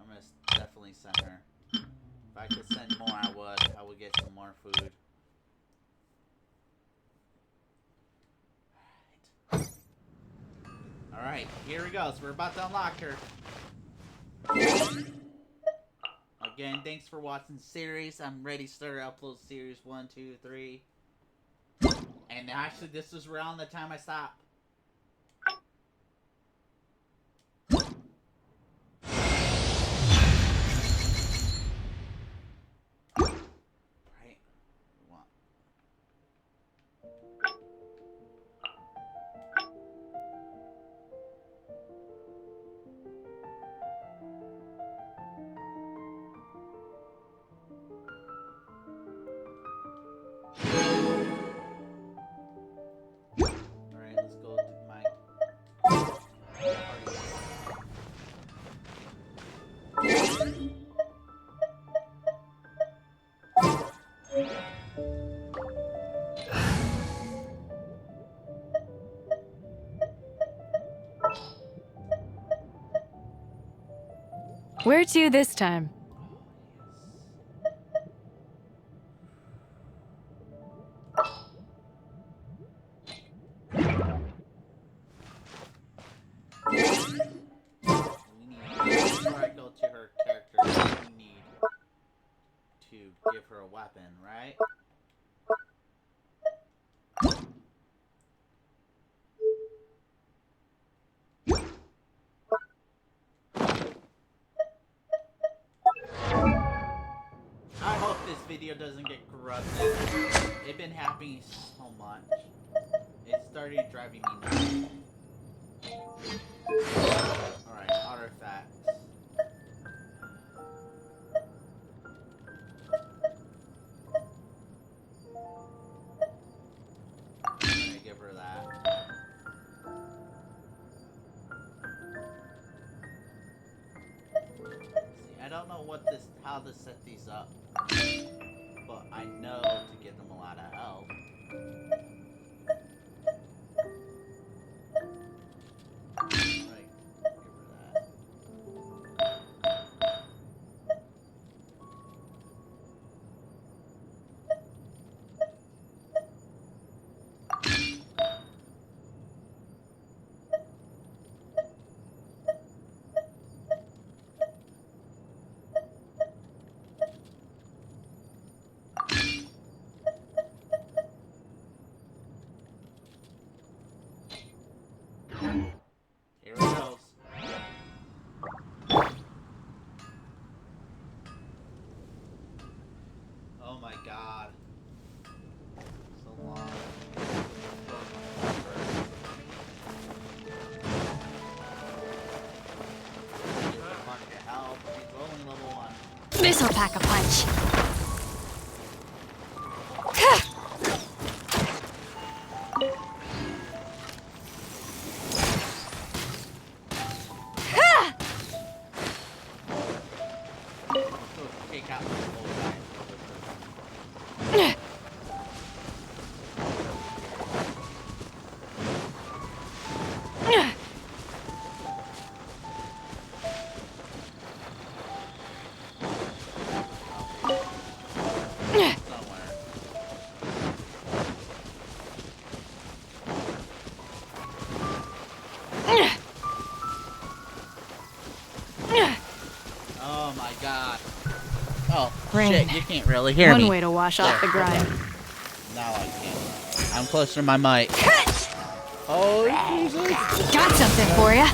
I'm gonna definitely send her. If I could send more, I would. I would get some more food. Alright, here we go. So we're about to unlock her. Again, thanks for watching the series. I'm ready to start upload series 1, 2, 3. And actually, this is around the time I stop. Right. We want. Alright, let's go to my Where to this time? Before I go to her character, we need to give her a weapon, right? I hope this video doesn't get corrupted. It's been happening so much. It's starting driving me nuts. Alright, artifacts. I'm gonna give her that. don't know how to set these up, but I know to get them a lot of help. Right, get rid of that. Here it goes. Oh my god. So long. Help. He's only level 1. This'll pack a punch. Take out the whole guy. Oh my god. Oh, Rain. shit, you can't really hear me. One way to wash off the grime. Now I can. I'm closer to my mic. Oh, Jesus. Got something for ya.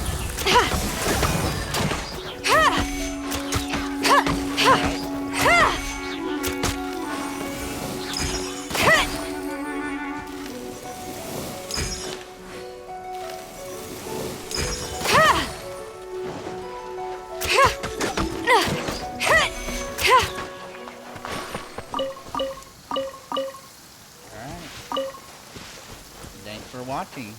Thanks for watching.